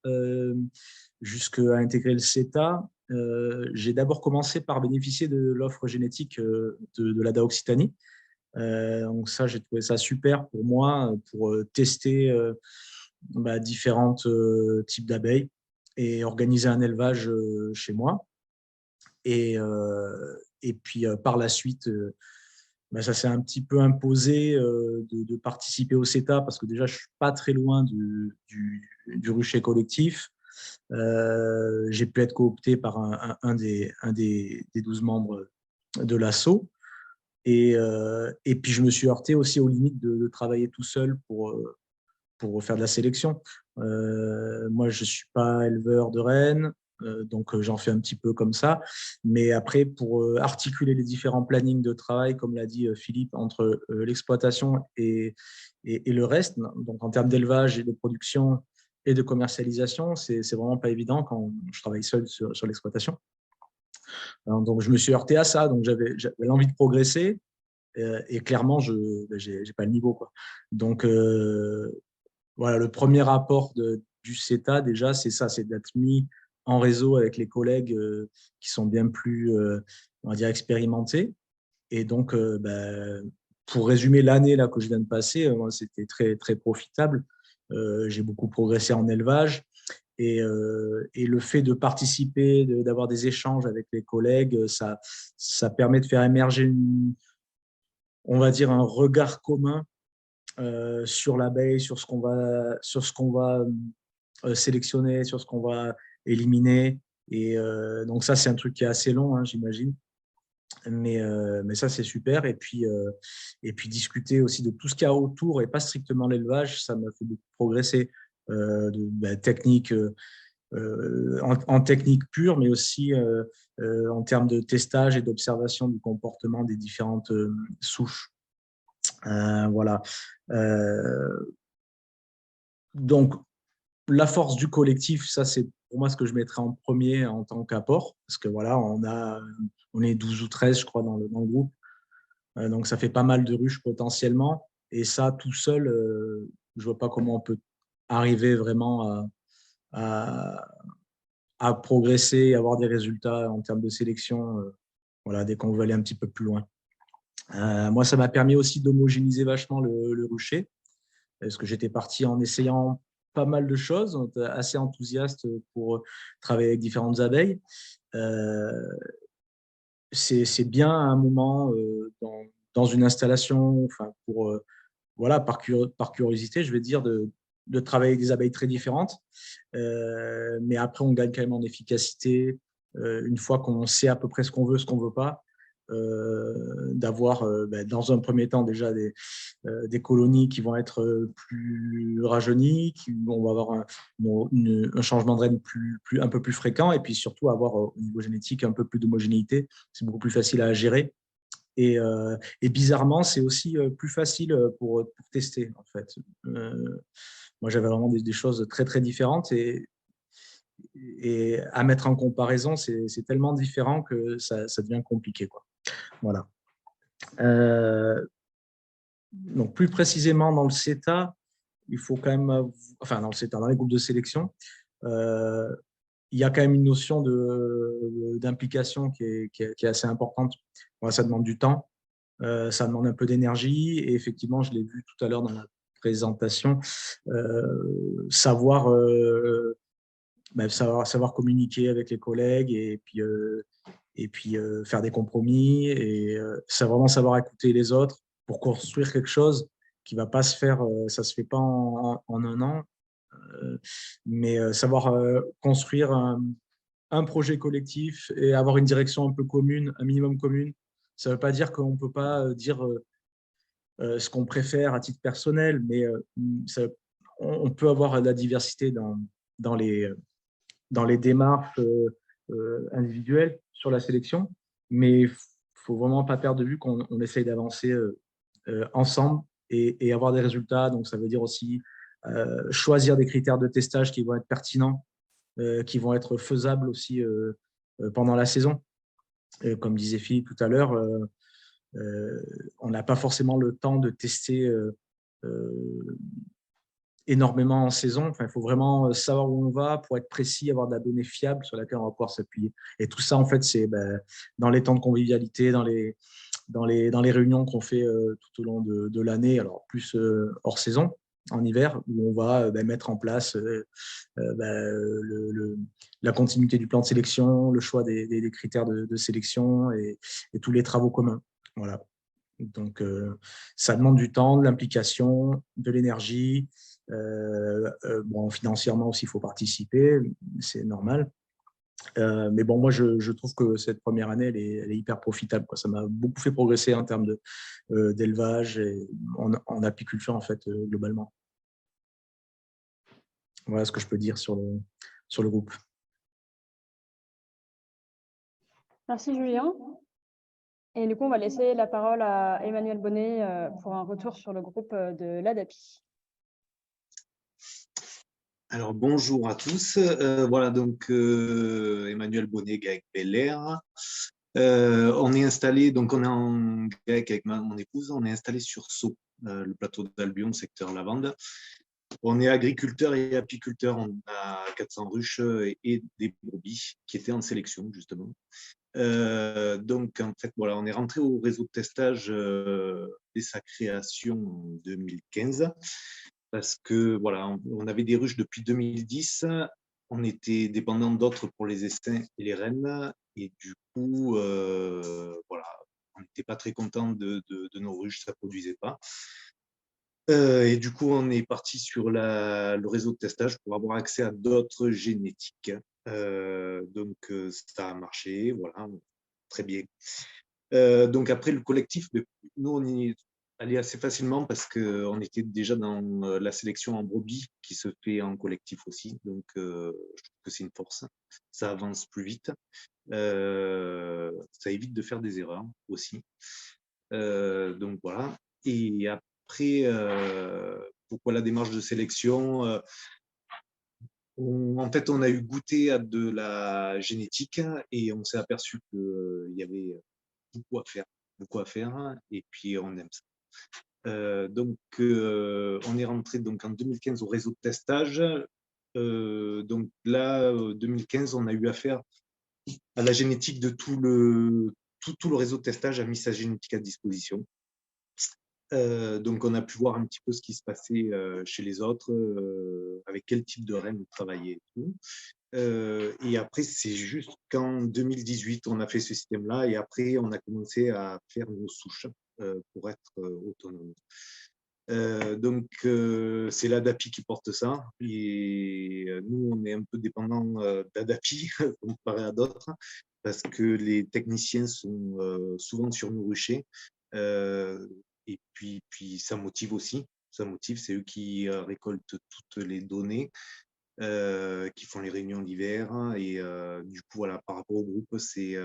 jusqu'à intégrer le CETA. J'ai d'abord commencé par bénéficier de l'offre génétique de l'ADA Occitanie. Donc ça, j'ai trouvé ça super pour moi, pour tester différents types d'abeilles et organiser un élevage chez moi. Et puis, par la suite, ça s'est un petit peu imposé de participer au CETA parce que déjà, je ne suis pas très loin du rucher collectif. J'ai pu être coopté par un des 12 membres de l'ASSO. Et puis, je me suis heurté aussi aux limites de travailler tout seul pour faire de la sélection. Moi, je ne suis pas éleveur de rennes, donc j'en fais un petit peu comme ça. Mais après, pour articuler les différents plannings de travail, comme l'a dit Philippe, entre l'exploitation et le reste, donc en termes d'élevage et de production et de commercialisation, c'est vraiment pas évident quand je travaille seul sur l'exploitation. Donc, je me suis heurté à ça. Donc, j'avais l'envie de progresser et clairement, je n'ai pas le niveau, quoi. Donc, voilà, le premier rapport du CETA, déjà, c'est ça, c'est d'être mis en réseau avec les collègues qui sont bien plus, on va dire, expérimentés. Et donc, pour résumer l'année là que je viens de passer, c'était très, très profitable. J'ai beaucoup progressé en élevage. Et le fait de participer, d'avoir des échanges avec les collègues, ça permet de faire émerger, on va dire, un regard commun sur l'abeille, sur ce qu'on va sélectionner, sur ce qu'on va éliminer. Et donc ça, c'est un truc qui est assez long, hein, j'imagine. Mais ça, c'est super. Et puis discuter aussi de tout ce qu'il y a autour et pas strictement l'élevage, ça m'a fait beaucoup progresser technique, en technique pure, mais aussi en termes de testage et d'observation du comportement des différentes souches. Voilà. Donc, la force du collectif, ça, c'est pour moi ce que je mettrais en premier en tant qu'apport, parce que voilà, on est 12 ou 13, je crois, dans le groupe. Donc, ça fait pas mal de ruches potentiellement. Et ça, tout seul, je vois pas comment on peut arriver vraiment à progresser et avoir des résultats en termes de sélection voilà, dès qu'on veut aller un petit peu plus loin. Moi, ça m'a permis aussi d'homogénéiser vachement le rucher, parce que j'étais parti en essayant pas mal de choses, assez enthousiaste pour travailler avec différentes abeilles. C'est bien à un moment dans une installation, enfin voilà, par curiosité, je vais dire, de travailler avec des abeilles très différentes. Mais après, on gagne quand même en efficacité une fois qu'on sait à peu près ce qu'on veut, ce qu'on ne veut pas. D'avoir dans un premier temps déjà des colonies qui vont être plus rajeunies, on va avoir un changement de reine un peu plus fréquent et puis surtout avoir au niveau génétique un peu plus d'homogénéité. C'est beaucoup plus facile à gérer Et bizarrement, c'est aussi plus facile pour tester, en fait. Moi, j'avais vraiment des choses très, très différentes et à mettre en comparaison, c'est tellement différent que ça devient compliqué, quoi. Voilà. Donc, plus précisément, dans le CETA, il faut quand même, enfin, dans le CETA, dans les groupes de sélection, il y a quand même une notion d'implication qui est assez importante. Voilà, ça demande du temps, ça demande un peu d'énergie et effectivement, je l'ai vu tout à l'heure dans la présentation, savoir communiquer avec les collègues et puis faire des compromis et vraiment savoir écouter les autres pour construire quelque chose qui ne va pas se faire, ça ne se fait pas en un an, mais savoir construire un projet collectif et avoir une direction un peu commune, un minimum commune. Ça ne veut pas dire qu'on ne peut pas dire ce qu'on préfère à titre personnel, mais on peut avoir de la diversité dans les démarches individuelles sur la sélection, mais il ne faut vraiment pas perdre de vue qu'on essaye d'avancer ensemble et avoir des résultats. Donc, ça veut dire aussi choisir des critères de testage qui vont être pertinents, qui vont être faisables aussi pendant la saison. Comme disait Philippe tout à l'heure, on n'a pas forcément le temps de tester énormément en saison. Enfin, il faut vraiment savoir où on va pour être précis, avoir de la donnée fiable sur laquelle on va pouvoir s'appuyer. Et tout ça, en fait, c'est dans les temps de convivialité, dans les réunions qu'on fait tout au long de l'année, alors plus hors saison, en hiver, où on va mettre en place la continuité du plan de sélection, le choix des critères de sélection et tous les travaux communs. Voilà. Donc, ça demande du temps, de l'implication, de l'énergie. Bon, financièrement aussi, il faut participer, c'est normal. Mais bon, moi, je trouve que cette première année, elle est hyper profitable, quoi. Ça m'a beaucoup fait progresser en termes d'élevage et en apiculture, en fait, globalement. Voilà ce que je peux dire sur le groupe. Merci Julien. Et du coup, on va laisser la parole à Emmanuel Bonnet pour un retour sur le groupe de l'ADAPI. Alors, bonjour à tous. Voilà, donc Emmanuel Bonnet, GAEC Bel Air. On est installé, donc on est en GAEC avec mon épouse, on est installé sur Sceaux, le plateau d'Albion, secteur Lavande. On est agriculteur et apiculteur, on a 400 ruches et des brebis qui étaient en sélection, justement. Donc, en fait, voilà, on est rentré au réseau de testage dès sa création en 2015 parce que, voilà, on avait des ruches depuis 2010, on était dépendant d'autres pour les essaims et les rennes, et du coup, voilà, on n'était pas très content de nos ruches, ça ne produisait pas. Et du coup, on est parti sur le réseau de testage pour avoir accès à d'autres génétiques. Donc, ça a marché, voilà, très bien. Donc, après, le collectif, nous, on y est allé assez facilement parce qu'on était déjà dans la sélection en brebis qui se fait en collectif aussi. Donc, je trouve que c'est une force. Ça avance plus vite. Ça évite de faire des erreurs aussi. Donc, voilà. Et après, pourquoi la démarche de sélection en fait, on a eu goûté à de la génétique et on s'est aperçu qu'il y avait beaucoup à faire, et puis on aime ça. Donc, on est rentré donc, en 2015 au réseau de testage. Donc là, 2015, on a eu affaire à la génétique de tout le réseau de testage a mis sa génétique à disposition. Donc, on a pu voir un petit peu ce qui se passait chez les autres, avec quel type de reine on travaillait et tout. Et après, c'est juste qu'en 2018, on a fait ce système-là et après, on a commencé à faire nos souches pour être autonome. Donc, c'est l'ADAPI qui porte ça. Et nous, on est un peu dépendant d'ADAPI comparé à d'autres parce que les techniciens sont souvent sur nos ruchers. Et puis, ça motive aussi. Ça motive, c'est eux qui récoltent toutes les données, qui font les réunions l'hiver. Et du coup, voilà, par rapport au groupe, c'est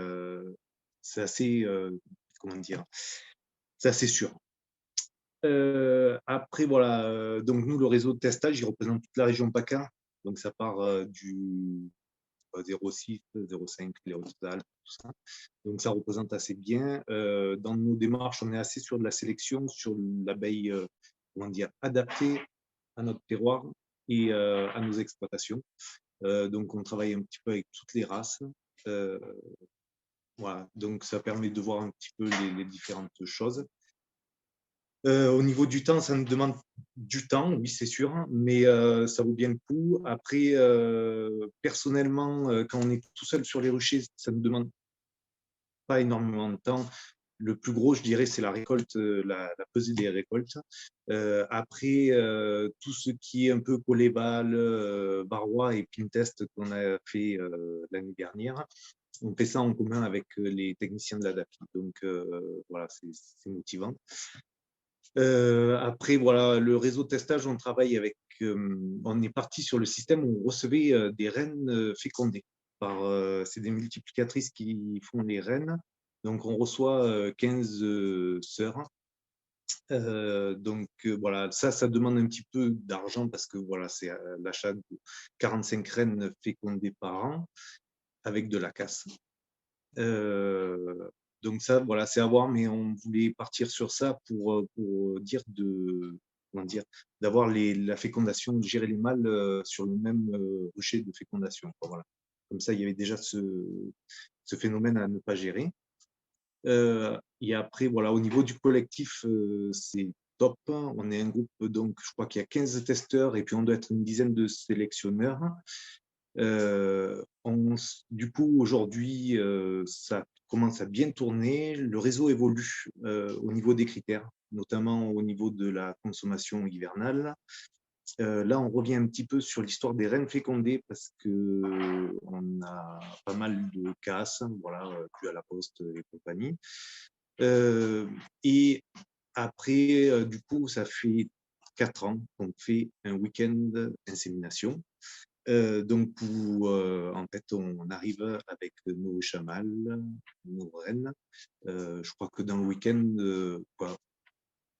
assez comment dire, ça c'est sûr. Après, voilà, donc nous, le réseau de testage, il représente toute la région PACA. Donc, ça part du 0,6, 0,5, les Hautes-Alpes, tout ça. Donc, ça représente assez bien. Dans nos démarches, on est assez sur de la sélection, sur l'abeille, comment dire, adaptée à notre terroir et à nos exploitations. Donc, on travaille un petit peu avec toutes les races. Voilà, donc ça permet de voir un petit peu les différentes choses. Au niveau du temps, ça nous demande du temps, oui, c'est sûr, mais ça vaut bien le coup. Après, personnellement, quand on est tout seul sur les ruchers, ça ne demande pas énormément de temps. Le plus gros, je dirais, c'est la récolte, la pesée des récoltes. Après, tout ce qui est un peu Coléval, Barrois et Pintest qu'on a fait l'année dernière, on fait ça en commun avec les techniciens de l'ADAPI. Donc, voilà, c'est motivant. Après, voilà, le réseau de testage, on travaille avec, on est parti sur le système où on recevait des reines fécondées. C'est des multiplicatrices qui font les reines. Donc, on reçoit 15 sœurs. Donc, voilà, ça demande un petit peu d'argent parce que voilà, c'est l'achat de 45 reines fécondées par an avec de la casse. Donc ça, voilà, c'est à voir, mais on voulait partir sur ça pour dire comment dire, d'avoir la fécondation, gérer les mâles sur le même rucher de fécondation. Voilà. Comme ça, il y avait déjà ce phénomène à ne pas gérer. Et après, voilà, au niveau du collectif, c'est top. On est un groupe, donc je crois qu'il y a 15 testeurs et puis on doit être une dizaine de sélectionneurs. Du coup, aujourd'hui, ça commence à bien tourner. Le réseau évolue au niveau des critères, notamment au niveau de la consommation hivernale. Là, on revient un petit peu sur l'histoire des reines fécondées parce qu'on a pas mal de casses, voilà, plus à la poste et compagnie. Et après, du coup, ça fait 4 ans qu'on fait un week-end insémination. Donc, en fait, on arrive avec nos chamals, nos reines. Je crois que dans le week-end,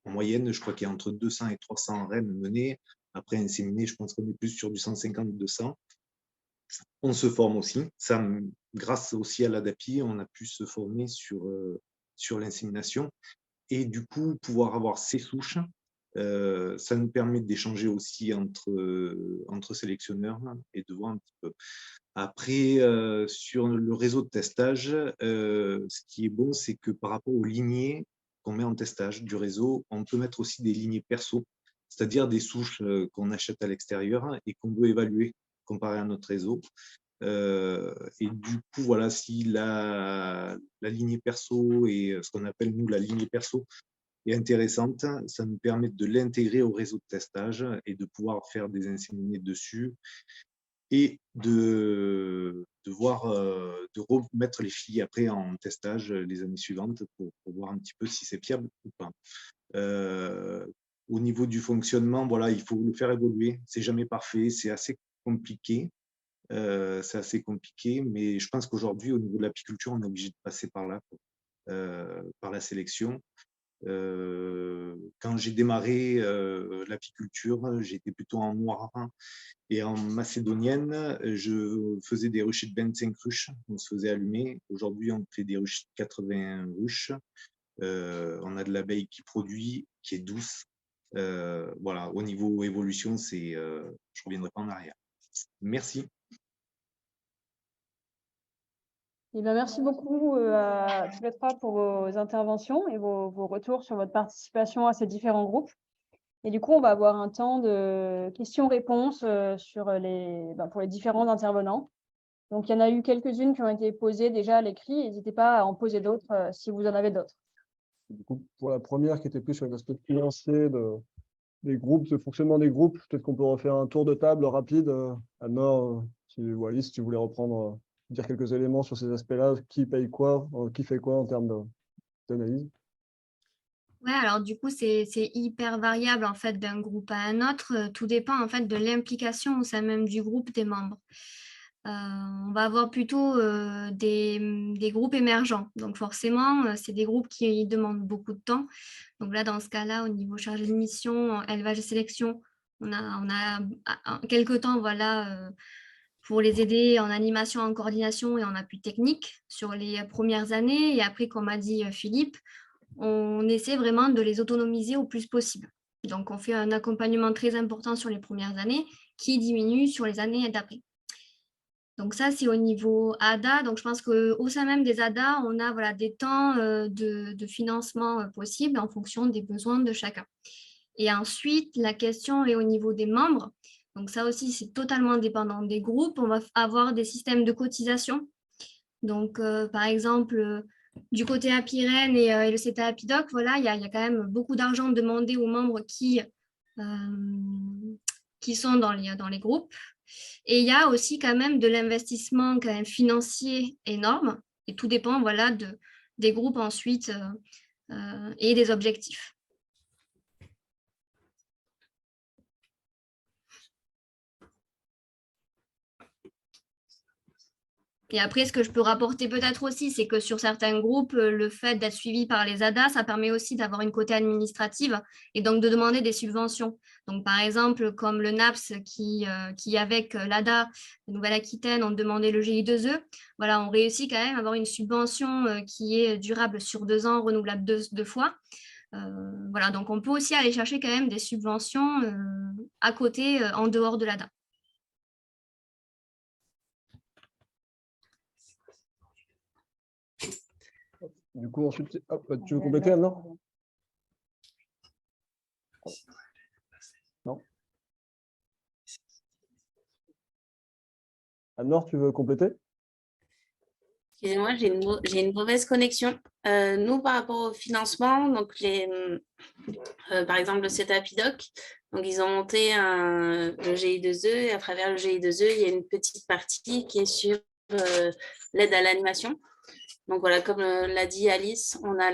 en moyenne, je crois qu'il y a entre 200 et 300 reines menées. Après inséminées, je pense qu'on est plus sur du 150-200. On se forme aussi. Ça, grâce aussi à l'ADAPI, on a pu se former sur l'insémination. Et du coup, pouvoir avoir ces souches, ça nous permet d'échanger aussi entre sélectionneurs et de voir un petit peu. Après, sur le réseau de testage, ce qui est bon, c'est que par rapport aux lignées qu'on met en testage du réseau, on peut mettre aussi des lignées perso, c'est-à-dire des souches qu'on achète à l'extérieur et qu'on veut évaluer comparé à notre réseau. Et du coup, voilà, si la lignée perso et ce qu'on appelle nous la lignée perso est intéressante, ça nous permet de l'intégrer au réseau de testage et de pouvoir faire des inséminés dessus et de remettre les filles après en testage les années suivantes pour voir un petit peu si c'est fiable ou pas. Au niveau du fonctionnement, voilà, il faut le faire évoluer. C'est jamais parfait, c'est assez compliqué. Mais je pense qu'aujourd'hui, au niveau de l'apiculture, on est obligé de passer par là, par la sélection. Quand j'ai démarré l'apiculture, j'étais plutôt en noir et en macédonienne. Je faisais des ruchers de 25 ruches, on se faisait allumer. Aujourd'hui, on fait des ruches de 80 ruches. On a de l'abeille qui produit, qui est douce. Voilà, au niveau évolution, je ne reviendrai pas en arrière. Merci. Eh bien, merci beaucoup à tous les trois pour vos interventions et vos retours sur votre participation à ces différents groupes. Et du coup, on va avoir un temps de questions-réponses pour les différents intervenants. Donc, il y en a eu quelques-unes qui ont été posées déjà à l'écrit. N'hésitez pas à en poser d'autres si vous en avez d'autres. Du coup, pour la première qui était plus sur l'aspect financier des groupes, le fonctionnement des groupes, peut-être qu'on peut refaire un tour de table rapide. Anne-Laure, Wallis, si tu voulais reprendre, dire quelques éléments sur ces aspects-là, qui paye quoi, qui fait quoi en termes d'analyse. Ouais, alors du coup, c'est hyper variable en fait d'un groupe à un autre. Tout dépend en fait de l'implication au sein même du groupe des membres. on va avoir plutôt des groupes émergents. Donc forcément, c'est des groupes qui demandent beaucoup de temps. Donc là, dans ce cas-là, au niveau chargé de mission, élevage et sélection, on a quelques temps, voilà, pour les aider en animation, en coordination et en appui technique sur les premières années. Et après, comme a dit Philippe, on essaie vraiment de les autonomiser au plus possible. Donc, on fait un accompagnement très important sur les premières années qui diminue sur les années d'après. Donc ça, c'est au niveau ADA. Donc je pense qu'au sein même des ADA, on a voilà, des temps de financement possibles en fonction des besoins de chacun. Et ensuite, la question est au niveau des membres. Donc ça aussi, c'est totalement dépendant des groupes. On va avoir des systèmes de cotisation. Donc par exemple, du côté Apirène et le CETA Apidoc, voilà, il y a quand même beaucoup d'argent demandé aux membres qui sont dans les groupes. Et il y a aussi quand même de l'investissement quand même financier énorme. Et tout dépend voilà, des groupes ensuite et des objectifs. Et après, ce que je peux rapporter peut-être aussi, c'est que sur certains groupes, le fait d'être suivi par les ADA, ça permet aussi d'avoir une quota administrative et donc de demander des subventions. Donc, par exemple, comme le NAPS qui avec l'ADA de Nouvelle-Aquitaine, ont demandé le GI2E, voilà, on réussit quand même à avoir une subvention qui est durable sur 2 ans, renouvelable deux fois. Voilà, donc on peut aussi aller chercher quand même des subventions à côté, en dehors de l'ADA. Du coup, ensuite, tu veux compléter, Anne-Laure? Non. Anne-Laure, tu veux compléter? Excusez-moi, j'ai une mauvaise connexion. Nous, par rapport au financement, donc par exemple, le CETA Apidoc, donc ils ont monté le GI2E et à travers le GI2E, il y a une petite partie qui est sur l'aide à l'animation. Donc voilà, comme l'a dit Alice, on va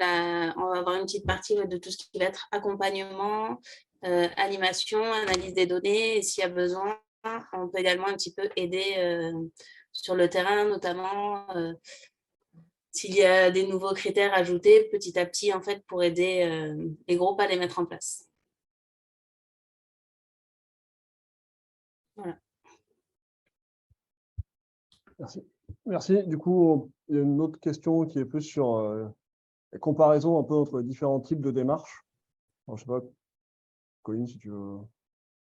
avoir une petite partie de tout ce qui va être accompagnement, animation, analyse des données, et s'il y a besoin, on peut également un petit peu aider sur le terrain, notamment s'il y a des nouveaux critères ajoutés petit à petit, en fait, pour aider les groupes à les mettre en place. Voilà. Merci. Merci. Du coup, il y a une autre question qui est plus sur la comparaison un peu entre les différents types de démarches. Alors, je ne sais pas, Colline, si tu veux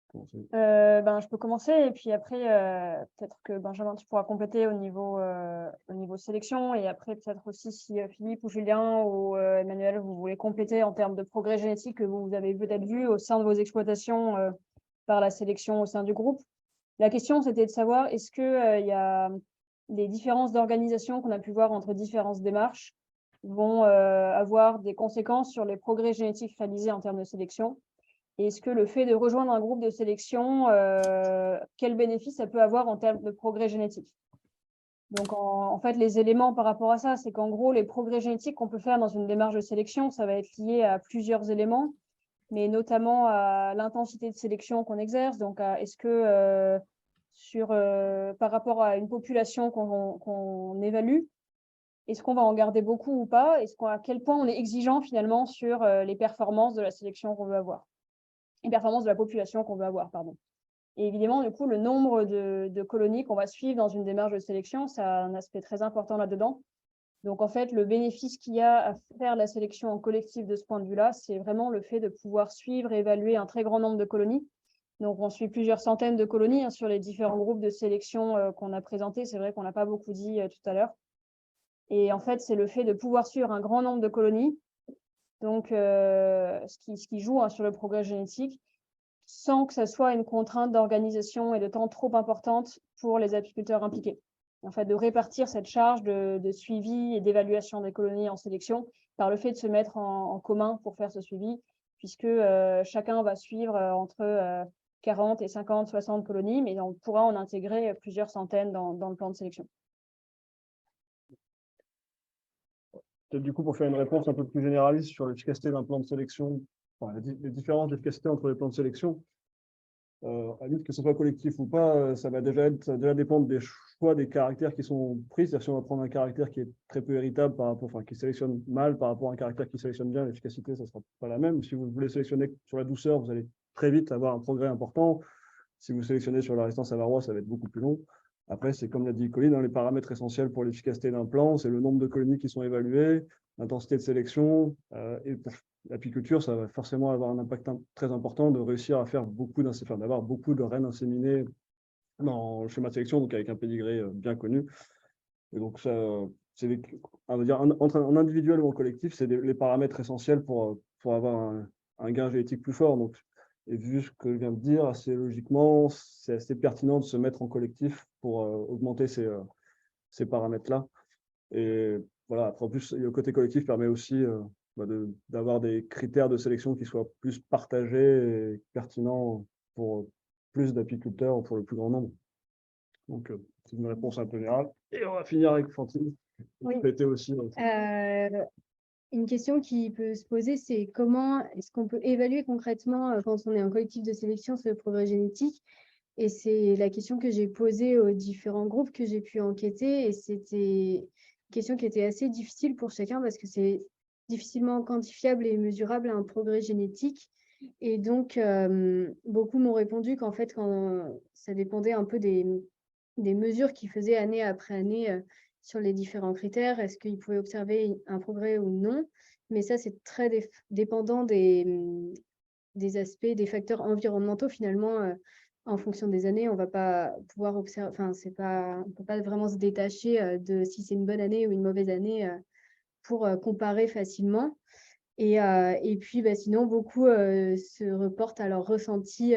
commencer. Je peux commencer et puis après, peut-être que Benjamin, tu pourras compléter au niveau sélection et après, peut-être aussi si Philippe ou Julien ou Emmanuel, vous voulez compléter en termes de progrès génétique que vous avez peut-être vu au sein de vos exploitations par la sélection au sein du groupe. La question, c'était de savoir, est-ce qu'il y a des différences d'organisation qu'on a pu voir entre différentes démarches vont avoir des conséquences sur les progrès génétiques réalisés en termes de sélection? Et est-ce que le fait de rejoindre un groupe de sélection, quel bénéfice ça peut avoir en termes de progrès génétique? Donc, en fait, les éléments par rapport à ça, c'est qu'en gros, les progrès génétiques qu'on peut faire dans une démarche de sélection, ça va être lié à plusieurs éléments, mais notamment à l'intensité de sélection qu'on exerce. Donc, est-ce que par rapport à une population qu'on évalue, est-ce qu'on va en garder beaucoup ou pas? À quel point on est exigeant finalement sur les performances de la sélection qu'on veut avoir? Les performances de la population qu'on veut avoir, pardon. Et évidemment, du coup, le nombre de colonies qu'on va suivre dans une démarche de sélection, ça a un aspect très important là-dedans. Donc, en fait, le bénéfice qu'il y a à faire la sélection en collectif de ce point de vue-là, c'est vraiment le fait de pouvoir suivre et évaluer un très grand nombre de colonies. Donc, on suit plusieurs centaines de colonies sur les différents groupes de sélection qu'on a présentés. C'est vrai qu'on n'a pas beaucoup dit tout à l'heure. Et en fait, c'est le fait de pouvoir suivre un grand nombre de colonies, donc ce qui joue sur le progrès génétique, sans que ça soit une contrainte d'organisation et de temps trop importante pour les apiculteurs impliqués. En fait, de répartir cette charge de suivi et d'évaluation des colonies en sélection par le fait de se mettre en commun pour faire ce suivi, puisque chacun va suivre entre 40 et 50, 60 colonies, mais on pourra en intégrer plusieurs centaines dans le plan de sélection. Peut-être du coup, pour faire une réponse un peu plus généraliste sur l'efficacité d'un plan de sélection, enfin, les différences d'efficacité entre les plans de sélection, à la limite, que ce soit collectif ou pas, ça va déjà dépendre des choix des caractères qui sont pris. C'est-à-dire si on va prendre un caractère qui est très peu héritable par rapport, enfin, qui sélectionne mal par rapport à un caractère qui sélectionne bien, l'efficacité, ça ne sera pas la même. Si vous voulez sélectionner sur la douceur, vous allez très vite avoir un progrès important. Si vous sélectionnez sur la résistance à varroa, ça va être beaucoup plus long. Après, c'est comme l'a dit Colline, les paramètres essentiels pour l'efficacité d'un plan, c'est le nombre de colonies qui sont évaluées, l'intensité de sélection, et pour l'apiculture, ça va forcément avoir un impact très important de réussir à faire d'avoir beaucoup de reines inséminées dans le schéma de sélection, donc avec un pédigré bien connu. Et donc, ça, on va dire, en individuel ou en collectif, c'est les paramètres essentiels pour avoir un gain génétique plus fort. Donc, et vu ce que je viens de dire, assez logiquement, c'est assez pertinent de se mettre en collectif pour augmenter ces paramètres-là. Et voilà, après, en plus, le côté collectif permet aussi d'avoir des critères de sélection qui soient plus partagés et pertinents pour plus d'apiculteurs ou pour le plus grand nombre. Donc, c'est une réponse un peu générale. Et on va finir avec Fantine. Oui. Aussi, une question qui peut se poser, c'est comment est-ce qu'on peut évaluer concrètement, quand on est en collectif de sélection, ce progrès génétique? Et c'est la question que j'ai posée aux différents groupes que j'ai pu enquêter. Et c'était une question qui était assez difficile pour chacun parce que c'est difficilement quantifiable et mesurable un progrès génétique. Et donc, beaucoup m'ont répondu qu'en fait, quand ça dépendait un peu des mesures qu'ils faisaient année après année sur les différents critères, est-ce qu'ils pouvaient observer un progrès ou non. Mais ça, c'est très dépendant des aspects, des facteurs environnementaux finalement. En fonction des années, on va pas pouvoir observer, enfin, on peut pas vraiment se détacher de si c'est une bonne année ou une mauvaise année pour comparer facilement. Et puis, sinon, beaucoup se reportent à leur ressenti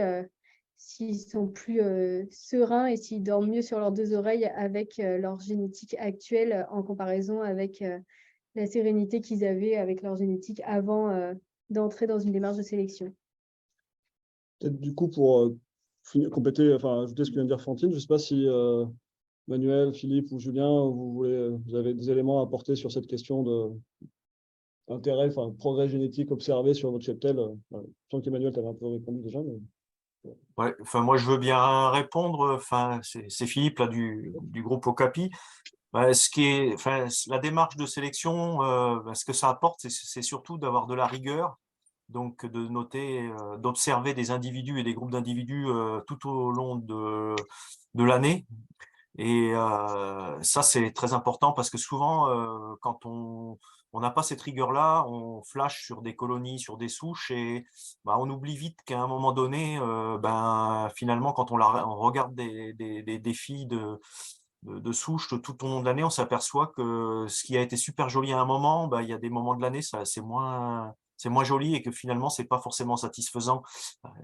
s'ils sont plus sereins et s'ils dorment mieux sur leurs deux oreilles avec leur génétique actuelle en comparaison avec la sérénité qu'ils avaient avec leur génétique avant d'entrer dans une démarche de sélection. Peut-être du coup, pour compléter, ajouter ce que vient de dire Fantine, je ne sais pas si Manuel, Philippe ou Julien, vous avez des éléments à apporter sur cette question d'intérêt, progrès génétique observé sur votre cheptel. Je sens qu'Emmanuel, tu avais un peu répondu déjà. Mais... Ouais, moi je veux bien répondre. C'est Philippe là, du groupe Okapi. La démarche de sélection, ce que ça apporte, c'est surtout d'avoir de la rigueur, donc de noter, d'observer des individus et des groupes d'individus tout au long de l'année. Et ça, c'est très important parce que souvent, quand on n'a pas cette rigueur-là, on flash sur des colonies, sur des souches et on oublie vite qu'à un moment donné, finalement, quand on regarde des défis de souches tout au long de l'année, on s'aperçoit que ce qui a été super joli à un moment, il y a des moments de l'année, c'est moins joli et que finalement, c'est pas forcément satisfaisant.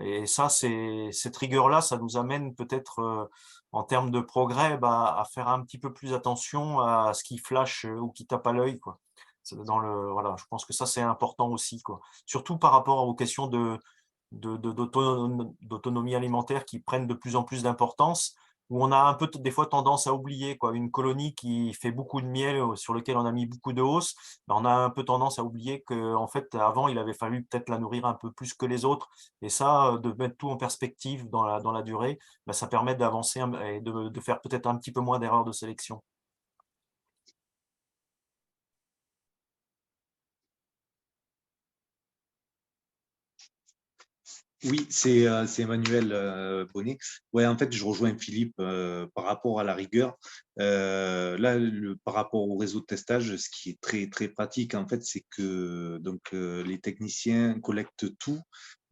Et ça, cette rigueur-là, ça nous amène peut-être, en termes de progrès, à faire un petit peu plus attention à ce qui flash ou qui tape à l'œil, quoi. Voilà, je pense que ça, c'est important aussi, quoi. Surtout par rapport aux questions d'autonomie alimentaire qui prennent de plus en plus d'importance, où on a un peu des fois tendance à oublier, quoi. Une colonie qui fait beaucoup de miel, sur lequel on a mis beaucoup de hausse, on a un peu tendance à oublier qu'en fait, avant, il avait fallu peut-être la nourrir un peu plus que les autres. Et ça, de mettre tout en perspective dans la durée, ça permet d'avancer et de faire peut-être un petit peu moins d'erreurs de sélection. Oui, c'est Emmanuel Bonnet. Ouais, en fait, je rejoins Philippe par rapport à la rigueur. Là, par rapport au réseau de testage, ce qui est très très pratique, en fait, c'est que les techniciens collectent tout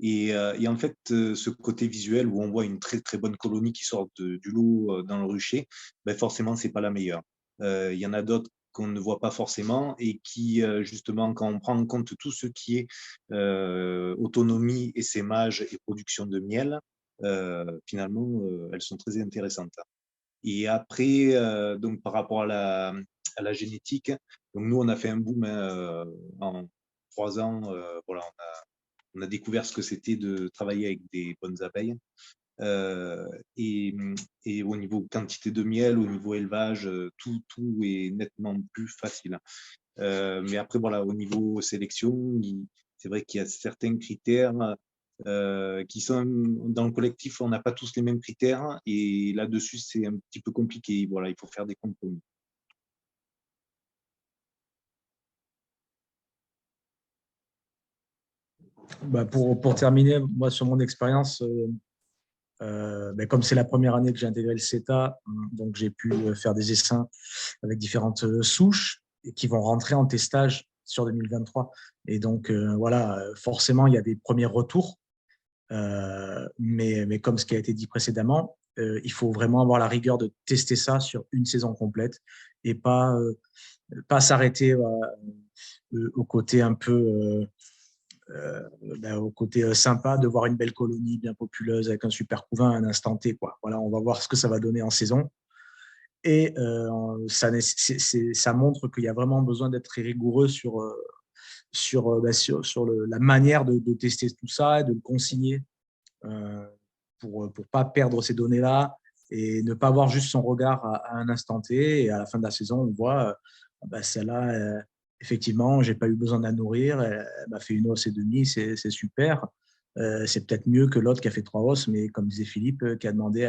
et en fait, ce côté visuel où on voit une très très bonne colonie qui sort du lot dans le rucher, forcément, c'est pas la meilleure. Il y en a d'autres qu'on ne voit pas forcément et qui, justement, quand on prend en compte tout ce qui est autonomie, essaimage et production de miel, finalement, elles sont très intéressantes. Et après, donc par rapport à la génétique, donc nous, on a fait un boom en 3 ans. Voilà, on a découvert ce que c'était de travailler avec des bonnes abeilles. Et au niveau quantité de miel, au niveau élevage, tout est nettement plus facile. Mais après, voilà, au niveau sélection, c'est vrai qu'il y a certains critères qui sont dans le collectif, on n'a pas tous les mêmes critères et là-dessus, c'est un petit peu compliqué. Voilà, il faut faire des compromis. Bah, pour terminer, moi, sur mon expérience, comme c'est la première année que j'ai intégré le CETA, donc j'ai pu faire des essaims avec différentes souches et qui vont rentrer en testage sur 2023. Et donc, voilà, forcément, il y a des premiers retours. Mais comme ce qui a été dit précédemment, il faut vraiment avoir la rigueur de tester ça sur une saison complète et pas s'arrêter au côté un peu au côté sympa de voir une belle colonie bien populeuse avec un super couvain à un instant T, quoi. Voilà, on va voir ce que ça va donner en saison. Et ça montre qu'il y a vraiment besoin d'être très rigoureux sur la manière de tester tout ça et de le consigner pour ne pas perdre ces données-là et ne pas avoir juste son regard à un instant T. Et à la fin de la saison, on voit celle-là, effectivement, je n'ai pas eu besoin de la nourrir, elle m'a fait une hausse et demie, c'est super. C'est peut-être mieux que l'autre qui a fait 3 hausses, mais comme disait Philippe, qui a demandé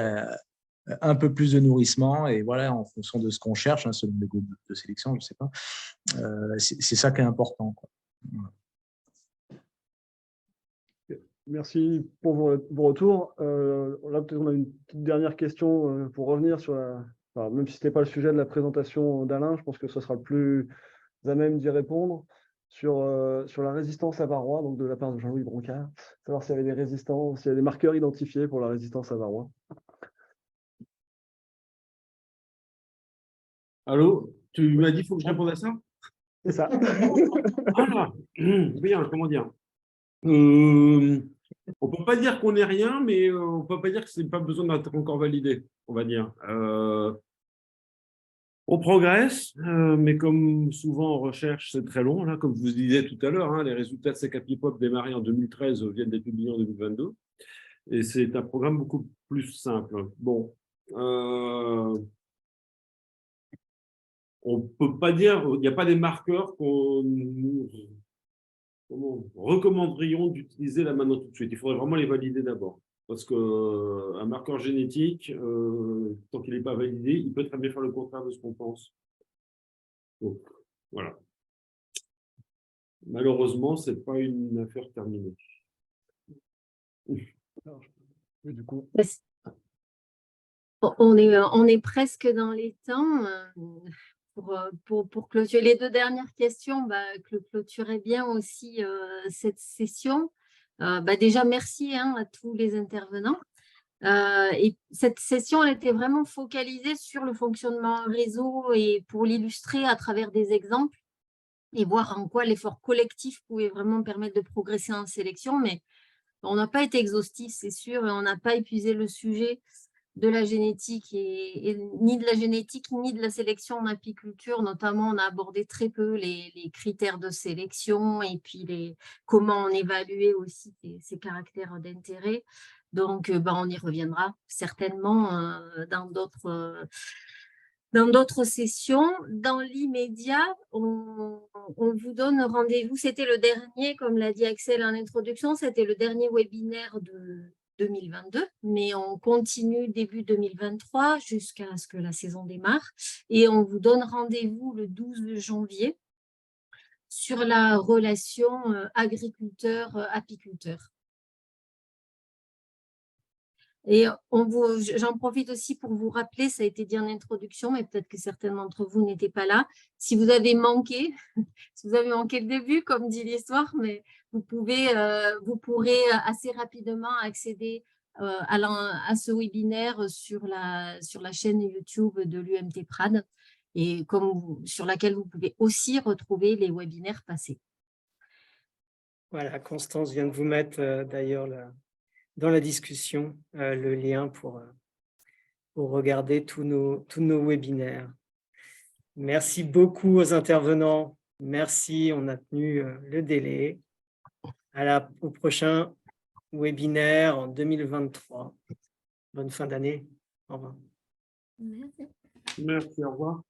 un peu plus de nourrissement. Et voilà, en fonction de ce qu'on cherche, selon les groupes de sélection, je ne sais pas, c'est ça qui est important, quoi. Voilà. Merci pour vos retours. Là, peut-être on a une petite dernière question pour revenir sur même si ce n'était pas le sujet de la présentation d'Alain, je pense que ce sera le plus à même d'y répondre sur la résistance à varroa, donc de la part de Jean-Louis Broncard, savoir s'il y avait s'il y a des marqueurs identifiés pour la résistance à varroa. Allô, tu m'as dit qu'il faut que je réponde à ça? C'est ça. Ah, bien, comment dire? On ne peut pas dire qu'on n'est rien, mais on ne peut pas dire que ce n'est pas besoin d'être encore validé, on va dire. On progresse, mais comme souvent en recherche, c'est très long. Là, comme je vous disais tout à l'heure, les résultats de CKPIPOP démarrés en 2013 viennent d'être publiés en 2022. Et c'est un programme beaucoup plus simple. Bon, on ne peut pas dire, il n'y a pas des marqueurs qu'on nous recommanderions d'utiliser là maintenant tout de suite. Il faudrait vraiment les valider d'abord. Parce qu'un marqueur génétique, tant qu'il n'est pas validé, il peut très bien faire le contraire de ce qu'on pense. Donc, voilà. Malheureusement, ce n'est pas une affaire terminée. Du coup. On est presque dans les temps. Pour clôturer les 2 dernières questions, clôturer bien aussi cette session. Déjà, merci à tous les intervenants. Et cette session, elle était vraiment focalisée sur le fonctionnement réseau et pour l'illustrer à travers des exemples et voir en quoi l'effort collectif pouvait vraiment permettre de progresser en sélection. Mais on n'a pas été exhaustif, c'est sûr, et on n'a pas épuisé le sujet de la génétique ni de la génétique ni de la sélection en apiculture. Notamment, on a abordé très peu les critères de sélection et puis comment on évaluait aussi ces caractères d'intérêt. Donc, on y reviendra certainement dans d'autres sessions. Dans l'immédiat, on vous donne rendez-vous. C'était le dernier, comme l'a dit Axel en introduction, c'était le dernier webinaire de 2022, mais on continue début 2023 jusqu'à ce que la saison démarre. Et on vous donne rendez-vous le 12 janvier sur la relation agriculteur-apiculteur. Et j'en profite aussi pour vous rappeler, ça a été dit en introduction, mais peut-être que certains d'entre vous n'étaient pas là. Si vous avez manqué, si vous avez manqué le début, comme dit l'histoire, mais vous pourrez assez rapidement accéder à ce webinaire sur la chaîne YouTube de l'UMT Prades et sur laquelle vous pouvez aussi retrouver les webinaires passés. Voilà, Constance vient de vous mettre d'ailleurs dans la discussion le lien pour regarder tous nos webinaires. Merci beaucoup aux intervenants. Merci, on a tenu le délai. Au prochain webinaire en 2023. Bonne fin d'année. Au revoir. Merci, au revoir.